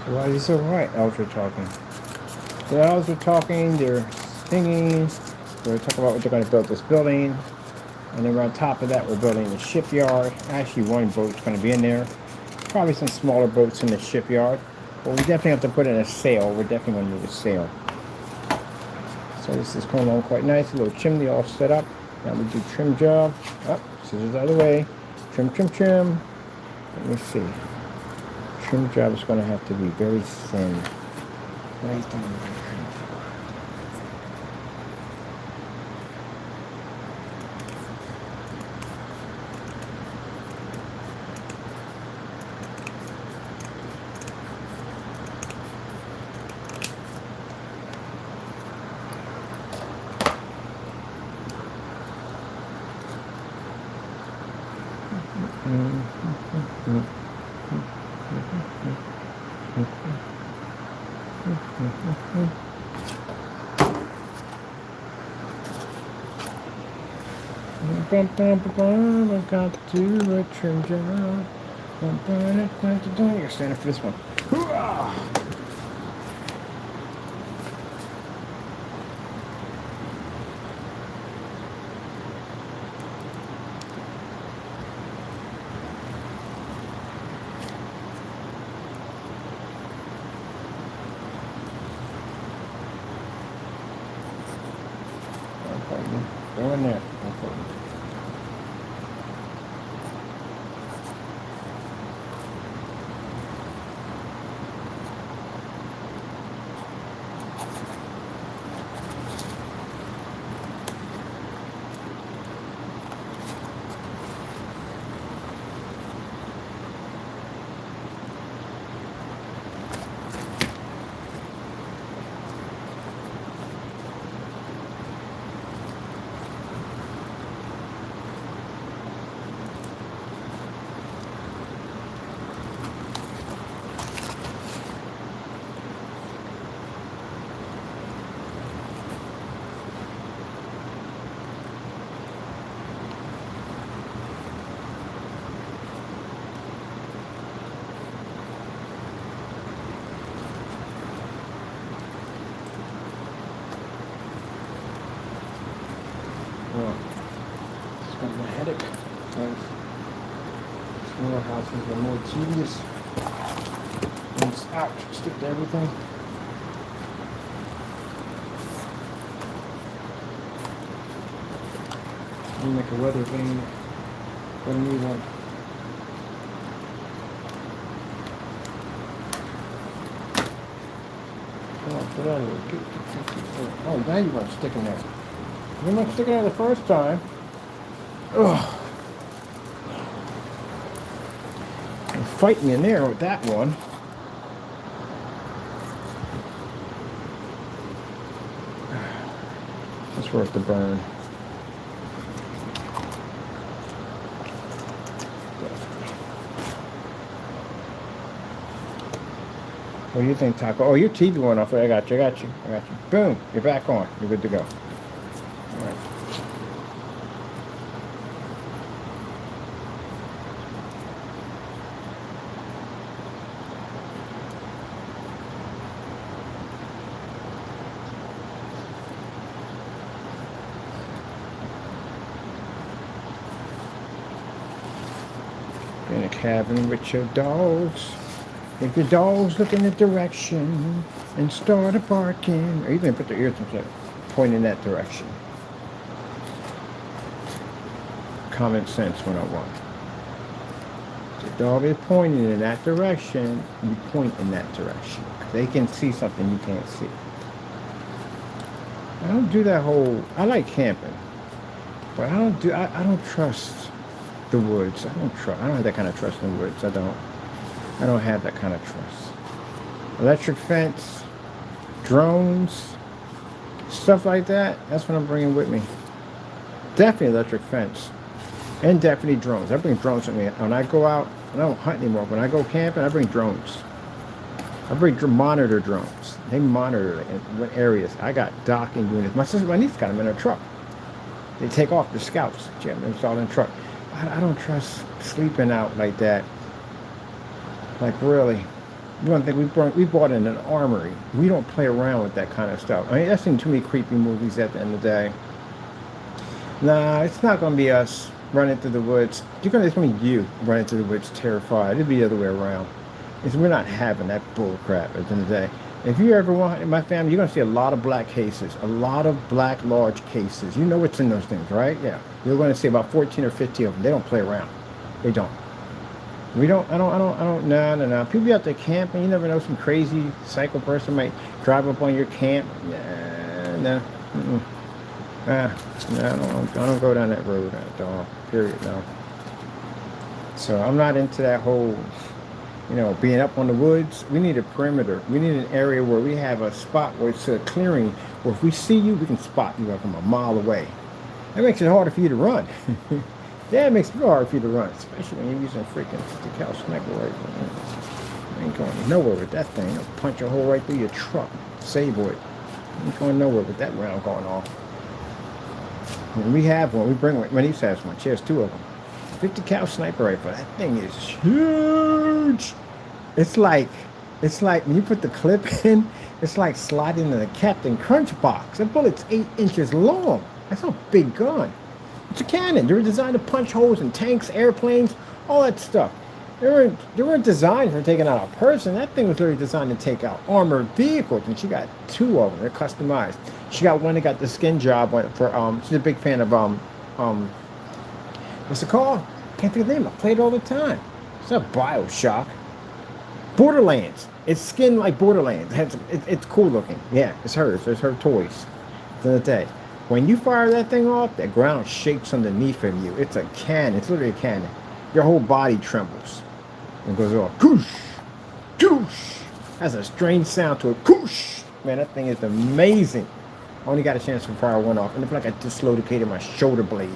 Why is it so quiet? Owls are talking. The owls are talking, they're singing. We're talking about what they're going to build this building. And then on top of that, we're building the shipyard. Actually, one boat's going to be in there. Probably some smaller boats in the shipyard. But we definitely have to put in a sail. We're definitely going to need a sail. So this is going along quite nice. A little chimney all set up. Now we do trim job. Up, scissors out of the way. Trim, trim, trim. Let me see. Trim job is going to have to be very thin. Very thin. I got to do a trim job. You're standing for this one. Go in there. It's got my headache. Smaller houses are more tedious. And it's ouch, stick to everything. You make a weather vane, but a new one. Come on, put out of here. Oh, now you weren't sticking there. You weren't sticking there the first time. Ugh. You're fighting in there with that one. It's worth the burn. What do you think, Taco? Oh, your TV went off. I got you. Boom, you're back on. You're good to go. All right. In a cabin with your dogs. If your dogs look in the direction and start barking, or even put their ears and point in that direction. Common sense 101. If the dog is pointing in that direction, you point in that direction. They can see something you can't see. I don't do that whole, I like camping, but I don't trust the woods. I don't have that kind of trust in the woods. I don't have that kind of trust. Electric fence, drones, stuff like that, that's what I'm bringing with me. Definitely electric fence. And definitely drones. I bring drones with me. When I go out, I don't hunt anymore. When I go camping, I bring drones. I bring monitor drones. They monitor in what areas. I got docking units. My niece got them in her truck. They take off the scouts. Jim, it's all in the truck. I don't trust sleeping out like that. Like, really, you don't think we bought in an armory. We don't play around with that kind of stuff. I mean, I've seen too many creepy movies at the end of the day. Nah, it's not going to be us running through the woods. It's going to be you running through the woods terrified. It'll be the other way around. We're not having that bull crap at the end of the day. If you ever want, in my family, you're going to see a lot of black cases. A lot of black large cases. You know what's in those things, right? Yeah. You're going to see about 14 or 15 of them. They don't play around. They don't. No. People be out there camping. You never know, some crazy psycho person might drive up on your camp. No. I don't go down that road at all. Period, no. So I'm not into that whole, being up on the woods. We need a perimeter. We need an area where we have a spot where it's a clearing, where if we see you, we can spot you from a mile away. That makes it harder for you to run. Yeah, it makes it hard for you to run, especially when you're using a freaking 50 cal sniper rifle. Man. You ain't going nowhere with that thing. It'll punch a hole right through your truck. Sable it. You ain't going nowhere with that round going off. When we have one, we bring one. When he has one, she has two of them. 50 cal sniper rifle. That thing is huge. It's like when you put the clip in, it's like sliding in a Captain Crunch box. That bullet's 8 inches long. That's a big gun. It's a cannon. They were designed to punch holes in tanks, airplanes, all that stuff. They weren't designed for taking out a person. That thing was literally designed to take out armored vehicles, and she got 2 of them. They're customized. She got one that got the skin job for she's a big fan of what's it called? Can't think of the name. I play it all the time. It's not BioShock. Borderlands. It's skin like Borderlands. It's cool looking. Yeah, it's hers. It's her toys. At the end of the day. When you fire that thing off, the ground shakes underneath of you. It's a cannon. It's literally a cannon. Your whole body trembles. And goes off. Koosh! Koosh! Has a strange sound to it. Koosh! Man, that thing is amazing. I only got a chance to fire one off. And it felt like I dislocated my shoulder blade.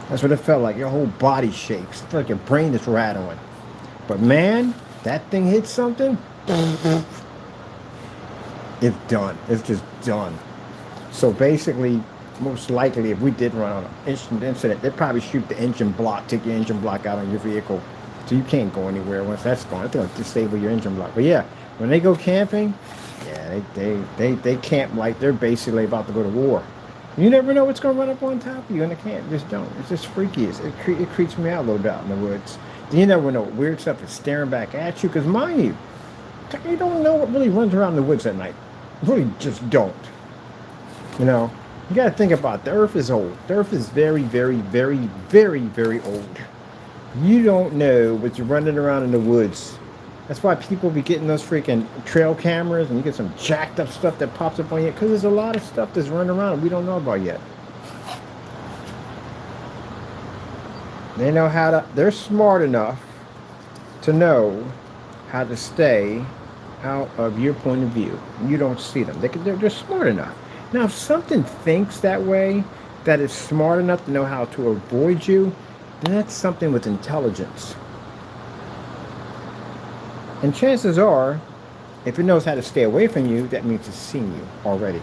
That's what it felt like. Your whole body shakes. It felt like your brain is rattling. But man, that thing hits something, it's done. It's just done. So basically, most likely, if we did run on an incident, they'd probably shoot the engine block, take your engine block out on your vehicle. So you can't go anywhere once that's gone. They'll disable your engine block. But yeah, when they go camping, yeah, they camp like they're basically about to go to war. You never know what's going to run up on top of you in the camp. Just don't. It's just freaky. It creeps me out a little bit out in the woods. You never know what weird stuff is staring back at you. Because mind you don't know what really runs around the woods at night. You really just don't. You know, you got to think about it. The earth is old. The earth is very, very, very, very, very old. You don't know what's running around in the woods. That's why people be getting those freaking trail cameras and you get some jacked up stuff that pops up on you. Because there's a lot of stuff that's running around that we don't know about yet. They know how to, they're smart enough to know how to stay out of your point of view. You don't see them. They're smart enough. Now, if something thinks that way, that is smart enough to know how to avoid you, then that's something with intelligence. And chances are, if it knows how to stay away from you, that means it's seen you already.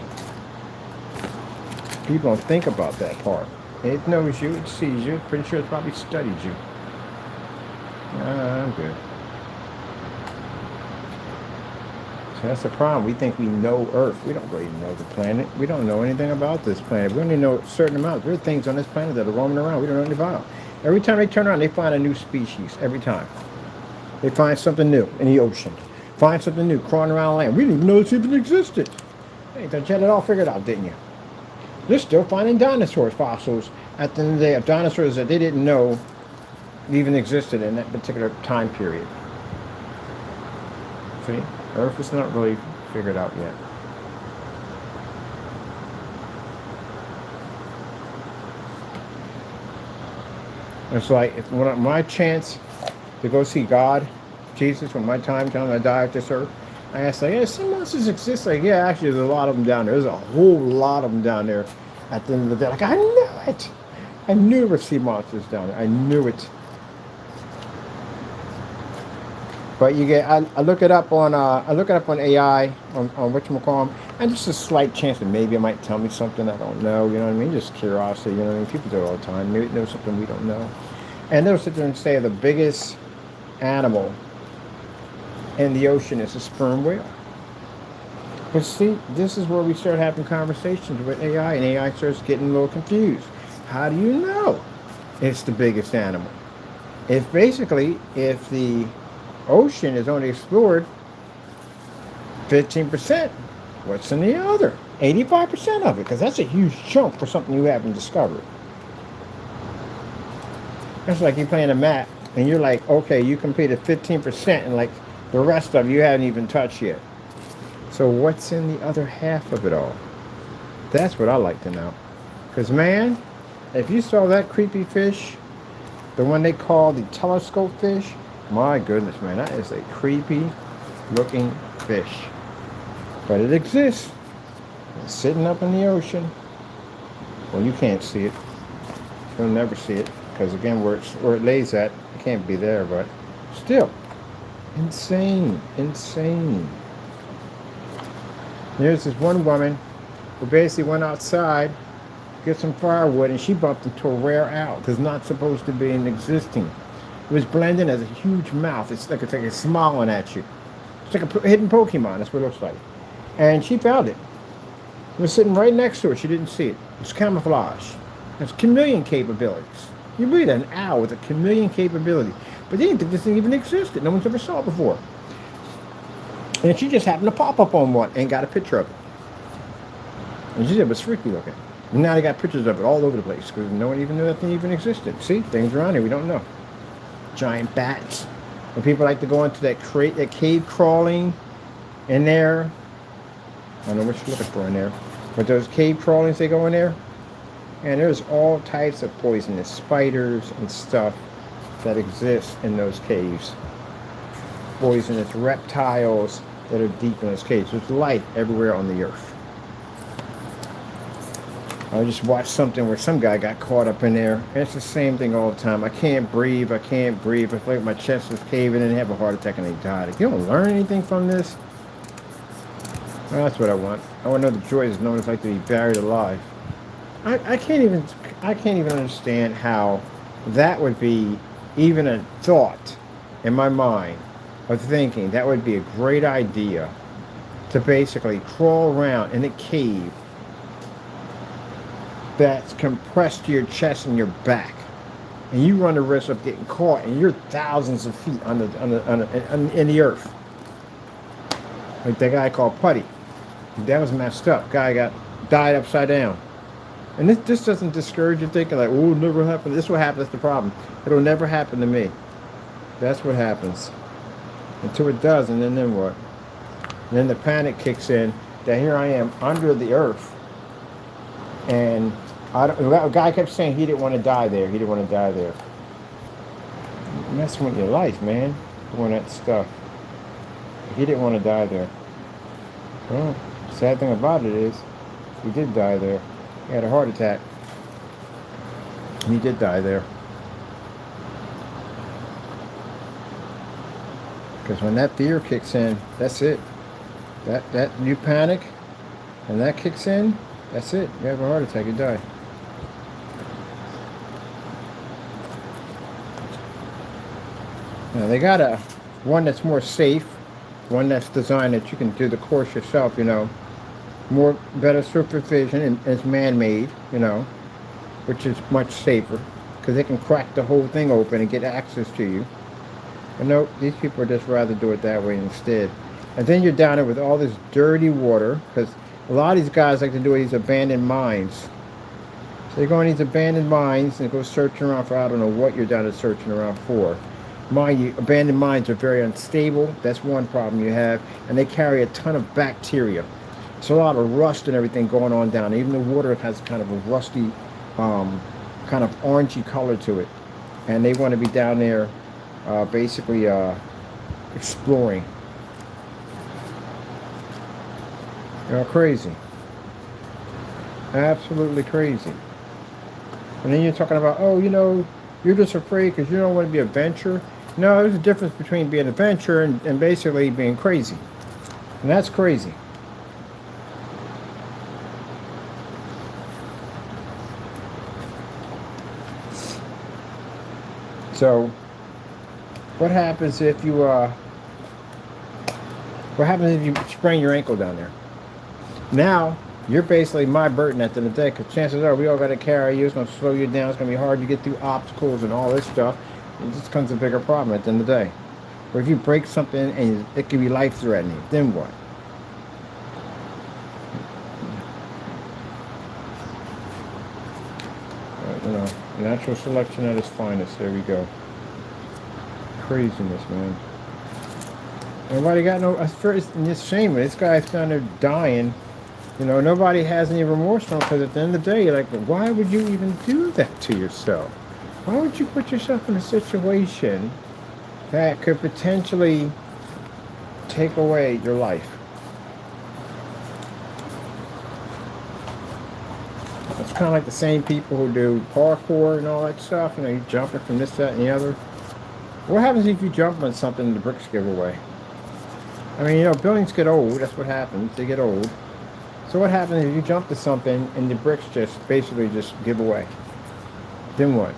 People don't think about that part. It knows you, it sees you, pretty sure it's probably studied you. I'm good. So that's the problem. We think we know Earth. We don't really know the planet. We don't know anything about this planet. We only know a certain amount. There are things on this planet that are roaming around. We don't know anything about. Every time they turn around, they find a new species. Every time. They find something new in the ocean. Find something new crawling around land. We didn't even know this even existed. Hey, you had it all figured out, didn't you? They're still finding dinosaurs fossils at the end of the day of dinosaurs that they didn't know even existed in that particular time period. See? Earth is not really figured out yet. It's like if when my chance to go see God, Jesus, when my time comes, I die at this earth, I ask, like, yeah, some monsters exist. Like, yeah, actually, there's a lot of them down there. There's a whole lot of them down there at the end of the day. Like, I knew it. I knew there were sea monsters down there. I knew it. But you get, I look it up on AI, on whatchamacallit, and just a slight chance that maybe it might tell me something I don't know, you know what I mean? Just curiosity, you know what I mean? People do it all the time. Maybe it knows something we don't know. And they'll sit there and say the biggest animal in the ocean is a sperm whale. But see, this is where we start having conversations with AI, and AI starts getting a little confused. How do you know it's the biggest animal? If the ocean is only explored 15%, what's in the other 85% of it? Because that's a huge chunk for something you haven't discovered. It's like you're playing a map and you're like, okay, you completed 15% and like the rest of you haven't even touched yet. So what's in the other half of it all? That's what I like to know. Because man, if you saw that creepy fish, the one they call the telescope fish, my goodness, man, that is a creepy looking fish. But it exists. It's sitting up in the ocean. Well, you can't see it. You'll never see it. because again, where it lays at, it can't be there, but still, insane. There's this one woman who basically went outside, get some firewood, and she bumped into a rare owl that's not supposed to be in existing. It was blending as a huge mouth. It's like it's smiling at you. It's like a hidden Pokemon. That's what it looks like. And she found it. It was sitting right next to her. She didn't see it. It's camouflage. It's chameleon capabilities. You read an owl with a chameleon capability. But they didn't think this thing even existed. No one's ever saw it before. And she just happened to pop up on one and got a picture of it. And she said it was freaky looking. And now they got pictures of it all over the place because no one even knew that thing even existed. See, things around here we don't know. Giant bats. And people like to go into that cave crawling in there. I don't know what you're looking for in there. But those cave crawlings, they go in there. And there's all types of poisonous spiders and stuff that exist in those caves. Poisonous reptiles that are deep in those caves. There's life everywhere on the earth. I just watched something where some guy got caught up in there. And it's the same thing all the time. I can't breathe. I feel like my chest is caving in and have a heart attack and they died. If you don't learn anything from this, well, that's what I want. I want to know the joys of knowing what it's like to be buried alive. I can't even understand how that would be even a thought in my mind of thinking that would be a great idea to basically crawl around in a cave that's compressed to your chest and your back, and you run the risk of getting caught, and you're thousands of feet in the earth. Like that guy called Putty. That was messed up. Guy died upside down. And this doesn't discourage you thinking like, oh, it'll never happen. This will happen. That's the problem. It'll never happen to me. That's what happens. Until it does, and then what? And then the panic kicks in that here I am under the earth. And a guy kept saying he didn't want to die there. He didn't want to die there. Messing with your life, man. Doing that stuff. He didn't want to die there. Well, sad thing about it is, he did die there. He had a heart attack. He did die there. Because when that fear kicks in, that's it. That you panic, and that kicks in, that's it. You have a heart attack, you die. Now they got one that's more safe, one that's designed that you can do the course yourself, better supervision, and it's man-made, which is much safer because they can crack the whole thing open and get access to you. But no, these people would just rather do it that way instead. And then you're down there with all this dirty water because a lot of these guys like to do these abandoned mines. So they go in these abandoned mines and go searching around for, I don't know what you're down there searching around for. Mind you, abandoned mines are very unstable. That's one problem you have. And they carry a ton of bacteria. It's a lot of rust and everything going on down there. Even the water has kind of a rusty, kind of orangey color to it. And they want to be down there basically exploring. Crazy. Absolutely crazy. And then you're talking about, you're just afraid because you don't want to be a adventurer. No, there's a difference between being an adventurer and basically being crazy. And that's crazy. So, what happens if you sprain your ankle down there? Now, you're basically my burden at the end of the day, because chances are we all got to carry you. It's going to slow you down. It's going to be hard to get through obstacles and all this stuff. It just becomes a bigger problem at the end of the day. Or if you break something and it can be life-threatening, then what? Natural selection at its finest. There we go. Craziness, man. Nobody got no. It's shame. This guy's down there dying. Nobody has any remorse for him because at the end of the day, you're like, why would you even do that to yourself? Why would you put yourself in a situation that could potentially take away your life? It's kind of like the same people who do parkour and all that stuff. You know, you jumping from this, that, and the other. What happens if you jump on something and the bricks give away? I mean, you know, buildings get old. That's what happens. They get old. So what happens if you jump to something and the bricks just basically just give away? Then what?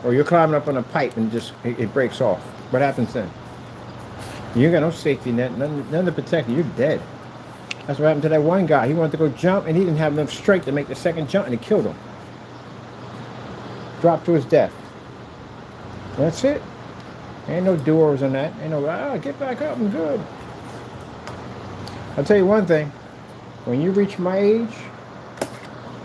Or you're climbing up on a pipe and just it breaks off. What happens then? You got no safety net, none to protect you. You're dead. That's what happened to that one guy. He wanted to go jump and he didn't have enough strength to make the second jump and it killed him. Dropped to his death. That's it. Ain't no doors on that. Ain't no, get back up, I'm good. I'll tell you one thing. When you reach my age,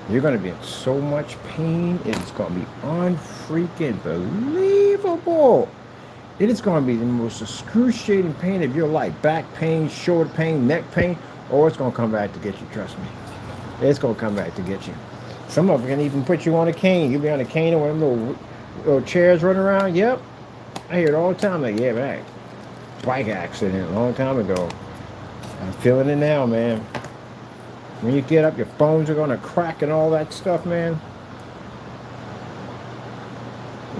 you're going to be in so much pain. It is going to be unfreaking believable. It is going to be the most excruciating pain of your life. Back pain, shoulder pain, neck pain. Oh, it's going to come back to get you, trust me. It's going to come back to get you. Some of them can even put you on a cane. You'll be on a cane and one of them little chairs running around. Yep. I hear it all the time. Like, yeah, man. Bike accident a long time ago. I'm feeling it now, man. When you get up, your bones are going to crack and all that stuff, man.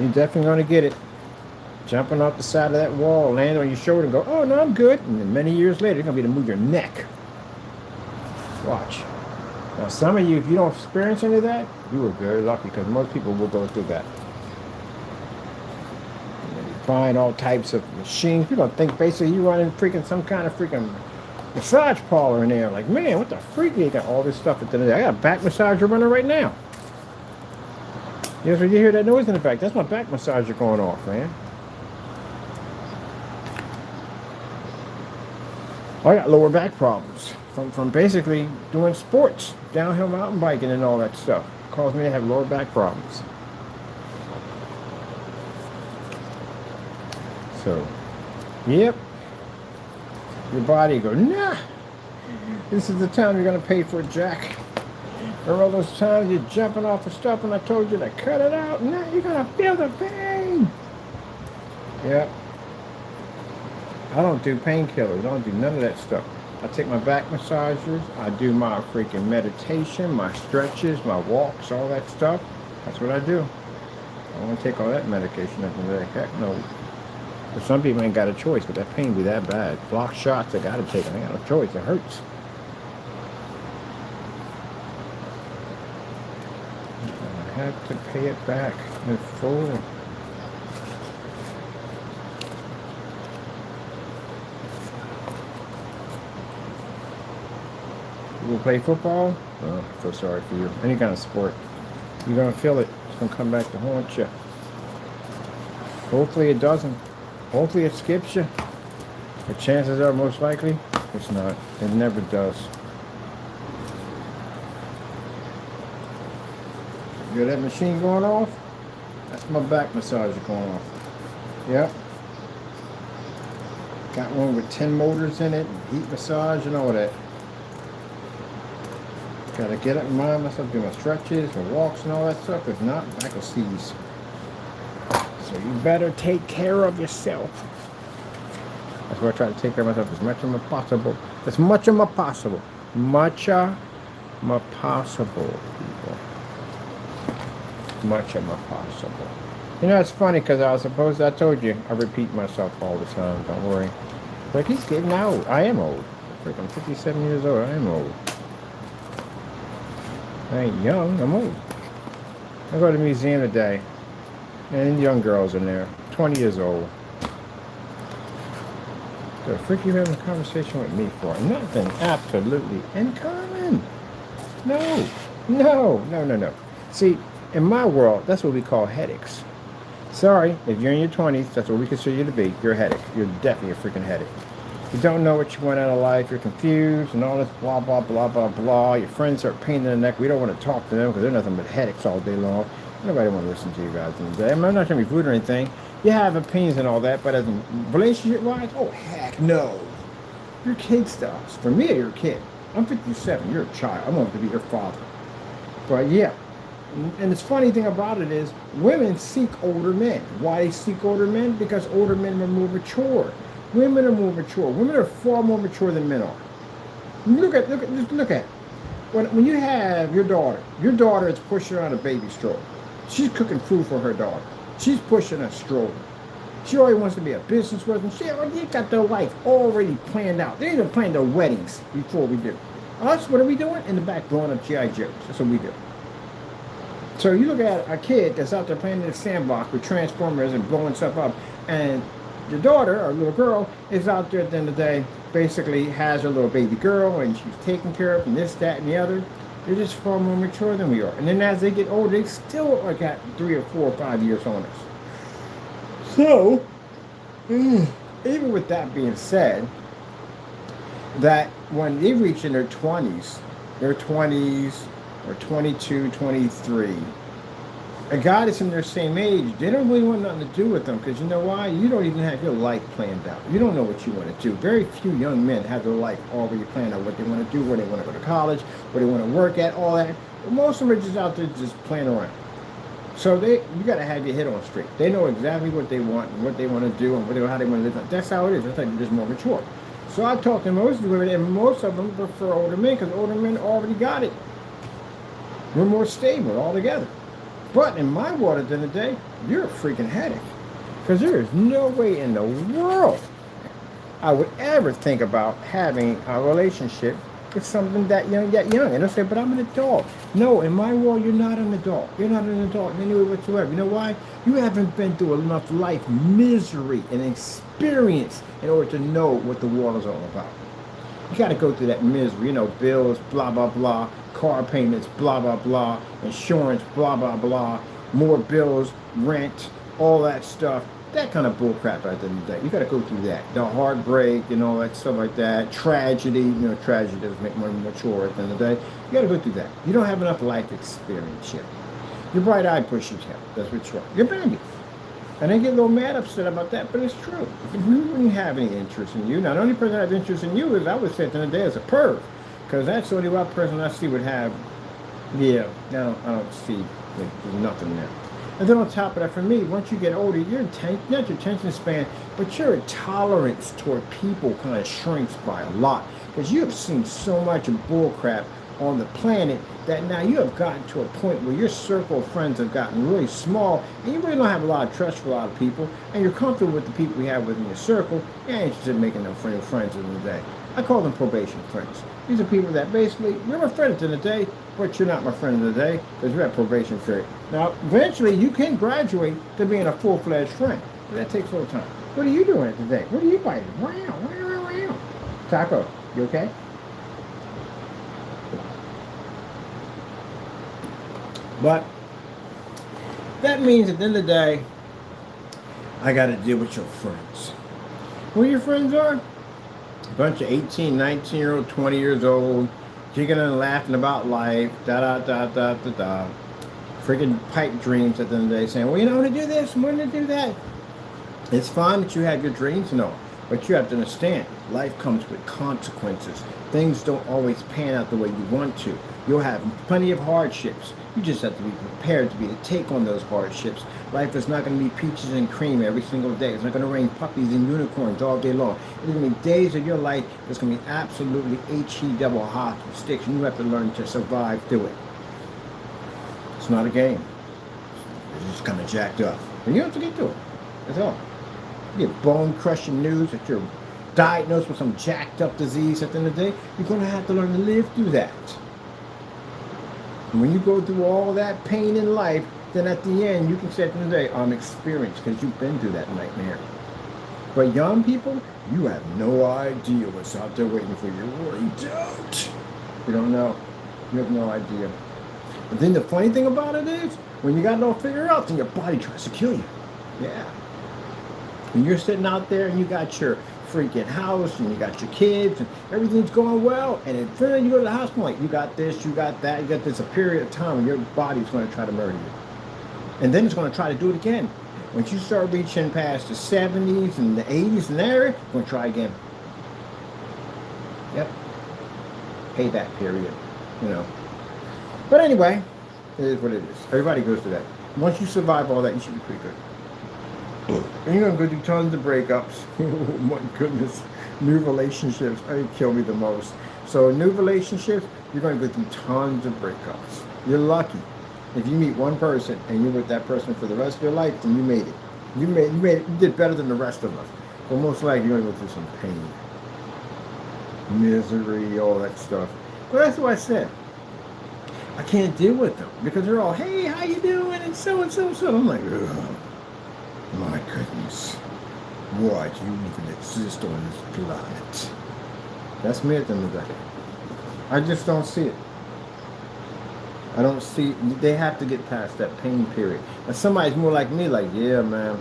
You're definitely going to get it. Jumping off the side of that wall, land on your shoulder and go, oh, no, I'm good. And then many years later, you're going to be able to move your neck. Watch. Now, some of you, if you don't experience any of that, you were very lucky because most people will go through that. And you find all types of machines. People don't think basically you running freaking some kind of freaking massage parlor in there. Like, man, what the freak? You got all this stuff at the end. I got a back massager running right now. Yes, you hear that noise in the back? That's my back massager going off, man. I got lower back problems from basically doing sports, downhill mountain biking and all that stuff. It caused me to have lower back problems. So, yep. Your body go, nah, this is the time you're going to pay for it, Jack. Or all those times you're jumping off of stuff and I told you to cut it out. Now you're going to feel the pain. Yep. I don't do painkillers. I don't do none of that stuff. I take my back massagers. I do my freaking meditation, my stretches, my walks, all that stuff. That's what I do. I don't want to take all that medication every day. Heck no. But some people ain't got a choice, but that pain be that bad. Block shots, I got to take them. I ain't got no choice. It hurts. I have to pay it back in full. You will play football? Oh, I feel sorry for you. Any kind of sport. You're going to feel it. It's going to come back to haunt you. Hopefully it doesn't. Hopefully it skips you. The chances are most likely it's not. It never does. You hear that machine going off? That's my back massager going off. Yep. Got one with 10 motors in it, heat massage and all that. Gotta get up and mind myself, do my stretches, my walks and all that stuff. If not, back will seize. So you better take care of yourself. That's why I try to take care of myself as much as possible. As much as possible. Much as possible, people. Much as possible. You know, it's funny because I told you, I repeat myself all the time, don't worry. Like, he's getting old. I am old. I'm 57 years old. I am old. I ain't young, I'm old. I go to the museum today, and young girls in there, 20 years old. The frick you having a conversation with me for? Nothing absolutely in common. No. See, in my world, that's what we call headaches. Sorry, if you're in your 20s, that's what we consider you to be. You're a headache. You're definitely a freaking headache. You don't know what you want out of life. You're confused and all this blah, blah, blah, blah, blah. Your friends are a pain in the neck. We don't want to talk to them because they're nothing but headaches all day long. Nobody want to listen to you guys in the day. I'm not trying to be rude or anything. You have opinions and all that, but as a relationship-wise, oh, heck no. You're kid stuff. For me, you're a kid. I'm 57. You're a child. I want to be your father. But, yeah. And the funny thing about it is women seek older men. Why they seek older men? Because older men are more mature. Women are more mature. Women are far more mature than men are. Look at. when you have your daughter is pushing around a baby stroller. She's cooking food for her daughter. She's pushing a stroller. She already wants to be a business person. She already got their life already planned out. They even planned their weddings before we do. Us, what are we doing? In the back blowing up G.I. Joes. That's what we do. So you look at a kid that's out there playing in the sandbox with Transformers and blowing stuff up, and your daughter, or little girl, is out there at the end of the day, basically has her little baby girl, and she's taken care of, and this, that, and the other. They're just far more mature than we are. And then as they get older, they still are got 3 or 4 or 5 years on us. So, even with that being said, that when they reach in their 20s or 22, 23, a guy that's in their same age, they don't really want nothing to do with them, because you know why? You don't even have your life planned out. You don't know what you want to do. Very few young men have their life already planned out, what they want to do, where they want to go to college, where they want to work at, all that. But most of them are just out there just playing around. So you got to have your head on straight. They know exactly what they want and what they want to do and how they want to live. That's how it is. That's like they're just more mature. So I talk to most women, and most of them prefer older men, because older men already got it. We're more stable altogether. But in my world, at the end of the day, you're a freaking headache. Because there is no way in the world I would ever think about having a relationship with something that young. And they'll say, but I'm an adult. No, in my world, you're not an adult. You're not an adult in any way whatsoever. You know why? You haven't been through enough life misery and experience in order to know what the world is all about. You got to go through that misery, bills, blah, blah, blah, car payments, blah, blah, blah, insurance, blah, blah, blah, more bills, rent, all that stuff. That kind of bullcrap at the end of the day. You got to go through that. The heartbreak and all that stuff like that. Tragedy, tragedy does make one mature at the end of the day. You got to go through that. You don't have enough life experience yet. You're bright-eyed, bushy tail. That's what you are. You're baby. And I get a little mad upset about that, but it's true. If we wouldn't have any interest in you, now the only person that has interest in you is, I would say at the end of the day, is a perv. Because that's the only one person I see would have, I don't see, there's nothing there. And then on top of that, for me, once you get older, not your attention span, but your tolerance toward people kind of shrinks by a lot. Because you have seen so much of bullcrap on the planet that now you have gotten to a point where your circle of friends have gotten really small, and you really don't have a lot of trust for a lot of people, and you're comfortable with the people you have within your circle. You ain't interested in making no friends at the end of the day. I call them probation friends. These are people that basically, you're my friend at the end of the day, but you're not my friend of the day, because you're at probation period. Now, eventually, you can graduate to being a full-fledged friend, but that takes a little time. What are you doing today? What are you biting? Wow. Taco, you okay? But that means at the end of the day, I got to deal with your friends. Who your friends are? A bunch of 18, 19-year-old, 20 years old, kicking and laughing about life, da-da-da-da-da-da. Freaking pipe dreams at the end of the day, saying, well, I want to do this, I want to do that. It's fine that you have your dreams, no. But you have to understand, life comes with consequences. Things don't always pan out the way you want to. You'll have plenty of hardships. You just have to be prepared to take on those hardships. Life is not going to be peaches and cream every single day. It's not going to rain puppies and unicorns all day long. There's going to be days of your life that's going to be absolutely HE double hockey sticks, and you have to learn to survive through it. It's not a game. It's just kind of jacked up. And you have to get through it. That's all. You get bone-crushing news that you're diagnosed with some jacked-up disease at the end of the day. You're going to have to learn to live through that. And when you go through all that pain in life, then at the end, you can say at the end of the day, I'm experienced, because you've been through that nightmare. But young people, you have no idea what's out there waiting for you. You really don't. You don't know. You have no idea. But then the funny thing about it is, when you got it all figured out, then your body tries to kill you. Yeah. When you're sitting out there and you got your freaking house and you got your kids and everything's going well, and then finally you go to the hospital, like, you got this, you got that, you got this, a period of time when your body's going to try to murder you. And then it's going to try to do it again. Once you start reaching past the 70s and the 80s and there, it's going to try again. Yep. Payback period, But anyway, it is what it is. Everybody goes through that. Once you survive all that, you should be pretty good. And you're going to go through tons of breakups. Oh my goodness. New relationships. They kill me the most. So new relationships, you're going to go through tons of breakups. You're lucky. If you meet one person and you're with that person for the rest of your life, then you made it. You did better than the rest of us. But most likely you're going to go through some pain, misery, all that stuff. But that's what I said. I can't deal with them because they're all, hey, how you doing? And so and so and so. I'm like, ugh, my goodness. Why do you even exist on this planet? That's me at the end of the day. I just don't see it. I don't see, they have to get past that pain period. And somebody's more like me, like, yeah, man,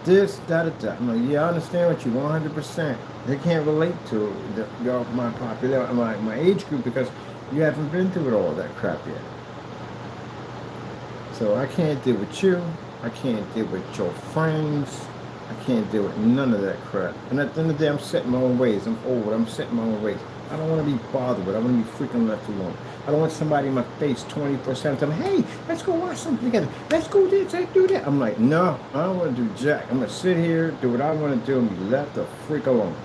this, that. I'm like, yeah, I understand what you 100%. They can't relate to my popularity, my age group, because you haven't been through all that crap yet. So I can't deal with you. I can't deal with your friends. I can't deal with none of that crap. And at the end of the day, I'm setting my own ways. I'm old. I'm setting my own ways. I don't want to be bothered with. I want to be freaking left alone. I don't want somebody in my face 24/7 telling me, hey, let's go watch something together. Let's go do this, let's do that. I'm like, no, I don't want to do jack. I'm going to sit here, do what I want to do, and be left the freak alone.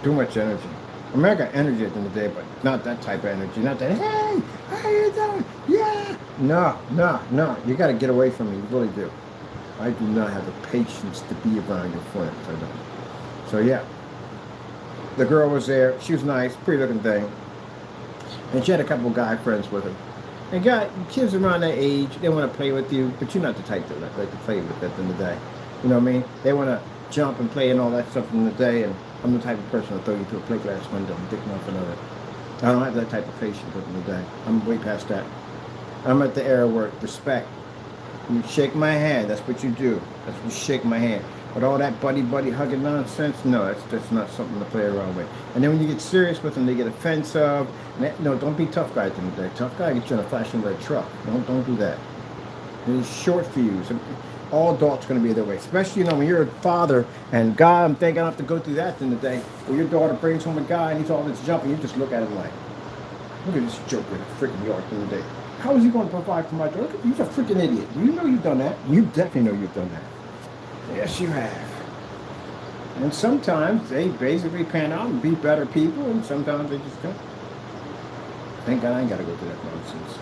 Too much energy. I mean, I got energy at the end of the day, but not that type of energy. Not that, hey, how you doing? Yeah. No. You got to get away from me. You really do. I do not have the patience to be around your friends. I don't. So, yeah. The girl was there. She was nice, pretty looking thing. And she had a couple of guy friends with her. And kids around that age, they want to play with you, but you're not the type that like to play with at the end of the day. You know what I mean? They want to jump and play and all that stuff in the day, and I'm the type of person to throw you through a plate glass window and dick nothing of it. I don't have that type of patience at the end of the day. I'm way past that. I'm at the era where respect. You shake my hand, that's what you do. That's what you shake my hand. But all that buddy hugging nonsense, no, that's not something to play around with. And then when you get serious with them, they get offensive. No, don't be tough guy at the end of the day. Tough guy gets you in a flashing red truck. Don't do that. It's short fuse. All adults are going to be that way, especially when you're a father and God, I'm thinking I don't have to go through that in the day. When your daughter brings home a guy and he's all this jumping, you just look at him like, look at this joke in the freaking yard in the day. How is he going to provide for my daughter? He's a freaking idiot. You know you've done that. You definitely know you've done that. Yes, you have. And sometimes they basically pan out and be better people, and sometimes they just don't. Thank God I ain't got to go through that nonsense.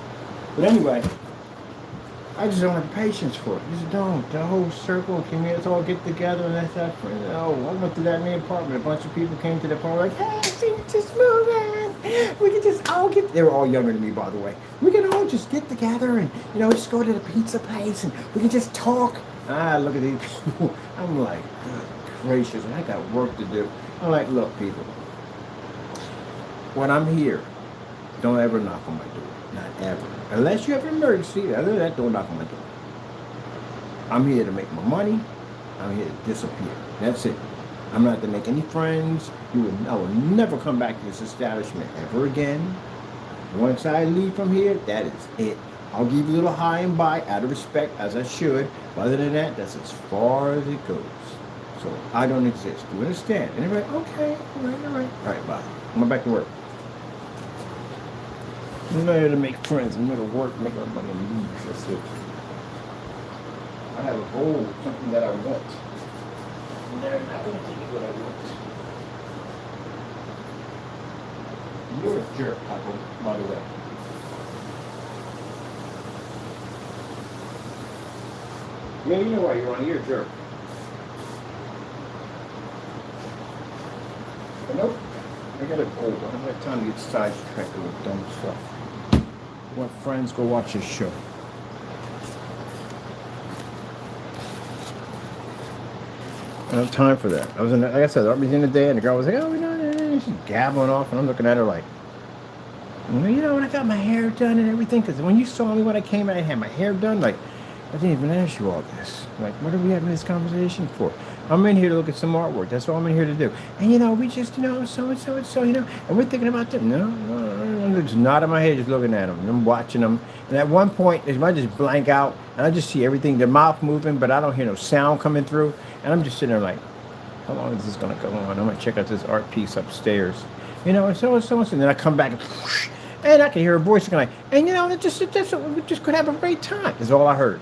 But anyway, I just don't have patience for it. I just don't. The whole circle of communities all get together and that's that. Oh, I went through that in the apartment. A bunch of people came to the apartment like, hey, see, just moving. We can just all get. They were all younger than me, by the way. We can all just get together and just go to the pizza place and we can just talk. Look at these people. I'm like, good gracious, I got work to do. I'm like, look, people. When I'm here, don't ever knock on my door. Not ever. Unless you have an emergency, other than that, don't knock on my door. I'm here to make my money. I'm here to disappear. That's it. I'm not to make any friends. I will never come back to this establishment ever again. Once I leave from here, that is it. I'll give you a little high and by out of respect, as I should. But other than that, that's as far as it goes. So I don't exist. Do you understand? And everybody, okay, all right. All right, bye. I'm going back to work. I'm not here to make friends. I'm here to work, make our money, and leave. That's it. I have a goal, something that I want. And they're not going to give me what I want. You're a jerk, Papa, by the way. Yeah, you know why you're on. You're a jerk. But nope. I gotta go. I don't have time to get sidetracked with dumb stuff. I want friends, go watch this show. I don't have time for that. Like I said, I was in the day and the girl was like, oh, we don't. She's gabbling off, and I'm looking at her like, when I got my hair done and everything, because when you saw me when I came out, I had my hair done, like, I didn't even ask you all this. Like, what are we having this conversation for? I'm in here to look at some artwork. That's all I'm in here to do. And, we just, so-and-so, and we're thinking about them. No, I'm just nodding my head, just looking at them. And I'm watching them. And at one point, I might just blank out, and I just see everything, their mouth moving, but I don't hear no sound coming through. And I'm just sitting there like, how long is this going to go on? I'm going to check out this art piece upstairs. And so, and then I come back, and I can hear a voice going like, and, we just could have a great time. That's all I heard.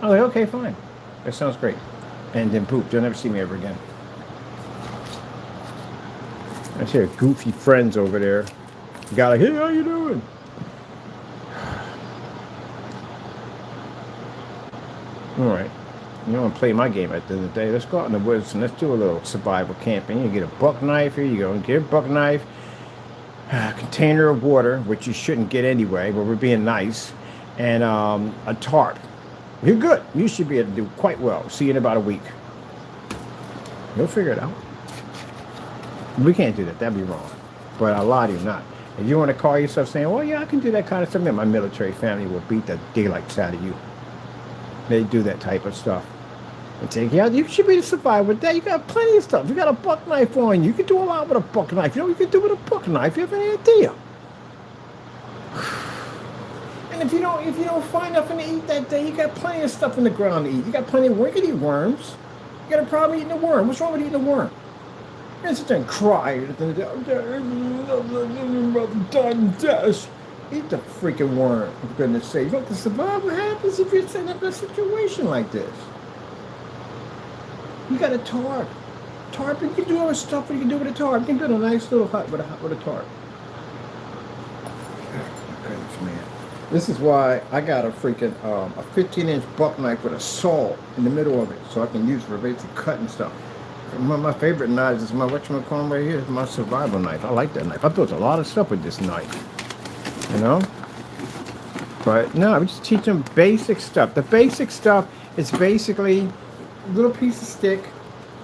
I was like, okay, fine. That sounds great. And then poof, they'll never see me ever again. I see goofy friends over there. The guy like, hey, how you doing? All right. You don't want to play my game at the end of the day. Let's go out in the woods and let's do a little survival camping. You get a buck knife. Here you go. Get a buck knife. A container of water, which you shouldn't get anyway, but we're being nice. And a tarp. You're good. You should be able to do quite well. See you in about a week. You'll figure it out. We can't do that. That'd be wrong. But a lot of you not. If you want to call yourself saying, well, yeah, I can do that kind of stuff, then my military family will beat the daylights out of you. They do that type of stuff. And take you out. You should be able to survive with that. You got plenty of stuff. You got a buck knife on you. You can do a lot with a buck knife. You know what you can do with a buck knife? You have any idea? And if you don't find nothing to eat that day, you got plenty of stuff in the ground to eat. You got plenty of wickedy worms. You got a problem eating a worm. What's wrong with eating a worm? You don't sit there and cry at the end of the day. Eat the freaking worm, for goodness sake. Look, the survival happens if you're setting up a situation like this. You got a tarp. Tarp, you can do all the stuff that you can do with a tarp. You can build a nice little hut with a tarp. Oh, goodness, man. This is why I got a freaking a 15-inch buck knife with a saw in the middle of it, so I can use it for basic cutting stuff. One of my favorite knives is my whatchamacallit right here. It's my survival knife. I like that knife. I built a lot of stuff with this knife. You know? But no, we just teach them basic stuff. The basic stuff is basically a little piece of stick,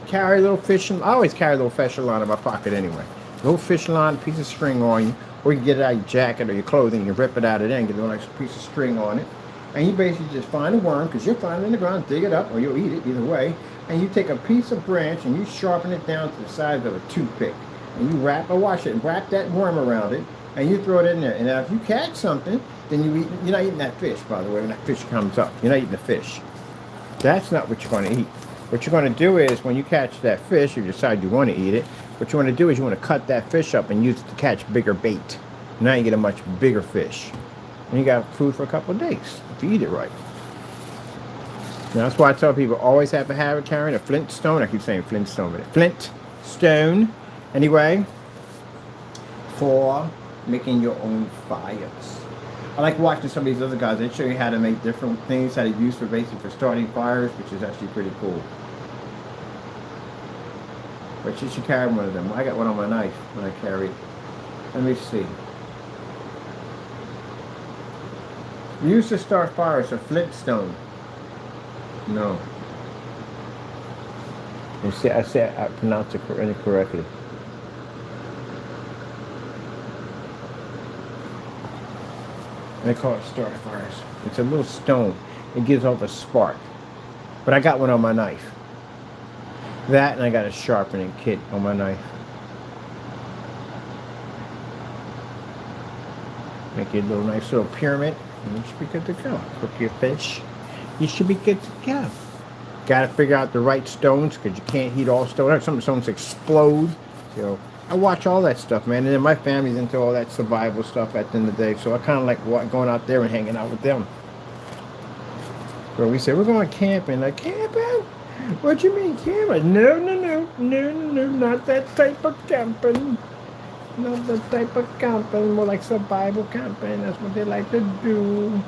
carry a little fishing. I always carry a little fishing line in my pocket anyway. A little fishing line, a piece of string on you, or you can get it out of your jacket or your clothing, you rip it out of there and get a nice piece of string on it. And you basically just find a worm, because you'll find it in the ground, dig it up, or you'll eat it, either way. And you take a piece of branch and you sharpen it down to the size of a toothpick. And you wrap that worm around it, and you throw it in there. And now if you catch something, then you're not eating that fish, by the way, when that fish comes up. You're not eating the fish. That's not what you're going to eat. What you're going to do is, when you catch that fish, or you decide you want to eat it, what you want to do is you want to cut that fish up and use it to catch bigger bait. Now you get a much bigger fish. And you got food for a couple of days, if you eat it right. Now, that's why I tell people, always have to have it carrying a flint stone. I keep saying flintstone, but flint stone, anyway, for making your own fires. I like watching some of these other guys. They show you how to make different things, how to use for basically for starting fires, which is actually pretty cool. But you should carry one of them. I got one on my knife when I carry it. Let me see. Use to start fires, a flintstone. No. You see, I pronounced it incorrectly. They call it start fires. It's a little stone. It gives off a spark. But I got one on my knife. That, and I got a sharpening kit on my knife. Make it a little nice little pyramid, and you should be good to go. Cook your fish. You should be good to go. Got to figure out the right stones, because you can't heat all stones. Some stones explode. So I watch all that stuff, man. And then my family's into all that survival stuff at the end of the day. So I kind of like going out there and hanging out with them. So we say, we're going camping. Like, camping? What you mean camping? No, not that type of camping. Not that type of camping. More like survival camping. That's what they like to do.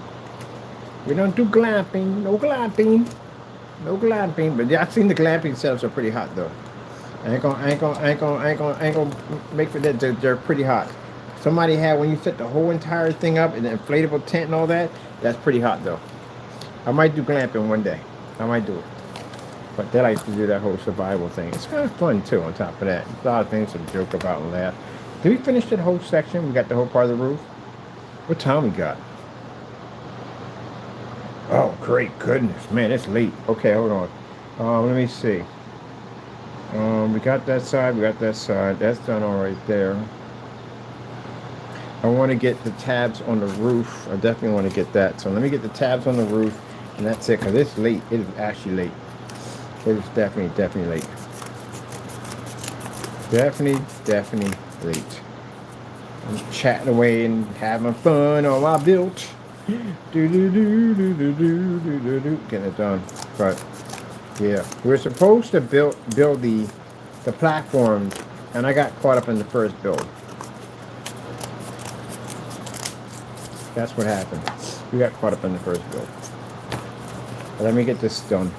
We don't do glamping. No glamping. No glamping. But yeah, I've seen the glamping setups are pretty hot though. I ain't gonna make for that. They're pretty hot. Somebody had, when you set the whole entire thing up in the inflatable tent and all that, that's pretty hot though. I might do glamping one day. I might do it. But they like to do that whole survival thing. It's kind of fun too on top of that. There's a lot of things to joke about and laugh. Did we finish that whole section? We got the whole part of the roof? What time we got? Oh, great goodness. Man, it's late. Okay, hold on. Let me see. We got that side. We got that side. That's done all right there. I want to get the tabs on the roof. I definitely want to get that. So let me get the tabs on the roof, and that's it, because it's late. It is actually late. It is definitely late. Definitely late. I'm chatting away and having fun on my build. Getting it done. But yeah, we're supposed to build the platforms And I got caught up in the first build. That's what happened. We got caught up in the first build. But let me get this done.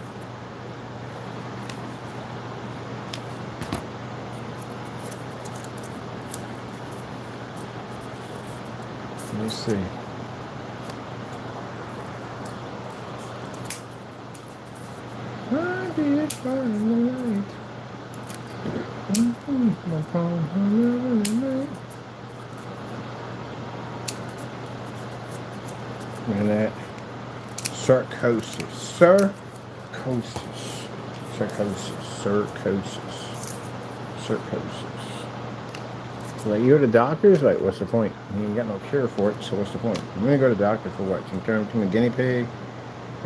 Let me see. I did find the light. Look at that. Sarcosis. Like, you go to doctors, like, what's the point? You ain't got no cure for it, so what's the point? I'm gonna go to the doctor for what? You turn into a guinea pig,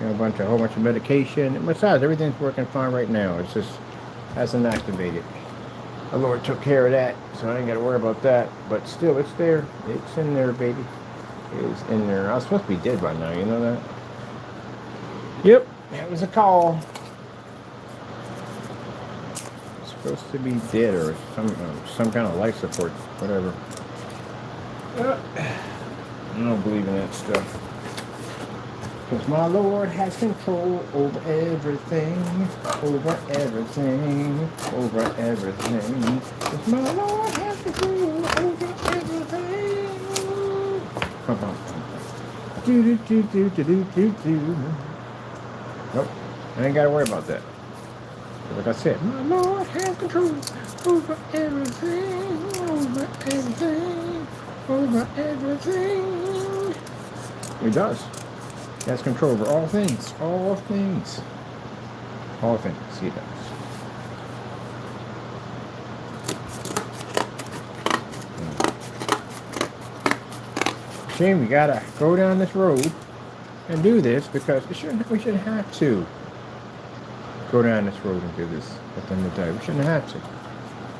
you know, a whole bunch of medication. And besides, everything's working fine right now. It's just hasn't activated. The Lord took care of that, so I ain't gotta worry about that. But still, it's there. It's in there, baby. It's in there. I was supposed to be dead by now, you know that? Yep, that was a call. Supposed to be dead or some kind of life support, whatever. I don't believe in that stuff. Because my Lord has control over everything, over everything, over everything. Because my Lord has control over everything. Do. Nope, I ain't got to worry about that. Like I said, my Lord has control over everything, over everything, over everything. He does. He has control over all things, all things. All things, he does. Shame we gotta go down this road and do this because we shouldn't have to go down this road and do this at the end of the day. We shouldn't have to.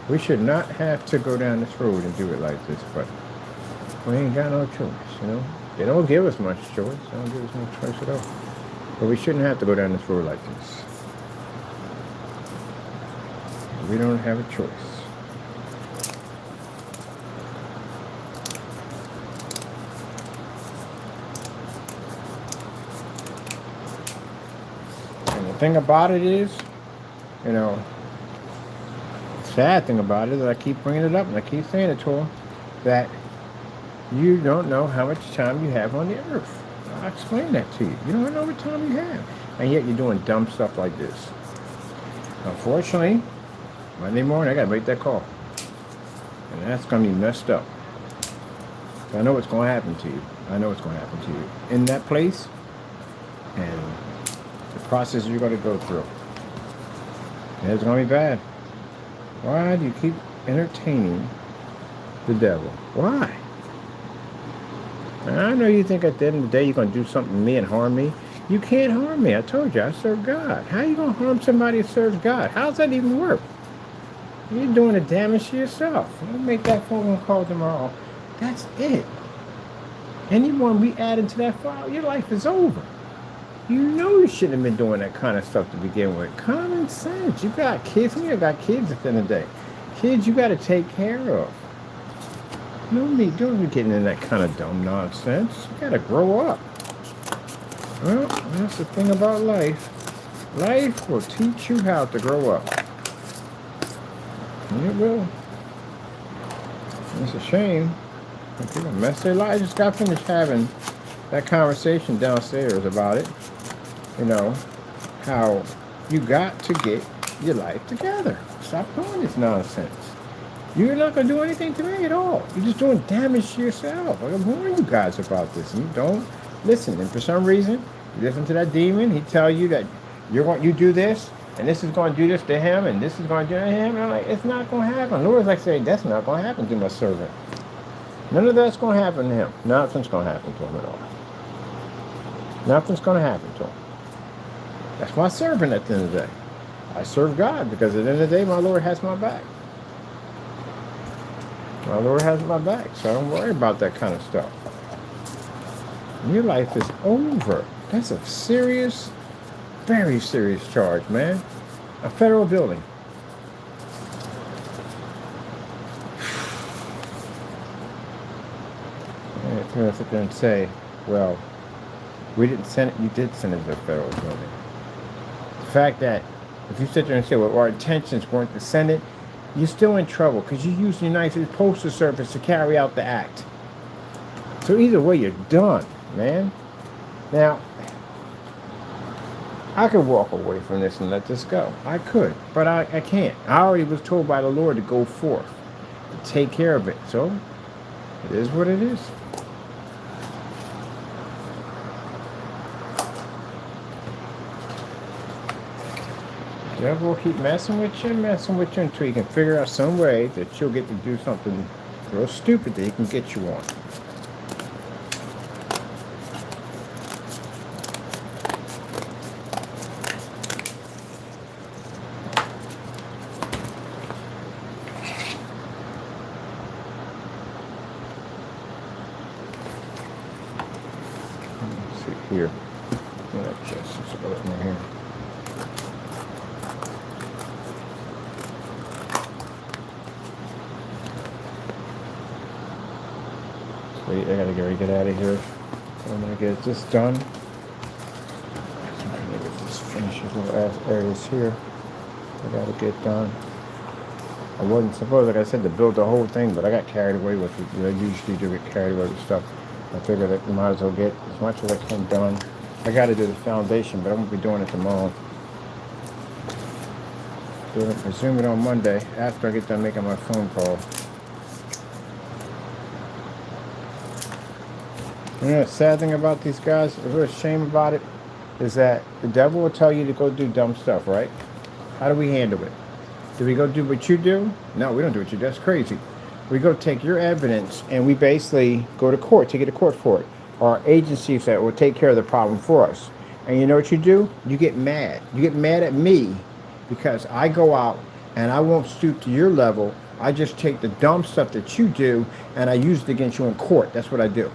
We should not have to go down this road and do it like this, but we ain't got no choice, you know? They don't give us much choice. They don't give us no choice at all. But we shouldn't have to go down this road like this. We don't have a choice. And the thing about it is, you know, the sad thing about it is that I keep bringing it up and I keep saying it to them, that you don't know how much time you have on the earth. I'll explain that to you. You don't know what time you have. And yet you're doing dumb stuff like this. Unfortunately, Monday morning I gotta make that call. And that's gonna be messed up. I know what's gonna happen to you. I know what's gonna happen to you in that place and the process you're gonna go through. And it's gonna be bad. Why do you keep entertaining the devil? Why? I know you think at the end of the day you're going to do something to me and harm me. You can't harm me. I told you, I serve God. How are you going to harm somebody who serves God? How's that even work? You're doing the damage to yourself. You make that phone call tomorrow. That's it. Anyone we add into that file, your life is over. You know you shouldn't have been doing that kind of stuff to begin with. Common sense. You got kids. You got kids at the end of the day. Kids you got to take care of. Don't be getting in that kind of dumb nonsense. You gotta grow up. Well, that's the thing about life. Life will teach you how to grow up. And it will. It's a shame. People mess their lives. I just got finished having that conversation downstairs about it. You know, how you got to get your life together. Stop doing this nonsense. You're not going to do anything to me at all. You're just doing damage to yourself. I'm warning you guys about this. And you don't listen. And for some reason, you listen to that demon. He tell you that you do this, and this is going to do this to him, and this is going to do to him. And I'm like, it's not going to happen. The Lord's like saying, that's not going to happen to my servant. None of that's going to happen to him. Nothing's going to happen to him at all. Nothing's going to happen to him. That's my servant at the end of the day. I serve God because at the end of the day, my Lord has my back. My Lord has my back, so I don't worry about that kind of stuff. Your life is over. That's a serious, very serious charge, man. A federal building. going to sit there and say, well, we didn't send it, you did send it to the federal building. The fact that if you sit there and say, well, our intentions weren't to send it, you're still in trouble because you used the United States Postal Service to carry out the act. So either way, you're done, man. Now, I could walk away from this and let this go. I could, but I can't. I already was told by the Lord to go forth, to take care of it. So it is what it is. The devil will keep messing with you until you can figure out some way that you'll get to do something real stupid that he can get you on. Let's see here. Let's just go in here. Wait, I gotta get out of here. I'm gonna get this done. I'm gonna just finish these little areas here. I gotta get done. I wasn't supposed, like I said, to build the whole thing, but I got carried away with it. I usually do get carried away with stuff. I figured that I might as well get as much as I can done. I gotta do the foundation, but I won't be doing it tomorrow. Resume it on Monday after I get done making my phone call. You know, the sad thing about these guys, the real shame about it, is that the devil will tell you to go do dumb stuff, right? How do we handle it? Do we go do what you do? No, we don't do what you do. That's crazy. We go take your evidence and we basically go to court, take it to court for it. Or agencies that will take care of the problem for us. And you know what you do? You get mad. You get mad at me because I go out and I won't stoop to your level. I just take the dumb stuff that you do and I use it against you in court. That's what I do.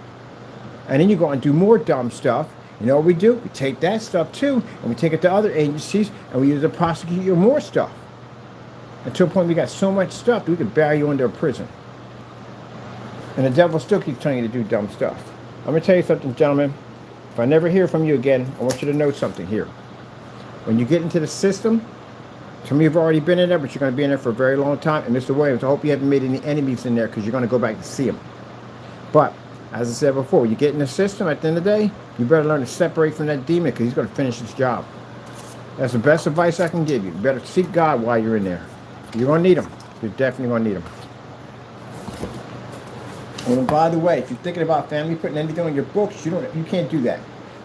And then you go and do more dumb stuff. You know what we do? We take that stuff too, and we take it to other agencies, and we use it to prosecute you more stuff. Until a point we got so much stuff that we could bury you into a prison. And the devil still keeps telling you to do dumb stuff. I'm going to tell you something, gentlemen. If I never hear from you again, I want you to know something here. When you get into the system, some of you have already been in there, but you're going to be in there for a very long time. And Mr. Williams, I hope you haven't made any enemies in there because you're going to go back to see them. But as I said before, you get in the system, at the end of the day, you better learn to separate from that demon because he's going to finish his job. That's the best advice I can give you. You better seek God while you're in there. You're going to need him. You're definitely going to need him. And by the way, if you're thinking about family putting anything on your books, you can't do that.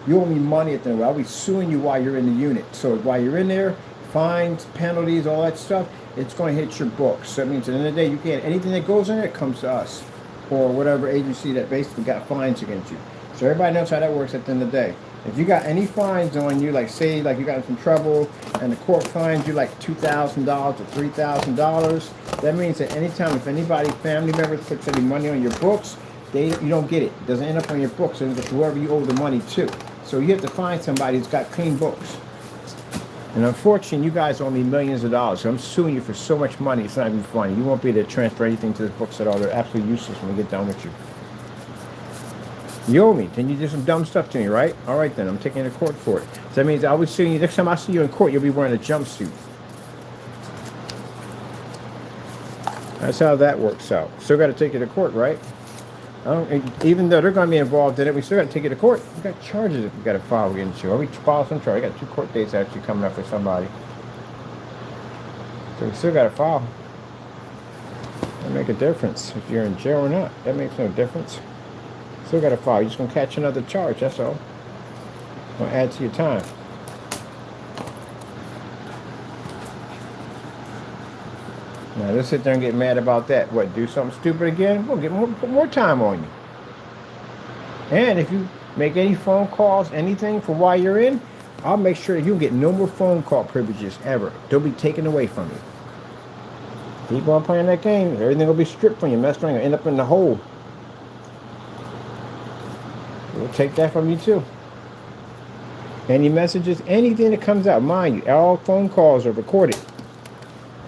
You owe me money at the end. I'll be suing you while you're in the unit. So while you're in there, fines, penalties, all that stuff, it's going to hit your books. So that means at the end of the day, you can't, anything that goes in there comes to us. Or whatever agency that basically got fines against you. So everybody knows how that works at the end of the day. If you got any fines on you, like say like you got in some trouble and the court fines you like $2,000 or $3,000, that means that anytime if anybody, family members puts any money on your books, you don't get it. It doesn't end up on your books. It ends up to whoever you owe the money to. So you have to find somebody who's got clean books. And unfortunately, you guys owe me millions of dollars. So I'm suing you for so much money, it's not even funny. You won't be able to transfer anything to the books at all. They're absolutely useless when we get done with you. You owe me. Then you did some dumb stuff to me, right? All right, then. I'm taking you to court for it. So that means I'll be suing you. Next time I see you in court, you'll be wearing a jumpsuit. That's how that works out. Still got to take you to court, right? Even though they're going to be involved in it, we still got to take it to court. We got charges that we got to file against you. Or we file some charge. I got 2 court dates actually coming up for somebody. So we still got to file. That make a difference if you're in jail or not. That makes no difference. Still got to file. You're just going to catch another charge. That's all. Going to add to your time. Now, let's sit there and get mad about that. What, do something stupid again? We'll put more time on you. And if you make any phone calls, anything for while you're in, I'll make sure that you'll get no more phone call privileges ever. They'll be taken away from you. Keep on playing that game. Everything will be stripped from you. Messed around, you'll end up in the hole. We'll take that from you too. Any messages, anything that comes out, mind you, all phone calls are recorded.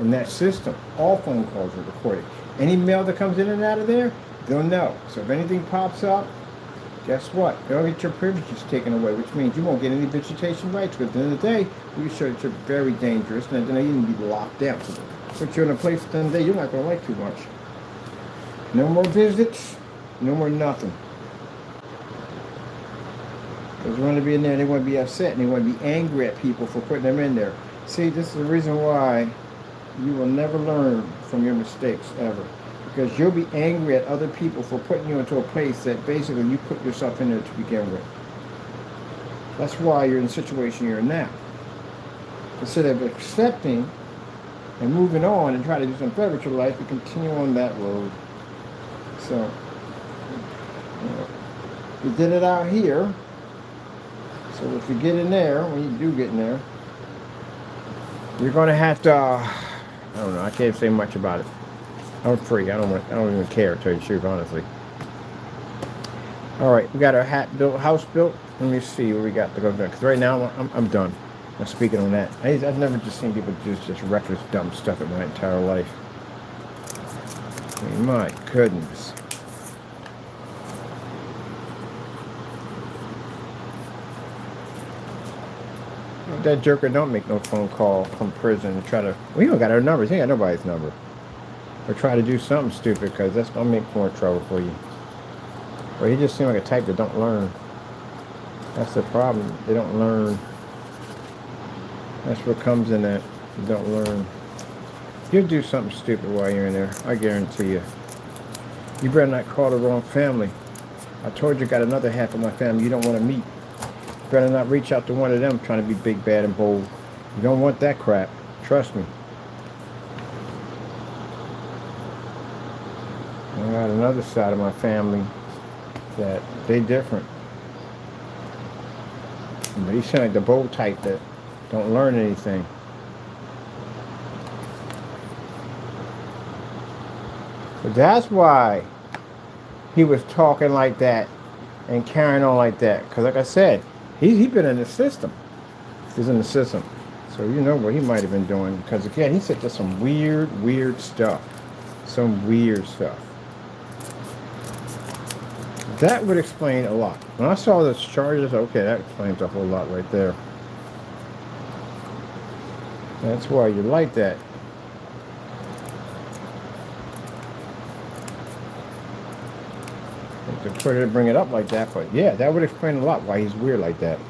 In that system, all phone calls are recorded. Any mail that comes in and out of there, they'll know. So if anything pops up, guess what? You'll get your privileges taken away, which means you won't get any vegetation rights. Because at the end of the day, you show that you're very dangerous, and then you need to be locked down. So put you in a place at the end of the day you're not going to like too much. No more visits, no more nothing. Because they want to be in there, they want to be upset, and they want to be angry at people for putting them in there. See, this is the reason why you will never learn from your mistakes, ever. Because you'll be angry at other people for putting you into a place that basically you put yourself in there to begin with. That's why you're in the situation you're in now. Instead of accepting and moving on and trying to do something better with your life, you continue on that road. So, you did it out here. So if you get in there, when you do get in there, you're going to have to, I don't know, I can't say much about it. I'm free. I don't even care, to tell you the truth, honestly. All right, we got our house built. Let me see what we got to go through. Because right now, I'm done. I'm speaking on that. I've never just seen people do just reckless, dumb stuff in my entire life. I mean, my goodness. That joker don't make no phone call from prison and try to... We don't got our numbers. He ain't got nobody's number. Or try to do something stupid, because that's going to make more trouble for you. Or he just seems like a type that don't learn. That's the problem. They don't learn. That's what comes in that. You don't learn. You'll do something stupid while you're in there. I guarantee you. You better not call the wrong family. I told you I got another half of my family you don't want to meet. You better not reach out to one of them trying to be big, bad, and bold. You don't want that crap. Trust me. I got another side of my family that they different. But he sound like the bold type that don't learn anything. But that's why he was talking like that and carrying on like that. Because like I said, he been in the system. He's in the system. So you know what he might have been doing. Because again, he said just some weird stuff. Some weird stuff. That would explain a lot. When I saw those charges, okay, that explains a whole lot right there. That's why you like that. It's a to bring it up like that, but yeah, that would explain a lot why he's weird like that.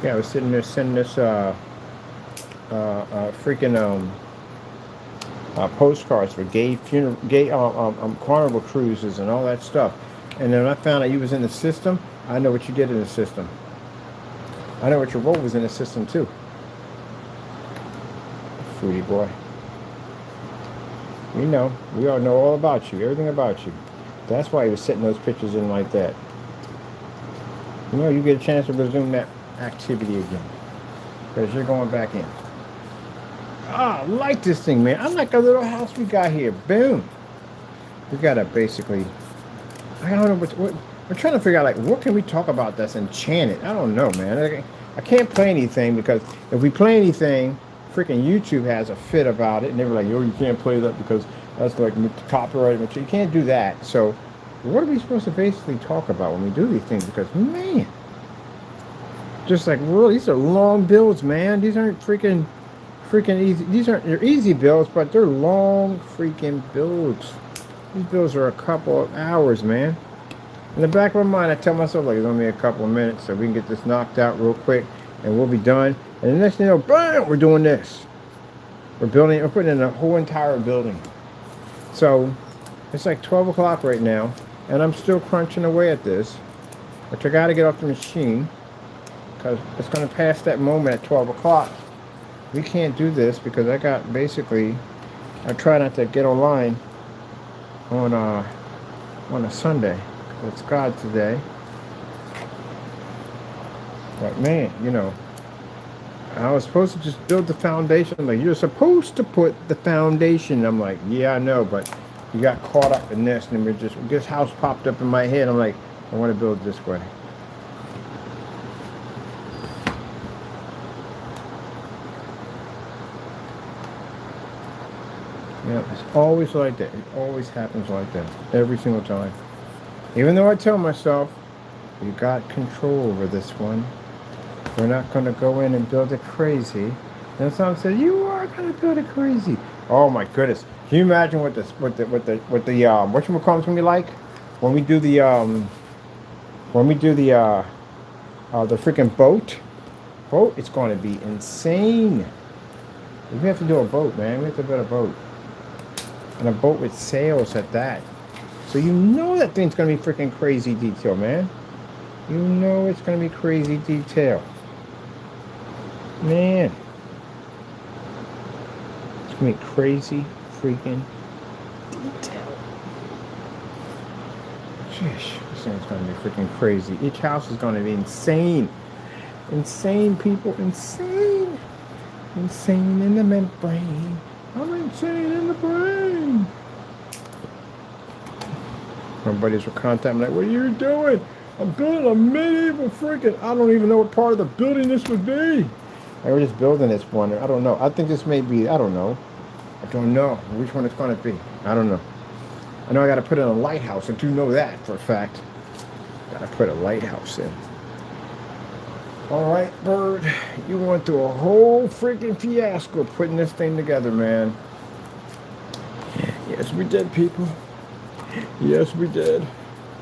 Yeah, I was sitting there sending this freaking postcards for gay carnival cruises and all that stuff. And then when I found out you was in the system, I know what you did in the system. I know what your role was in the system too. Fruity boy. We know. We all know all about you. Everything about you. That's why he was setting those pictures in like that. You know, you get a chance to resume that activity again. Because you're going back in. Ah, I like this thing, man. I like a little house we got here. Boom. We got to basically... I don't know what... We're trying to figure out, like, what can we talk about that's enchanted? I don't know, man. I can't play anything because if we play anything... Freaking YouTube has a fit about it, and they were like, "Yo, you can't play that because that's like copyright material. You can't do that." So, what are we supposed to basically talk about when we do these things? Because man, just like really, these are long builds, man. These aren't freaking easy. They're easy builds, but they're long freaking builds. These builds are a couple of hours, man. In the back of my mind, I tell myself like it's only a couple of minutes, so we can get this knocked out real quick, and we'll be done. And the next thing you know, bam, we're doing this. We're putting in a whole entire building. So, it's like 12 o'clock right now, and I'm still crunching away at this. But I got to get off the machine, because it's going to pass that moment at 12 o'clock. We can't do this, because I try not to get online on a Sunday. It's God today. But man, you know, I was supposed to just build the foundation. I'm like, you're supposed to put the foundation. I'm like, yeah, I know, but you got caught up in this, and this house popped up in my head. I'm like, I want to build this way. Yeah, it's always like that. It always happens like that. Every single time. Even though I tell myself, you got control over this one. We're not going to go in and build it crazy. And someone said, you are going to build it crazy. Oh my goodness. Can you imagine what you call it's going to be like? When we do the freaking boat, it's going to be insane. We have to do a boat, man. We have to build a boat. And a boat with sails at that. So you know that thing's going to be freaking crazy detail, man. You know it's going to be crazy detail. Man. It's going to be crazy freaking detail. Sheesh. This thing's going to be freaking crazy. Each house is going to be insane. Insane, people. Insane. Insane in the membrane. I'm insane in the brain. My buddies were contacting me like, what are you doing? I'm building a medieval freaking, I don't even know what part of the building this would be. I was just building this one. I don't know. I think this may be, I don't know which one it's going to be. I don't know. I know I got to put in a lighthouse. I do know that for a fact. Got to put a lighthouse in. All right, Bird. You went through a whole freaking fiasco putting this thing together, man. Yes, we did, people. Yes, we did.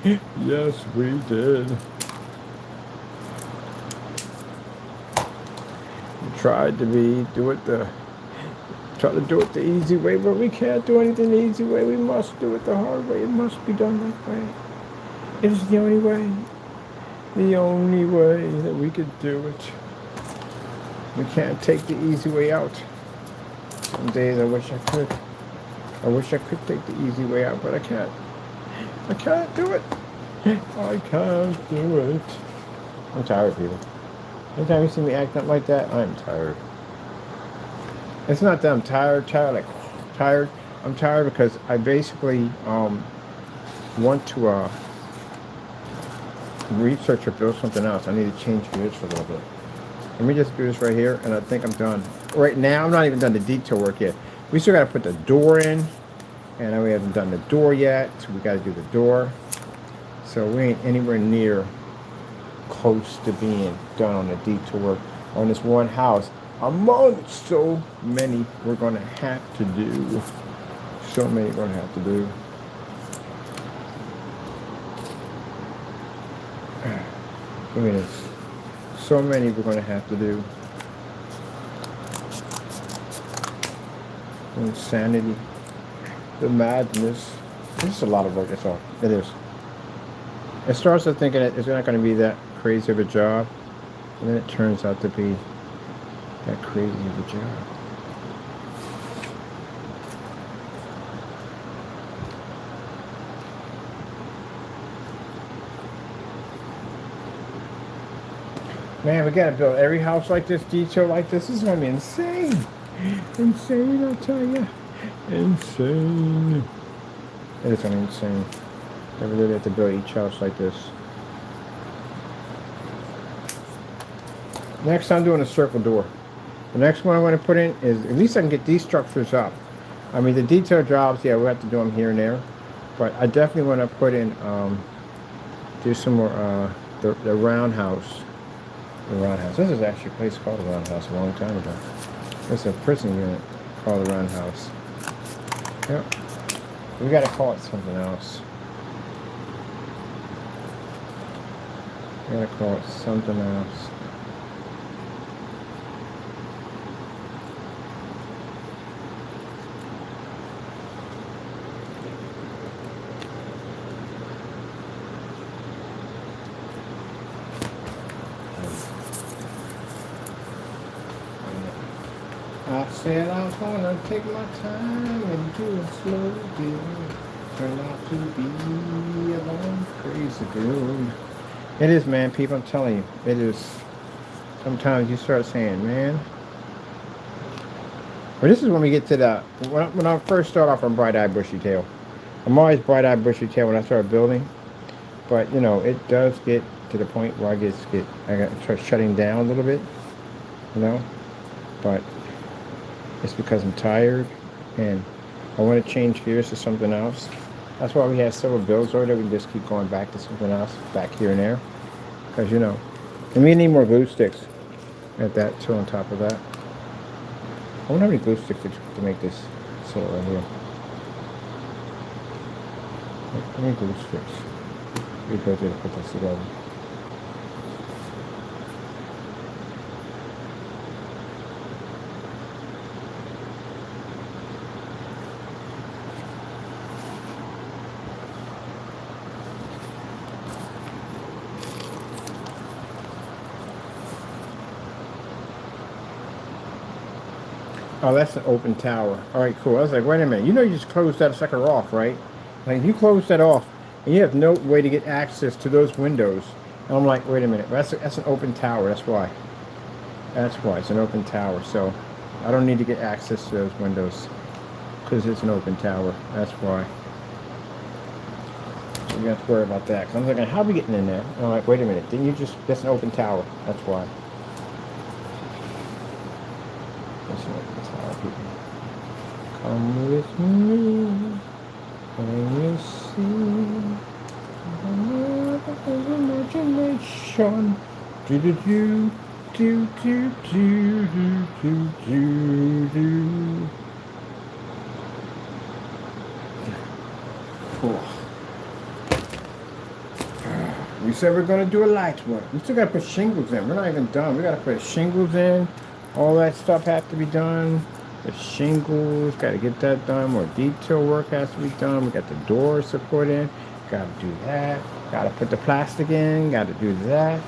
Yes, we did. We tried to do it the easy way, but we can't do anything the easy way. We must do it the hard way. It must be done that way. It is the only way. The only way that we could do it. We can't take the easy way out. Some days I wish I could. I wish I could take the easy way out, but I can't. I can't do it. I can't do it. I'm tired, people. Anytime you see me acting up like that, I'm tired. It's not that I'm tired. I'm tired because I basically want to research or build something else. I need to change gears for a little bit. Let me just do this right here, and I think I'm done. Right now, I'm not even done the detail work yet. We still got to put the door in, and we haven't done the door yet, so we got to do the door. So we ain't anywhere near close to being done on the detail work on this one house among so many we're going to have to do. So many we're going to have to do. I mean, it's so many we're going to have to do. Insanity. The madness. This is a lot of work, that's all. It is. It starts with thinking it's not going to be that crazy of a job, and then it turns out to be that crazy of a job. Man, we got to build every house like this, detail like this. This is going to be insane. Insane, I'll tell you. Insane. It is going to be insane. I really have to build each house like this. Next, I'm doing a circle door. The next one I'm going to put in is, at least I can get these structures up. I mean, the detail jobs, yeah, we'll have to do them here and there. But I definitely want to put in, do some more, the roundhouse. The Roundhouse. This is actually a place called the Roundhouse a long time ago. It's a prison unit called the Roundhouse. Yep. We gotta call it something else. We gotta call it something else. I said I was gonna take my time and do a slow build. Turned out to be a long crazy build. It is, man, people, I'm telling you, it is. Sometimes you start saying, man. But this is when we get to the, when I first start off on Bright Eye Bushy Tail. I'm always Bright Eye Bushy Tail when I start building. But, you know, it does get to the point where I got to start shutting down a little bit, you know. But it's because I'm tired, and I want to change gears to something else. That's why we have several builds order. We can just keep going back to something else, back here and there. Because, you know, and we need more glue sticks at that, too, on top of that. I wonder how many glue sticks to make this sit right here. How many glue sticks? We go to put this together. Oh, that's an open tower. All right, cool. I was like, wait a minute. You know you just closed that sucker off, right? Like, you closed that off, and you have no way to get access to those windows. And I'm like, wait a minute. That's an open tower. That's why. That's why. It's an open tower. So I don't need to get access to those windows because it's an open tower. That's why. So you have to worry about that. Because I'm thinking, how are we getting in there? And I'm like, wait a minute. Didn't you just... That's an open tower. That's why. That's an open tower, people. Come with me, and you see imagination. Do do do do do do do do do. Cool. We said we're gonna do a light work. We still gotta put shingles in. We're not even done. We gotta put shingles in. All that stuff has to be done. The shingles, got to get that done. More detail work has to be done. We got the door support in. Got to do that. Got to put the plastic in. Got to do that.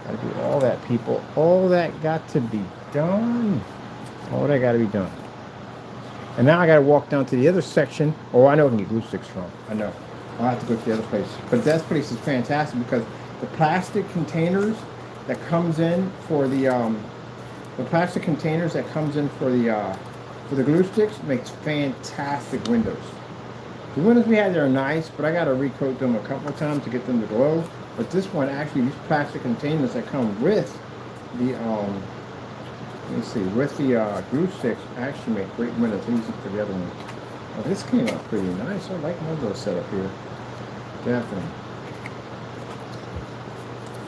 Got to do all that, people. All that got to be done. All that got to be done. And now I got to walk down to the other section. Oh, I know I can get glue sticks from. I know. I'll have to go to the other place. But that place is fantastic because the plastic containers that comes in for the plastic containers that comes in for the glue sticks makes fantastic windows. The windows we had there are nice, but I got to recoat them a couple of times to get them to glow. But this one, actually, these plastic containers that come with the with the glue sticks actually make great windows. These are the other ones. Oh, this came out pretty nice. I like my little setup here. Definitely.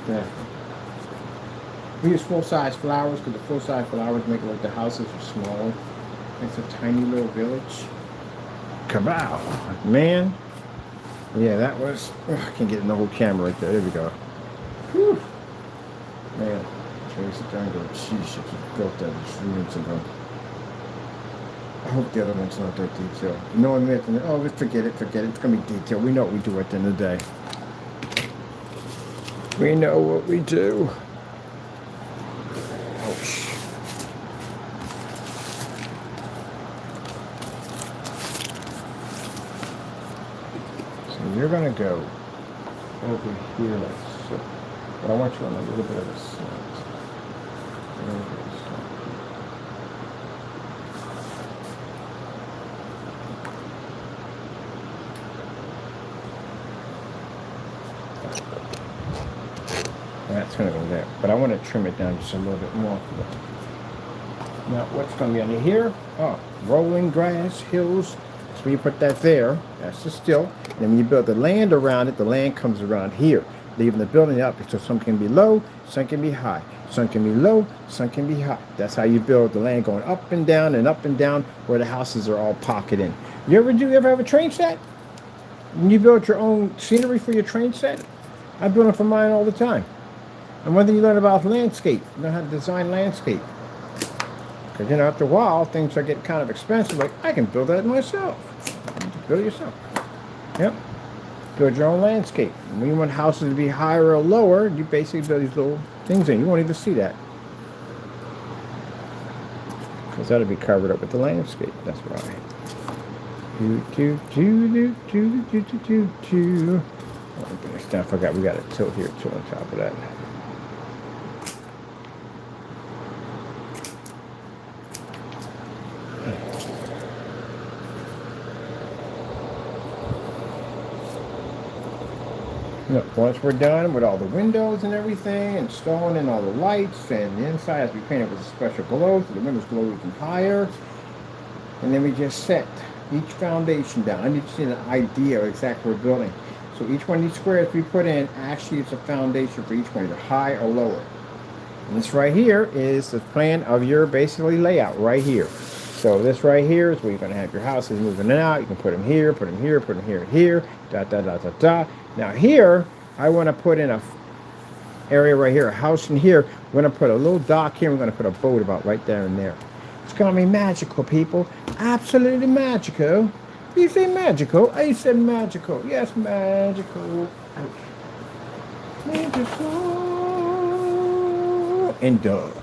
Definitely. We use full-size flowers because the full-size flowers make it like the houses are smaller. It's a tiny little village. Kabow! Man. Yeah, that was... Oh, I can't get in the whole camera right there. There we go. Whew. Man. So we sit there and go, geez, she built that 3 minutes ago. I hope the other one's not that detailed. You know what I mean? Oh, forget it. It's going to be detailed. We know what we do at the end of the day. We know what we do. You're going to go over here like so. But I want you on a little bit of a slant. That's going to go there. But I want to trim it down just a little bit more. Now, what's going to be under here? Oh, rolling grass, hills. So you put that there, that's the still. And then when you build the land around it, the land comes around here, leaving the building up so some can be low, some can be high. Some can be low, some can be high. That's how you build the land going up and down where the houses are all pocketed in. You ever have a train set? When you build your own scenery for your train set? I build them for mine all the time. And one thing you learn about landscape, you learn how to design landscape. Because, you know, after a while, things are getting kind of expensive. Like, I can build that myself. Build it yourself. Yep. Build your own landscape. And when you want houses to be higher or lower, you basically build these little things in. You won't even see that. Because that'll be covered up with the landscape. That's why. I forgot we got a tilt here, too, on top of that. Look, once we're done with all the windows and everything, installing in all the lights, and the inside has to be painted with a special glow so the windows glow even higher. And then we just set each foundation down. I need to see an idea of exactly what we're building. So each one of these squares we put in actually is a foundation for each one, either high or lower. And this right here is the plan of your basically layout right here. So this right here is where you're going to have your houses moving in and out. You can put them here, put them here, put them here, here, dot, dot, dot, dot, dot. Now here, I want to put in a area right here, a house in here. We're going to put a little dock here. We're going to put a boat about right there and there. It's going to be magical, people. Absolutely magical. You say magical? I said magical. Yes, magical. Magical. And Doug.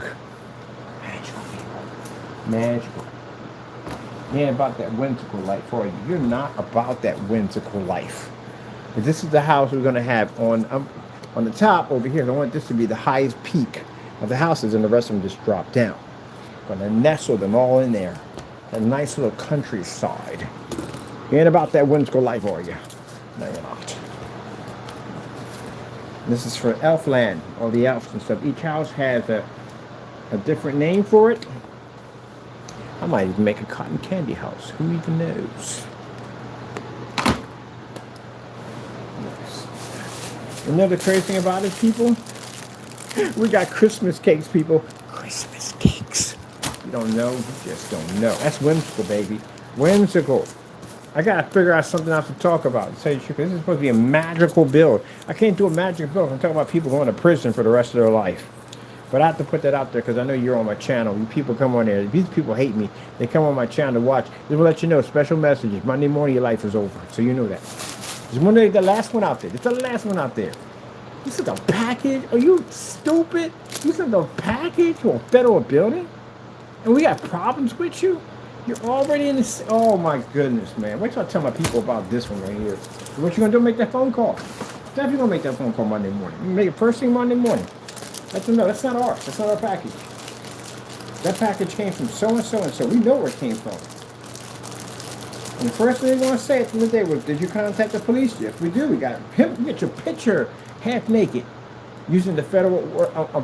Magical, people. Magical. You ain't about that whimsical life for you. You're not about that whimsical life. But this is the house we're going to have on the top over here. I want this to be the highest peak of the houses, and the rest of them just drop down. I'm going to nestle them all in there. A nice little countryside. You ain't about that whimsical life, are you? No, you're not. This is for Elfland, all the elves and stuff. Each house has a different name for it. I might even make a cotton candy house. Who even knows? Yes. You know the crazy thing about it, people? We got Christmas cakes, people. Christmas cakes. You don't know, you just don't know. That's whimsical, baby. Whimsical. I gotta figure out something else to talk about. Say this is supposed to be a magical build. I can't do a magical build. I'm talking about people going to prison for the rest of their life. But I have to put that out there because I know you're on my channel. You people come on there. These people hate me. They come on my channel to watch. They will let you know special messages. Monday morning, your life is over. So you know that. There's one day, the last one out there. It's the last one out there. This is a package. Are you stupid? You sent a package to a federal building? And we got problems with you? You're already in this. Oh my goodness, man. Wait till I tell my people about this one right here. What you gonna do? Make that phone call. Definitely gonna make that phone call Monday morning. You make it first thing Monday morning. Let them know that's not ours. That's not our package. That package came from so and so and so. We know where it came from. And the first thing they're gonna say at the end of the day was, "Did you contact the police?" Yes, we do. We got we get your picture half naked using the federal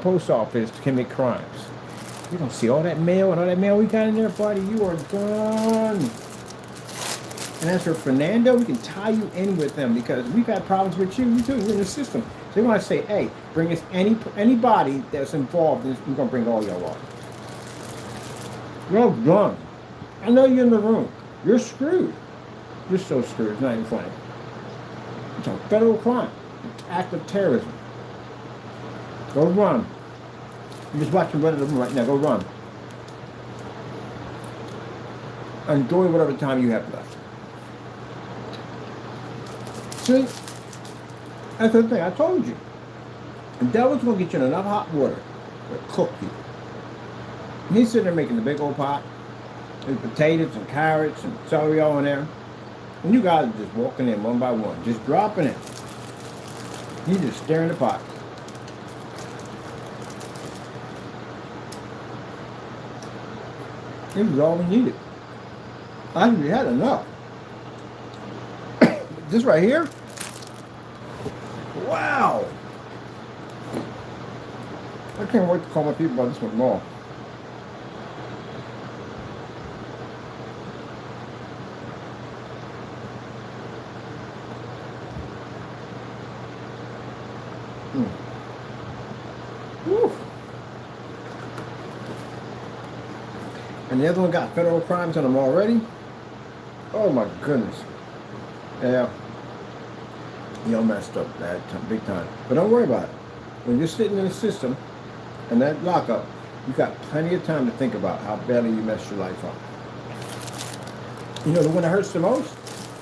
post office to commit crimes. You don't see all that mail and all that mail we got in there, buddy. You are done. And as for Fernando, we can tie you in with them because we've had problems with you. You too. You're in the system. So they want to say, hey, bring us anybody that's involved in this. We're going to bring all y'all up. You're all done. I know you're in the room. You're screwed. You're so screwed. It's not even funny. It's a federal crime. It's an act of terrorism. Go run. You just watch them run in the room right now. Go run. Enjoy whatever time you have left. See? That's the thing. I told you. The devil's going to get you in enough hot water to cook you. And he's sitting there making the big old pot with potatoes and carrots and celery all in there. And you guys are just walking in one by one. Just dropping it. He's just stirring the pot. This is all we needed. I think we had enough. This right here? Wow! I can't wait to call my people about this one more. Woo. And the other one got federal crimes on them already. Oh my goodness. Yeah. Y'all messed up that big time. But don't worry about it. When you're sitting in the system and that lockup, you've got plenty of time to think about how badly you messed your life up. You know, the one that hurts the most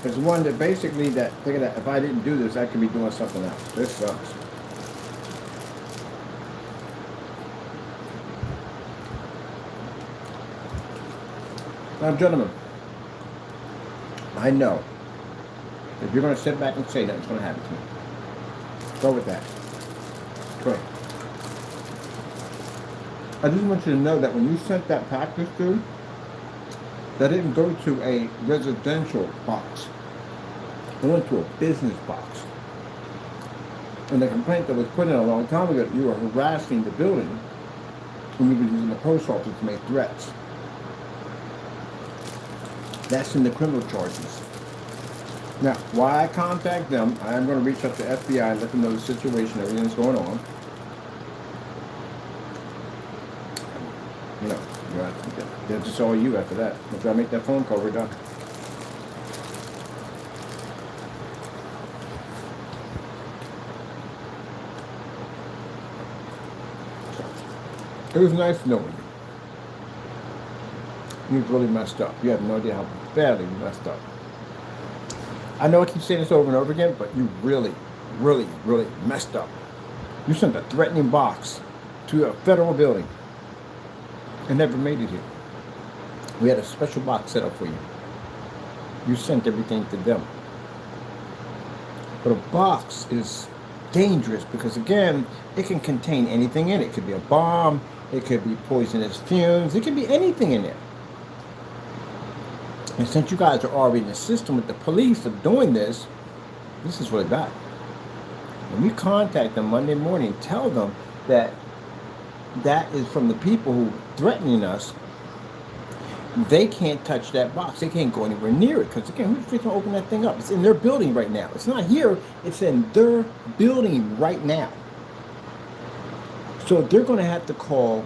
is the one that basically thinking that if I didn't do this, I could be doing something else. This sucks. Now, gentlemen, I know if you're going to sit back and say that, it's going to happen to me. Go with that. Great. I just want you to know that when you sent that package through, that didn't go to a residential box. It went to a business box. And the complaint that was put in a long time ago that you were harassing the building when you were using the post office to make threats. That's in the criminal charges. Now, why I contact them, I'm going to reach out to FBI and let them know the situation, everything that's going on. You know, that's just all you after that. After I make that phone call, we're done. It was nice knowing you. You've really messed up. You have no idea how badly you messed up. I know I keep saying this over and over again, but you really, really, really messed up. You sent a threatening box to a federal building and never made it here. We had a special box set up for you. You sent everything to them. But a box is dangerous because, again, it can contain anything in it. It could be a bomb. It could be poisonous fumes. It could be anything in there. And since you guys are already in the system with the police of doing this, this is really bad. When we contact them Monday morning, tell them that that is from the people who are threatening us. They can't touch that box. They can't go anywhere near it because, again, who's freaking open that thing up? It's in their building right now. It's not here. It's in their building right now. So they're going to have to call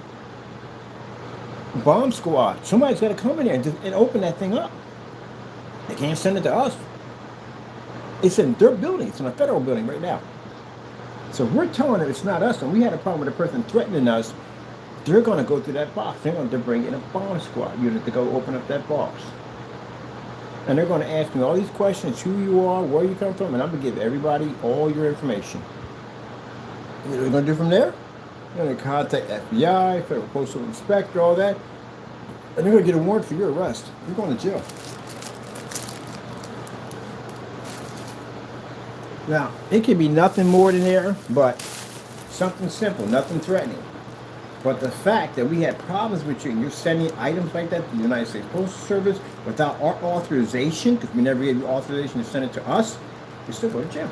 bomb squad. Somebody's got to come in there and open that thing up. They can't send it to us. It's in their building. It's in a federal building right now. So we're telling them it's not us, and we had a problem with a person threatening us. They're going to go through that box. They're going to bring in a bomb squad unit to go open up that box. And they're going to ask me all these questions, who you are, where you come from, and I'm going to give everybody all your information. What are they going to do from there? They're going to contact FBI, Federal Postal Inspector, all that. And they're going to get a warrant for your arrest. You're going to jail. Now, it could be nothing more than there, but something simple, nothing threatening. But the fact that we had problems with you and you're sending items like that to the United States Postal Service without our authorization, because we never gave you authorization to send it to us, you still go to jail.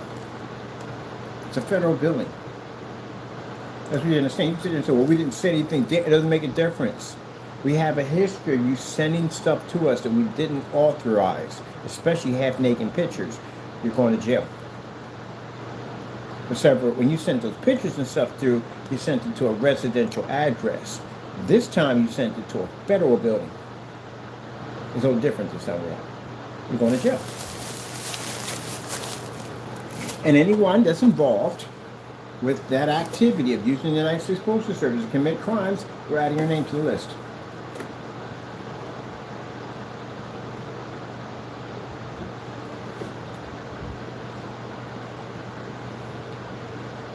It's a federal building. That's what you understand. You sit there and say, well, we didn't say anything. It doesn't make a difference. We have a history of you sending stuff to us that we didn't authorize, especially half-naked pictures. You're going to jail. Except for when you sent those pictures and stuff through, you sent it to a residential address. This time you sent it to a federal building. It's no different this time around. You're going to jail. And anyone that's involved with that activity of using the United States Postal Service to commit crimes, we're adding your name to the list.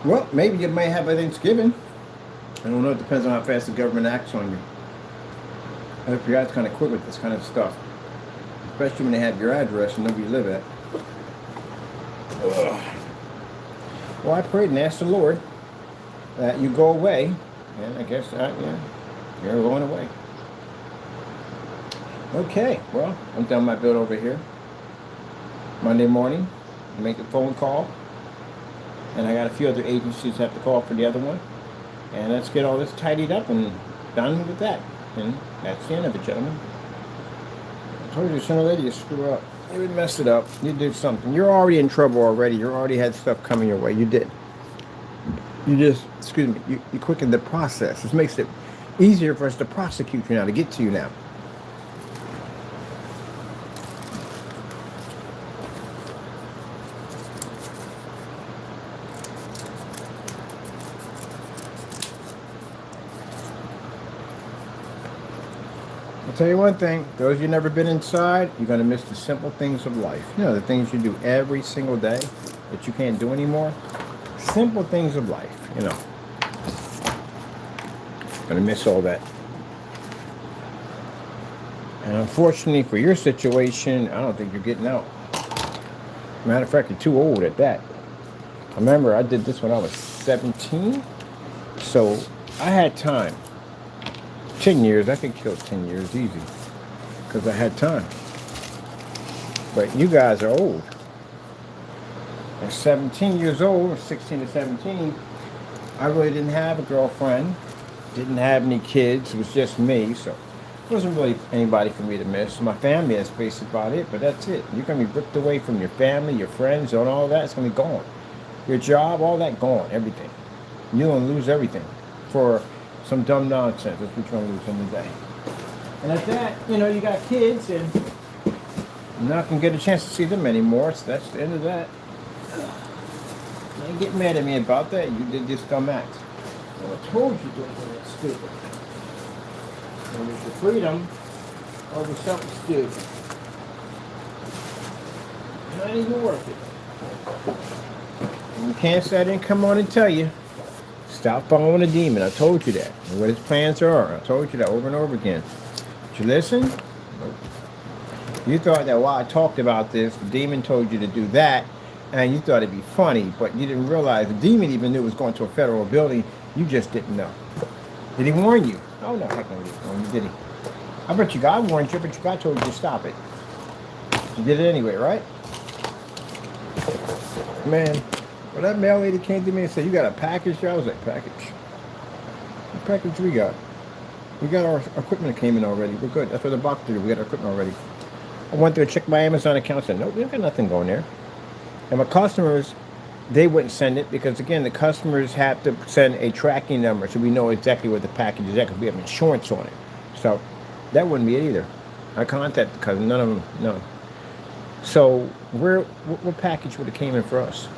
Well, maybe you may have a Thanksgiving. I don't know. It depends on how fast the government acts on you. FBI's kind of quick with this kind of stuff, especially when they have your address and know where you live at. Ugh. Well, I prayed and asked the Lord that you go away, and I guess you're going away. Okay, well, I'm done my build over here. Monday morning, I make a phone call. And I got a few other agencies have to call for the other one. And let's get all this tidied up and done with that. And that's the end of it, gentlemen. I told you this young lady, you screw up. You would mess it up. You did something. You're already in trouble already. You already had stuff coming your way. You did. You just, you quickened the process. This makes it easier for us to prosecute you now, to get to you now. I'll tell you one thing, those of you never been inside, you're going to miss the simple things of life. You know, the things you do every single day that you can't do anymore. Simple things of life, you know. Going to miss all that. And unfortunately for your situation, I don't think you're getting out. Matter of fact, you're too old at that. I remember I did this when I was 17, so I had time. 10 years, I could kill 10 years easy because I had time. But you guys are old. At 17 years old, or 16 to 17, I really didn't have a girlfriend, didn't have any kids, it was just me. So wasn't really anybody for me to miss. My family, that's basically about it, but that's it. You're going to be ripped away from your family, your friends, and all that. It's going to be gone. Your job, all that gone, everything. You're going to lose everything for some dumb nonsense. That's what you're going to lose in the day. And at that, you got kids, and you're not going to get a chance to see them anymore, so that's the end of that. You ain't get mad at me about that. You did this dumb act. Well, I told you don't that stupid. And it's your freedom over something stupid. Not even worth it. And you can't say I didn't come on and tell you. Stop following the demon. I told you that. And what his plans are. I told you that over and over again. Did you listen? Nope. You thought that while I talked about this, the demon told you to do that, and you thought it'd be funny, but you didn't realize the demon even knew it was going to a federal building. You just didn't know. Did he warn you? Oh, no, heck no, he didn't warn you, did he? I bet you God warned you, but your God told you to stop it. You did it anyway, right? Man, when that mail lady came to me and said, you got a package? I was like, package? What package we got? We got our equipment came in already. We're good. That's what the box did. We got our equipment already. I went to check my Amazon account and said, nope, we got nothing going there. And my customers, they wouldn't send it because, again, the customers have to send a tracking number so we know exactly where the package is at because we have insurance on it. So that wouldn't be it either. I contacted the customer, none of them, no. So what package would have came in for us?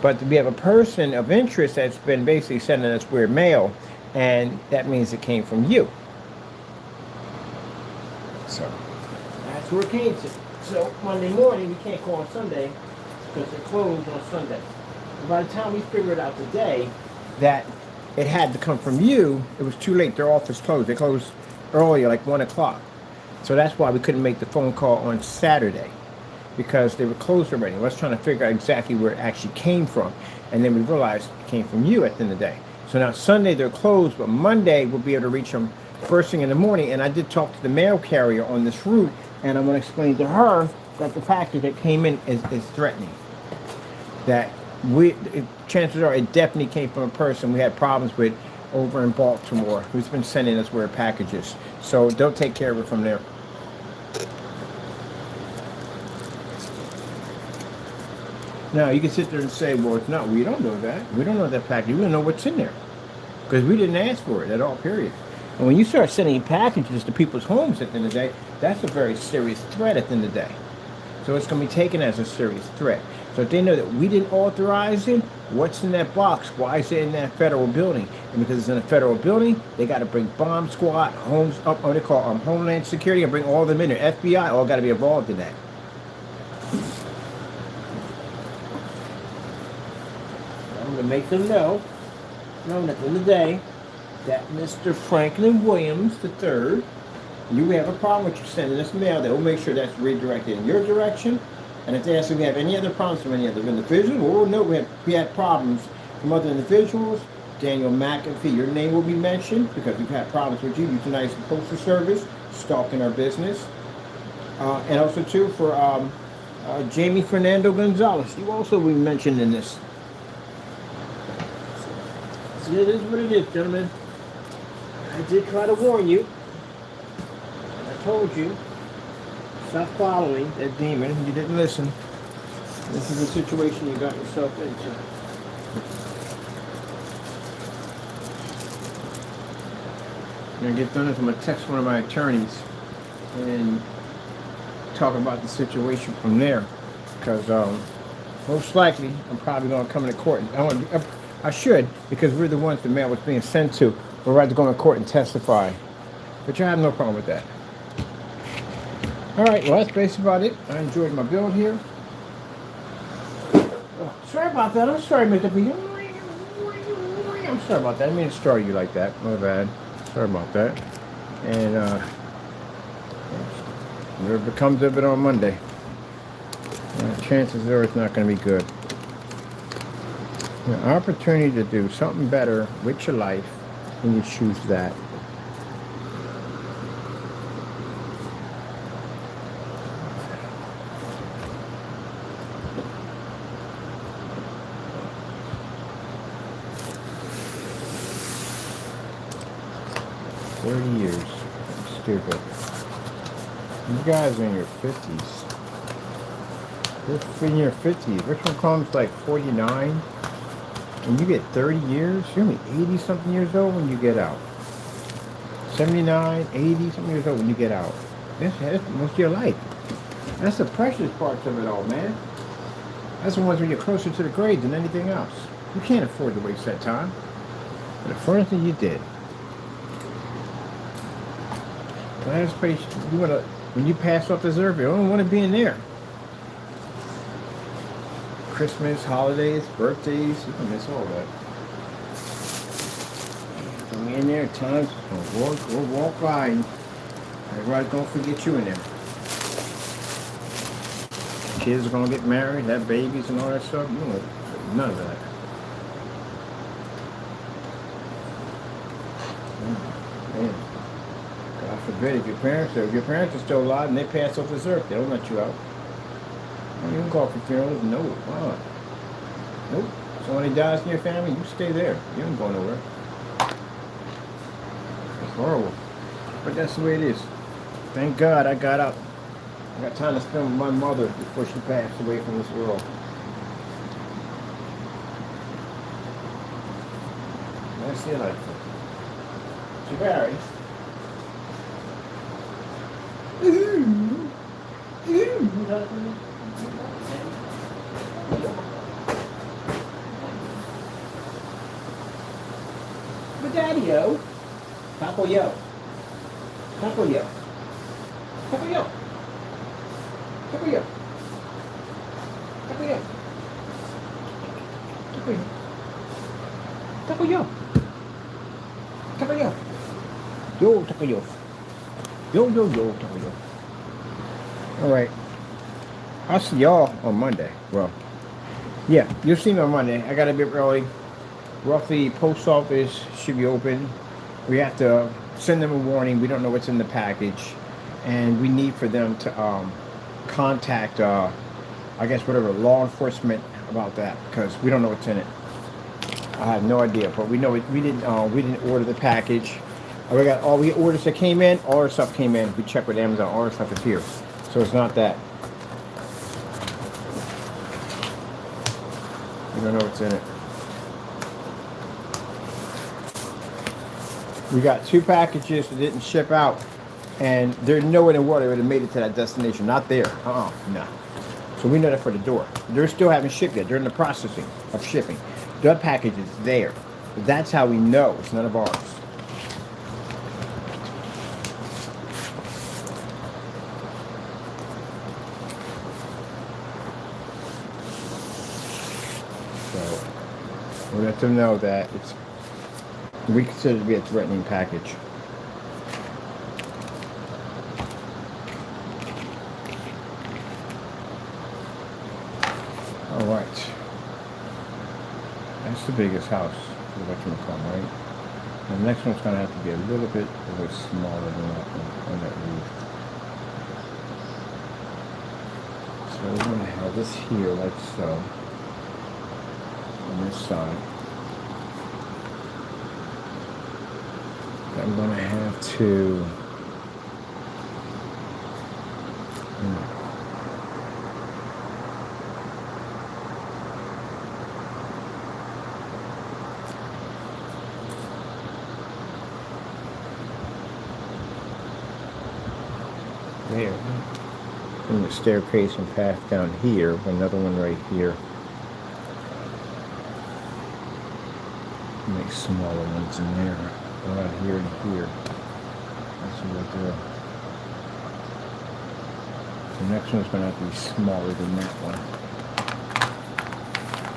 But we have a person of interest that's been basically sending us weird mail, and that means it came from you. So that's where it came to. So Monday morning, we can't call on Sunday because they're closed on Sunday. And by the time we figured out today that it had to come from you, it was too late. Their office closed. They closed earlier, like 1 o'clock. So that's why we couldn't make the phone call on Saturday, because they were closed already. I was trying to figure out exactly where it actually came from. And then we realized it came from you at the end of the day. So now Sunday they're closed, but Monday we'll be able to reach them first thing in the morning. And I did talk to the mail carrier on this route, and I'm going to explain to her that the package that came in is threatening. That chances are it definitely came from a person we had problems with over in Baltimore who's been sending us weird packages. So they'll take care of it from there. Now, you can sit there and say, well, it's not. We don't know that. We don't know that package. We don't know what's in there because we didn't ask for it at all, period. And when you start sending packages to people's homes at the end of the day, that's a very serious threat at the end of the day. So it's going to be taken as a serious threat. So if they know that we didn't authorize it, what's in that box? Why is it in that federal building? And because it's in a federal building, they got to bring bomb squad, Homeland Security, and bring all of them in there. FBI all got to be involved in that. I'm going to make them know, at the end of the day, that Mr. Franklin Williams III, you have a problem with you sending us mail, they will make sure that's redirected in your direction. And if they ask if we have any other problems from any other individual, we'll know we had problems from other individuals. Daniel McAfee, your name will be mentioned because we've had problems with you utilizing the Postal Service, stalking our business. And also, too, for Jamie Fernando Gonzalez, you also will be mentioned in this. So it is what it is, gentlemen. I did try to warn you. I told you. Stop following that demon. You didn't listen. This is the situation you got yourself into. When I get done, I'm going to text one of my attorneys and talk about the situation from there. Because most likely, I'm probably going to come into court. I should, because we're the ones the mail was being sent to. We're right to go in court and testify. But you have no problem with that. All right, well, that's basically about it. I enjoyed my build here. Oh, sorry about that. I'm sorry, Mr. B. I'm sorry about that. I didn't mean to start you like that. My bad. Sorry about that. And whatever becomes of it on Monday, chances are it's not going to be good. An opportunity to do something better with your life, and you choose that. Years. stupid. You guys are in your 50s. You're in your 50s. Richmond Coleman's like 49. And you get 30 years? You're going to be 80-something years old when you get out. 79, 80-something years old when you get out. That's most of your life. That's the precious parts of it all, man. That's the ones when you're closer to the grave than anything else. You can't afford to waste that time. But the first thing you did. The last place you want to, when you pass off this earth, you don't want to be in there. Christmas, holidays, birthdays, you can miss all that. When you're in there, times will walk by and everybody's gonna forget you in there. Kids are gonna get married, have babies and all that stuff. You know, none of that. Man. God forbid if your parents are still alive and they pass off this earth, they don't let you out. You can call for funerals. No. Nope. So when he dies in your family, you stay there. You don't go nowhere. It's horrible. But that's the way it is. Thank God I got out. I got time to spend with my mother before she passed away from this world. That's it, I think. So Barry. But Daddy-o. Taco-yo. Taco-yo. Taco-yo. Taco-yo. Taco-yo. Taco-yo. Taco-yo. Taco-yo. Yo, Taco-yo. Yo, Taco-yo. All right. I'll see y'all on Monday. Well, yeah, you'll see me on Monday. I got a bit early. Roughly, post office should be open. We have to send them a warning. We don't know what's in the package. And we need for them to contact, I guess, whatever, law enforcement about that. Because we don't know what's in it. I have no idea. But we know we didn't order the package. We got all the orders that came in. All our stuff came in. We checked with Amazon. All our stuff is here. So it's not that. We don't know what's in it. We got 2 packages that didn't ship out, and there's nowhere in the world they would have made it to that destination. Not there. No. So we know that for the door. They're still haven't shipped yet. They're in the processing of shipping. The package is there. That's how we know it's none of ours. So we let them know that we consider it to be a threatening package. All right. That's the biggest house for the whatchamacallit, right? And the next one's going to have to be a little bit smaller than that one on that roof. So we're going to have this here like so. On this side. I'm going to have to there. And the staircase and path down here, another one right here. Make smaller ones in there. Around here and here. That's what we'll do. The next one's going to have to be smaller than that one.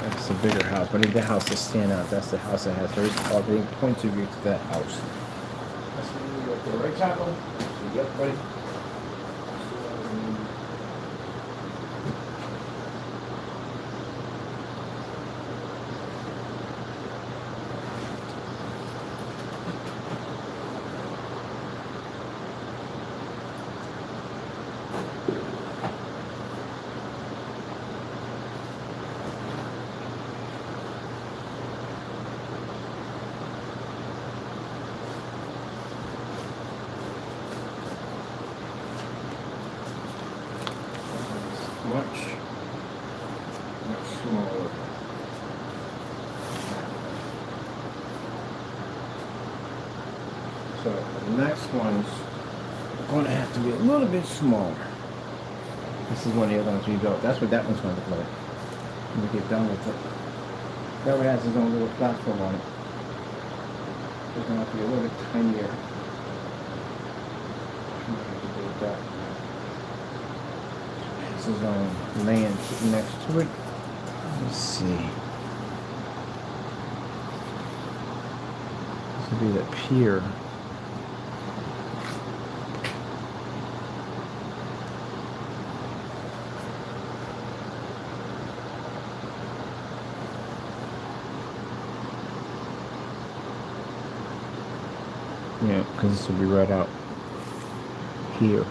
That's a bigger house. But I need the house to stand out. That's the house that has every points of view to that house. That's what we go for. Right, Taco? Yep, buddy. much smaller. So the next one's going to have to be a little bit smaller. This is one of the other ones we built. That's what that one's going to look like when we get done with it. That one has its own little platform on it. It's going to have to be a little bit tinier. That has its own land sitting next to it. Let's see. This would be the pier. Yeah, because this will be right out here.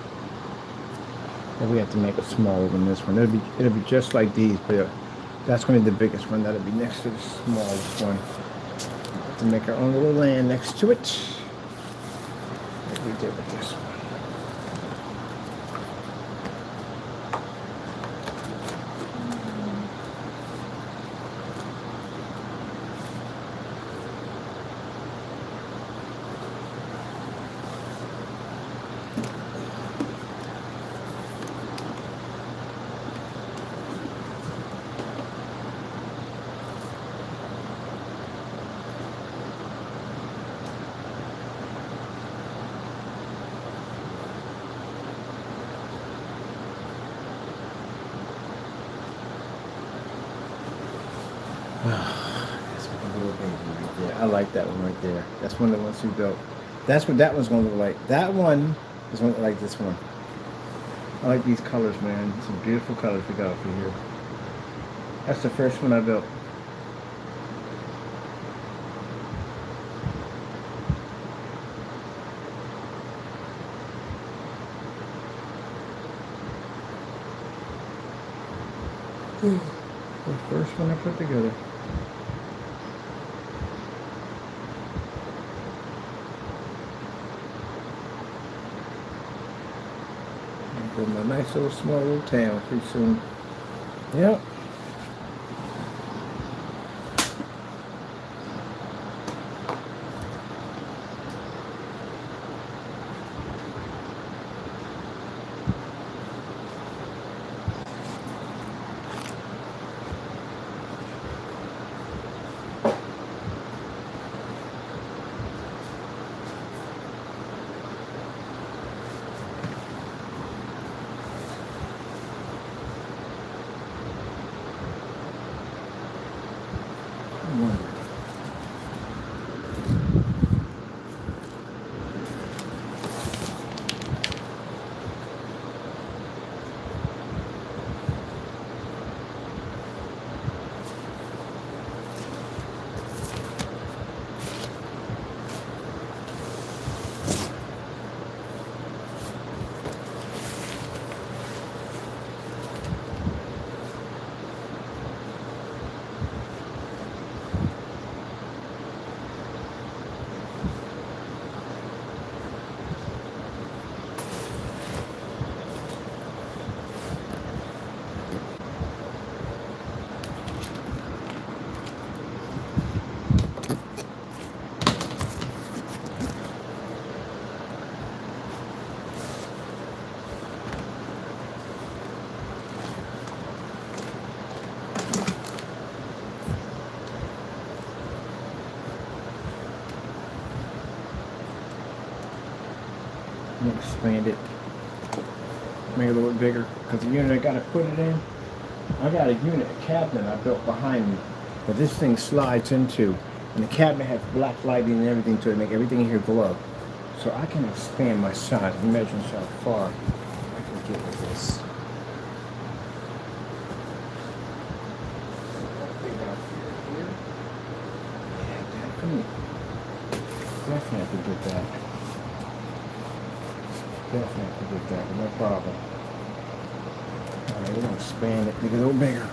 And we have to make it smaller than this one. It'll be just like these, but that's going to be the biggest one. That'll be next to the smallest one. We have to make our own little land next to it, like we did with this one. That's a little baby right there. I like that one right there. That's one of the ones we built. That's what that one's going to look like. That one is going to look like this one. I like these colors, man. Some beautiful colors we got over here. That's the first one I built. The first one I put together. Build my nice little small little town pretty soon. Yep. Expand it, make it a little bit bigger, because the unit I got to put it in, I got a unit, a cabinet I built behind me that this thing slides into, and the cabinet has black lighting and everything to it, make everything in here glow. So I can expand my size and measure how far I can get with this. Definitely have to get that. Definitely have to get that, no problem. Alright, we're going to expand it, make it a little bigger.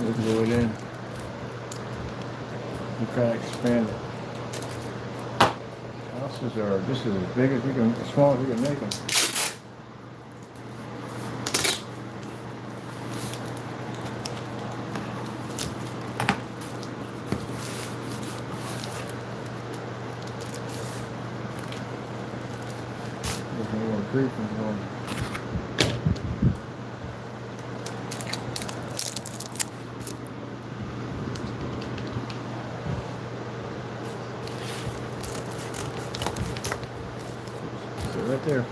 we can go it in. We gotta expand it. Houses are, this is as big as we can, as small as we can make them. There's no more creeping going. Right there.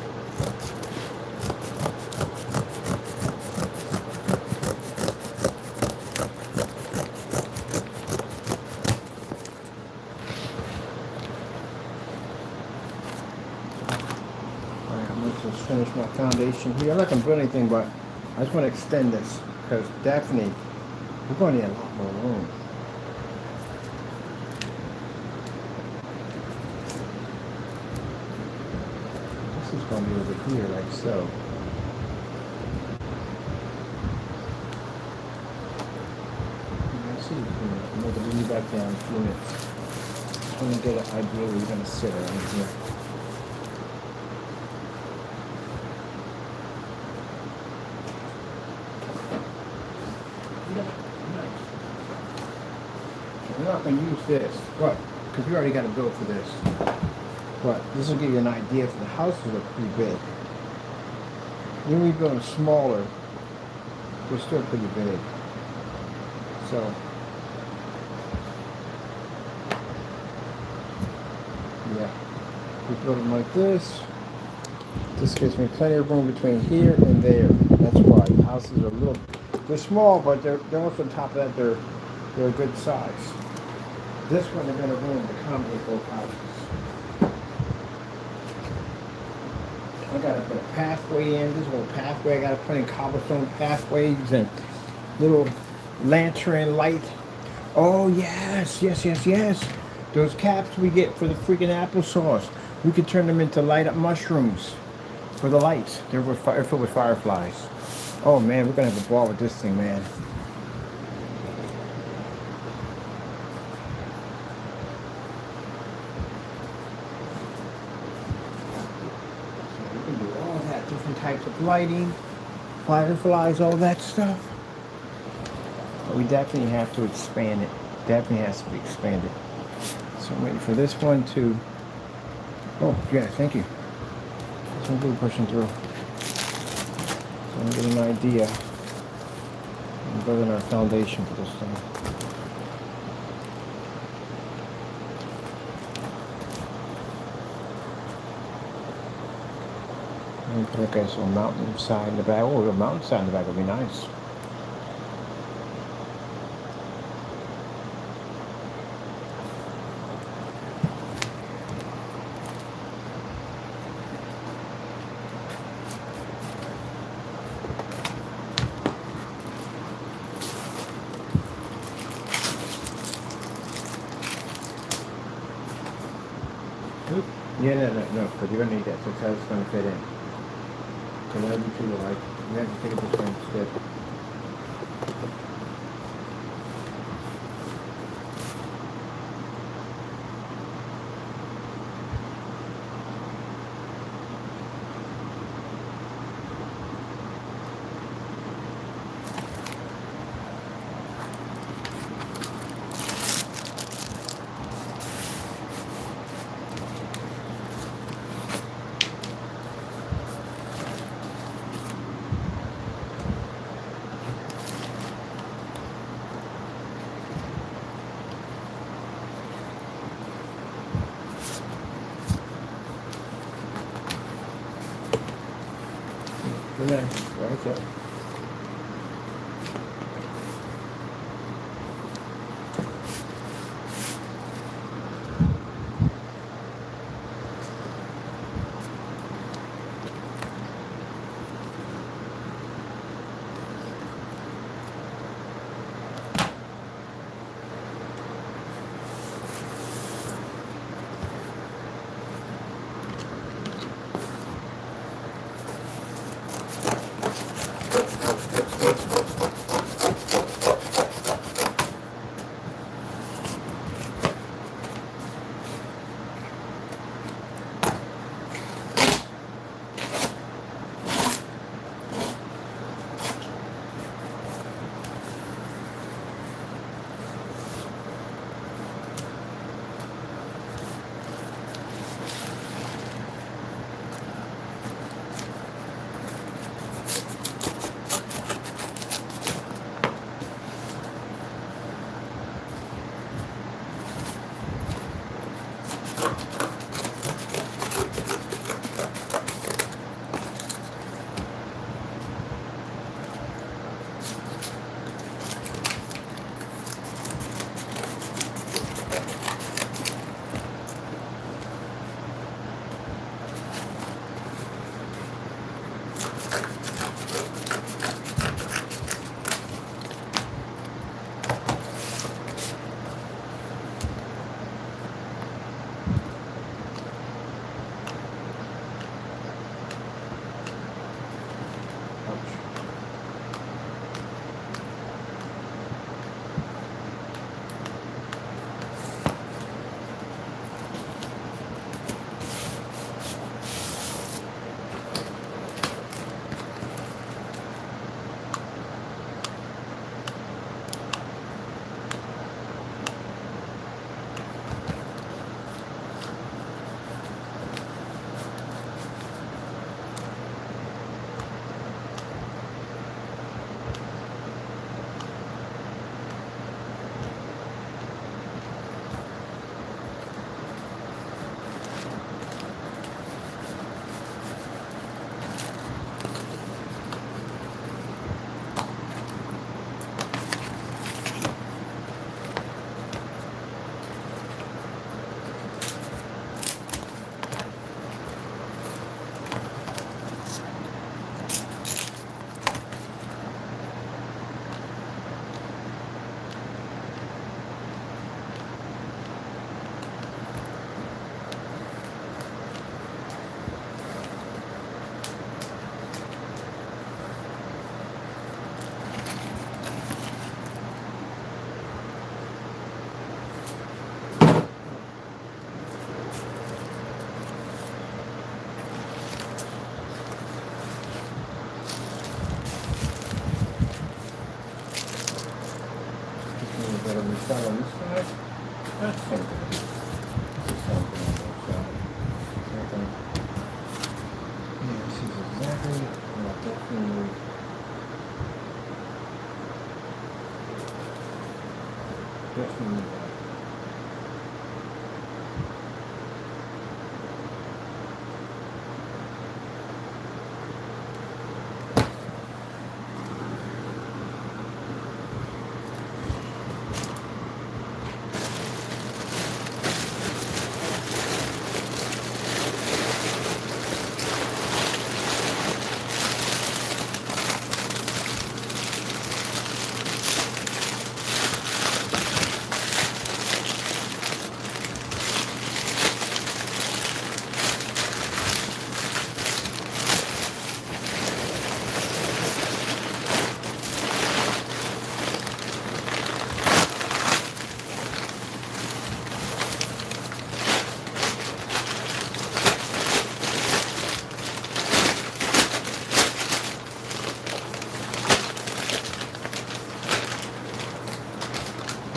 Alright, let's just finish my foundation here. I'm not going to build anything, but I just want to extend this because definitely we're going to need a lot more room. This is going to be over here, like so. See, I'm going to bring you back down in a few minutes. I'm going to get an idea where you're going to sit around here. We're not going to use this, but because we already got a bill for this. But this will give you an idea for the houses are pretty big. When we build them smaller, they're still pretty big. So, yeah, we build them like this. This gives me plenty of room between here and there. That's why the houses are a little, they're small, but they're also on top of that, they're a good size. This one they're going to room to accommodate both houses. I gotta put a pathway in, this little pathway, I gotta put in cobblestone pathways and little lantern light. Oh yes, yes, yes, yes. Those caps we get for the freaking applesauce, we could turn them into light up mushrooms for the lights. They're filled with fireflies. Oh man, we're gonna have a ball with this thing, man. Different types of lighting, fireflies, all that stuff. But we definitely have to expand it. Definitely has to be expanded. So I'm waiting for this one to. Oh yeah, thank you. This one's really pushing through. So I'm getting an idea. I'm building our foundation for this thing. Okay, so a mountainside in the back. Oh, a mountainside in the back would be nice. Oop. Yeah, no, because you're going to need that, so it's how it's going to fit in. So that'll be too light. You have to take it this way instead. Relax, right there. Better we start on this side. That's something. There's something on that side. Okay. Yeah, this is exactly what definitely. Definitely.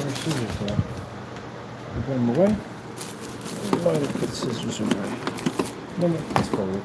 Where's scissors at? You put them away? Why did I put scissors away? No, let's forward.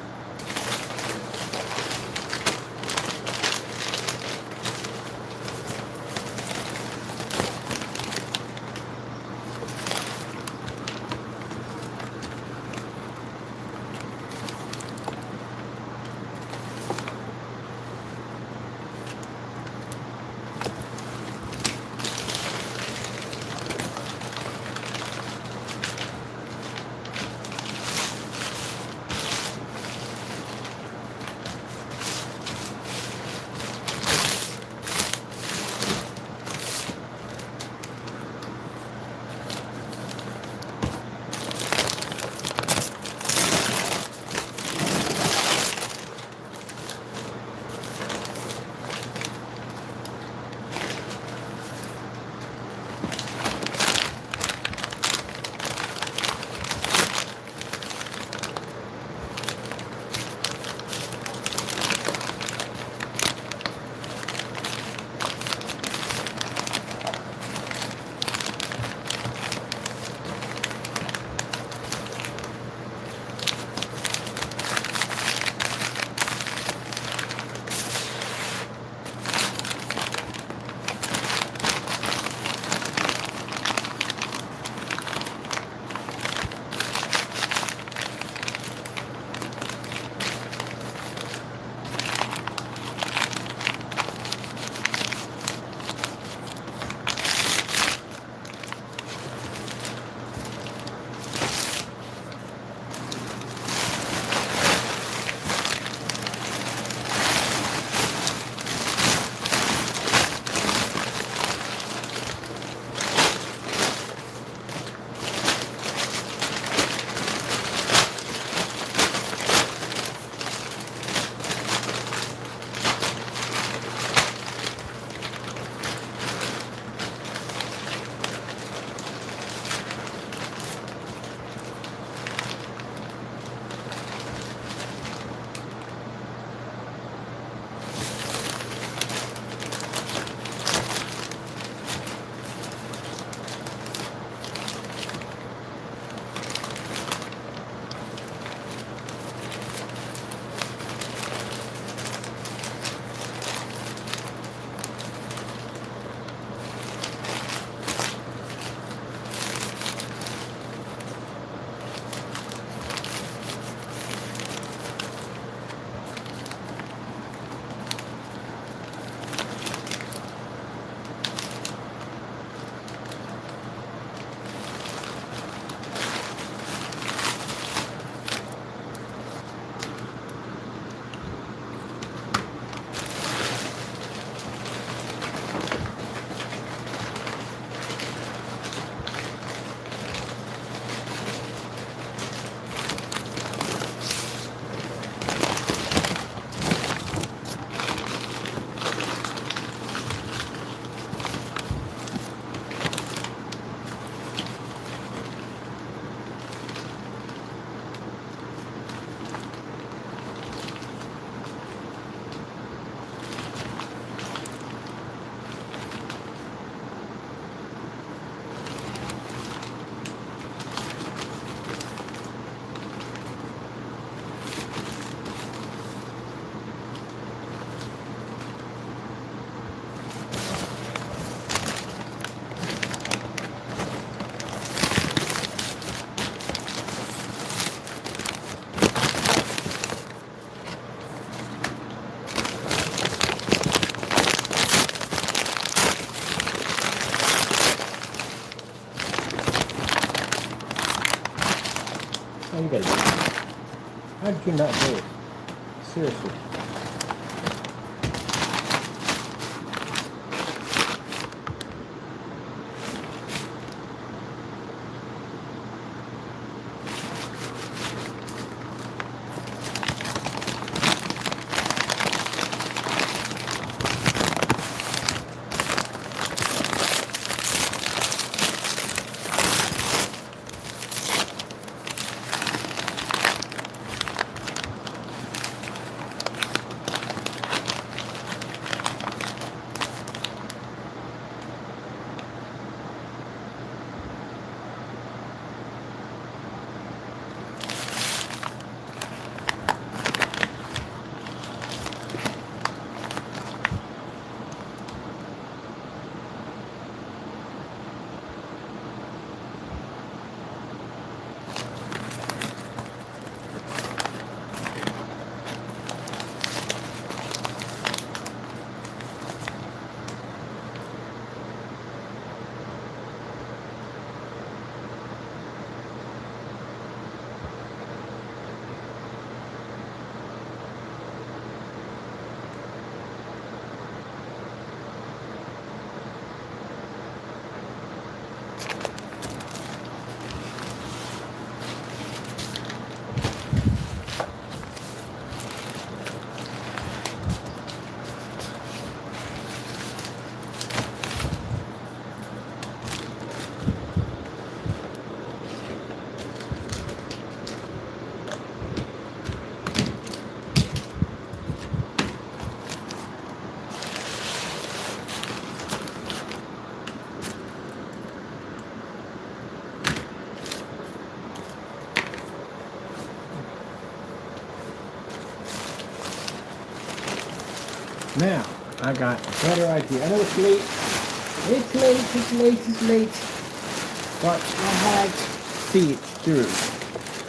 How you guys do it? How did you not do it? Seriously. Now, I got a better idea. I know it's late. It's late. But I had to see it through.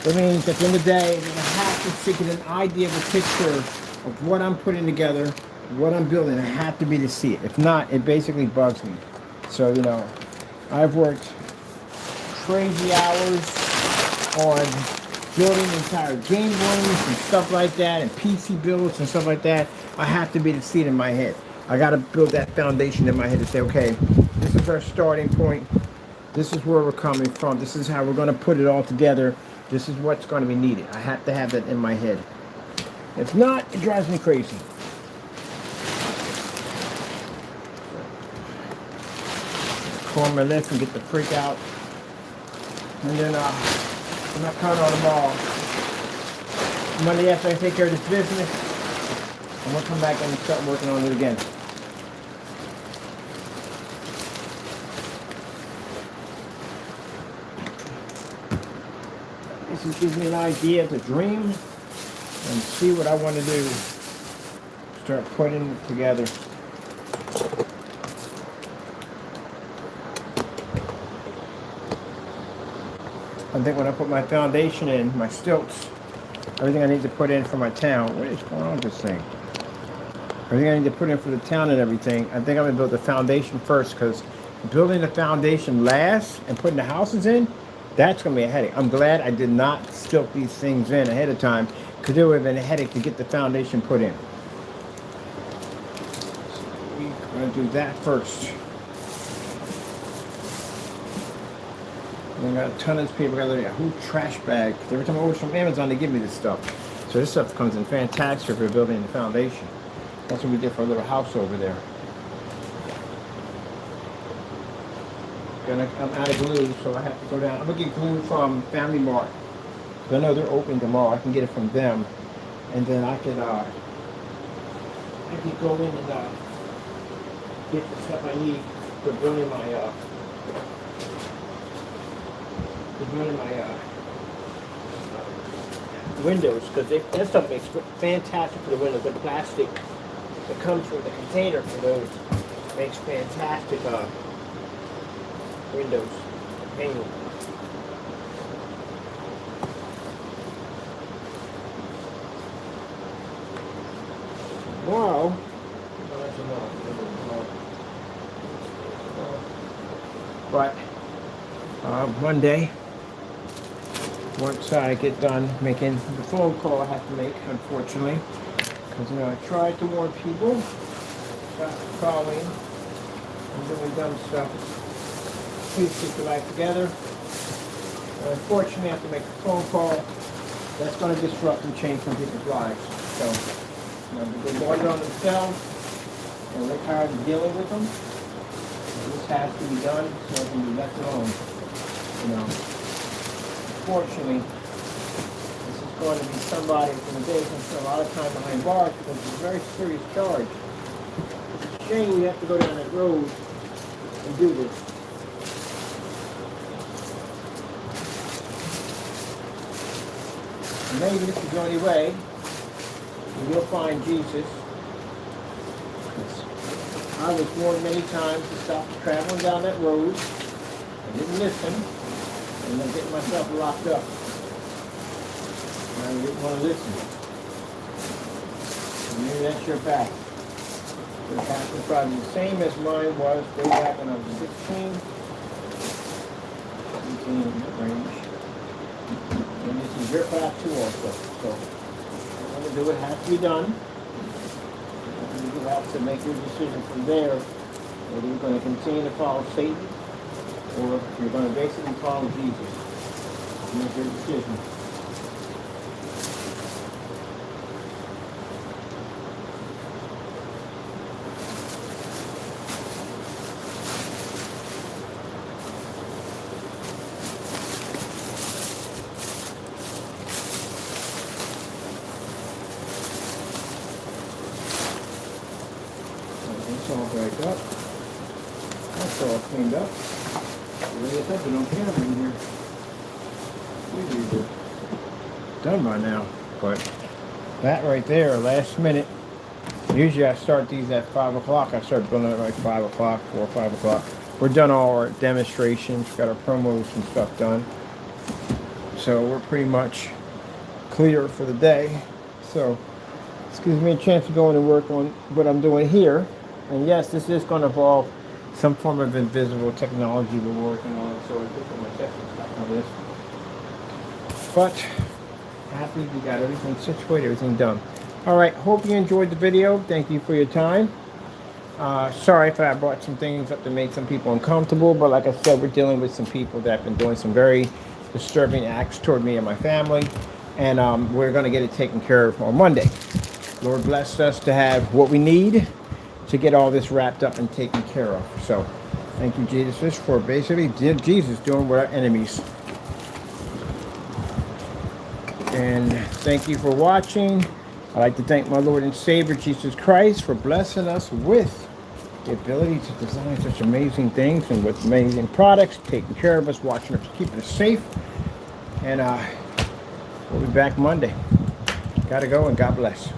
That means at the end of the day, I have to get an idea of a picture of what I'm putting together, what I'm building. I have to be to see it. If not, it basically bugs me. So, I've worked crazy hours on building entire game rooms and stuff like that, and PC builds and stuff like that. I have to be to see it in my head. I got to build that foundation in my head to say, okay, this is our starting point. This is where we're coming from. This is how we're going to put it all together. This is what's going to be needed. I have to have that in my head. If not, it drives me crazy. Call my lift and get the freak out. And then I'm not counting on tomorrow. Monday after I take care of this business, I'm going to come back and start working on it again. This just gives me an idea to dream and see what I want to do. Start putting it together. I think when I put my foundation in, my stilts, everything I need to put in for my town. What is going on with this thing? Everything I need to put in for the town and everything, I think I'm going to build the foundation first, because building the foundation last and putting the houses in, that's going to be a headache. I'm glad I did not stilt these things in ahead of time, because it would have been a headache to get the foundation put in. So we're going to do that first. I got a ton of these people. I got a whole trash bag. Every time I order from Amazon, they give me this stuff. So this stuff comes in fantastic for building the foundation. That's what we did for a little house over there. I'm out of glue, so I have to go down. I'm gonna get glue from Family Mart. I know they're open tomorrow. I can get it from them, and then I could go in and get the stuff I need for building my windows, because that stuff makes fantastic for the windows. The plastic that comes with the container for those makes fantastic windows painting. Tomorrow, but Monday, once I get done making the phone call I have to make, unfortunately. Because, I tried to warn people, stop calling and doing dumb stuff. Please keep your life together. Unfortunately, I have to make a phone call. That's going to disrupt and change some people's lives. So, they're more on themselves, and they're tired of dealing with them. This has to be done so it can be left alone. Unfortunately, this is going to be somebody from the day who spent a lot of time behind bars because it's a very serious charge. It's a shame we have to go down that road and do this. Maybe this is the only way you'll find Jesus. I was warned many times to stop traveling down that road. I didn't listen, and I'm getting myself locked up. I didn't want to listen. And maybe that's your back. Your path is probably the same as mine was way back when I was 16. 17 in that range. And this is your path too also. So, I'm going to do it, has to be done. You have to make your decision from there, whether you're going to continue to follow Satan or you're going to basically follow Jesus. Make your decision. It's all backed up. That's all cleaned up. Really something on camera in here. Done by now. But that right there, last minute. Usually I start these at 5 o'clock. I start building it like 5 o'clock, 4 or 5 o'clock. We're done all our demonstrations, got our promos and stuff done. So we're pretty much clear for the day. So this gives me a chance to go in and work on what I'm doing here. And yes, this is going to involve some form of invisible technology we're working on, so it's different my testing stuff on this. But happy we got everything situated, everything done. All right, hope you enjoyed the video. Thank you for your time. Sorry if I brought some things up to make some people uncomfortable, but like I said, we're dealing with some people that have been doing some very disturbing acts toward me and my family, and we're going to get it taken care of on Monday. Lord bless us to have what we need to get all this wrapped up and taken care of. So thank you, Jesus, for basically Jesus doing with our enemies. And thank you for watching. I'd like to thank my Lord and Savior Jesus Christ for blessing us with the ability to design such amazing things and with amazing products, taking care of us, watching us, keeping us safe. And we'll be back Monday. Gotta go, and God bless.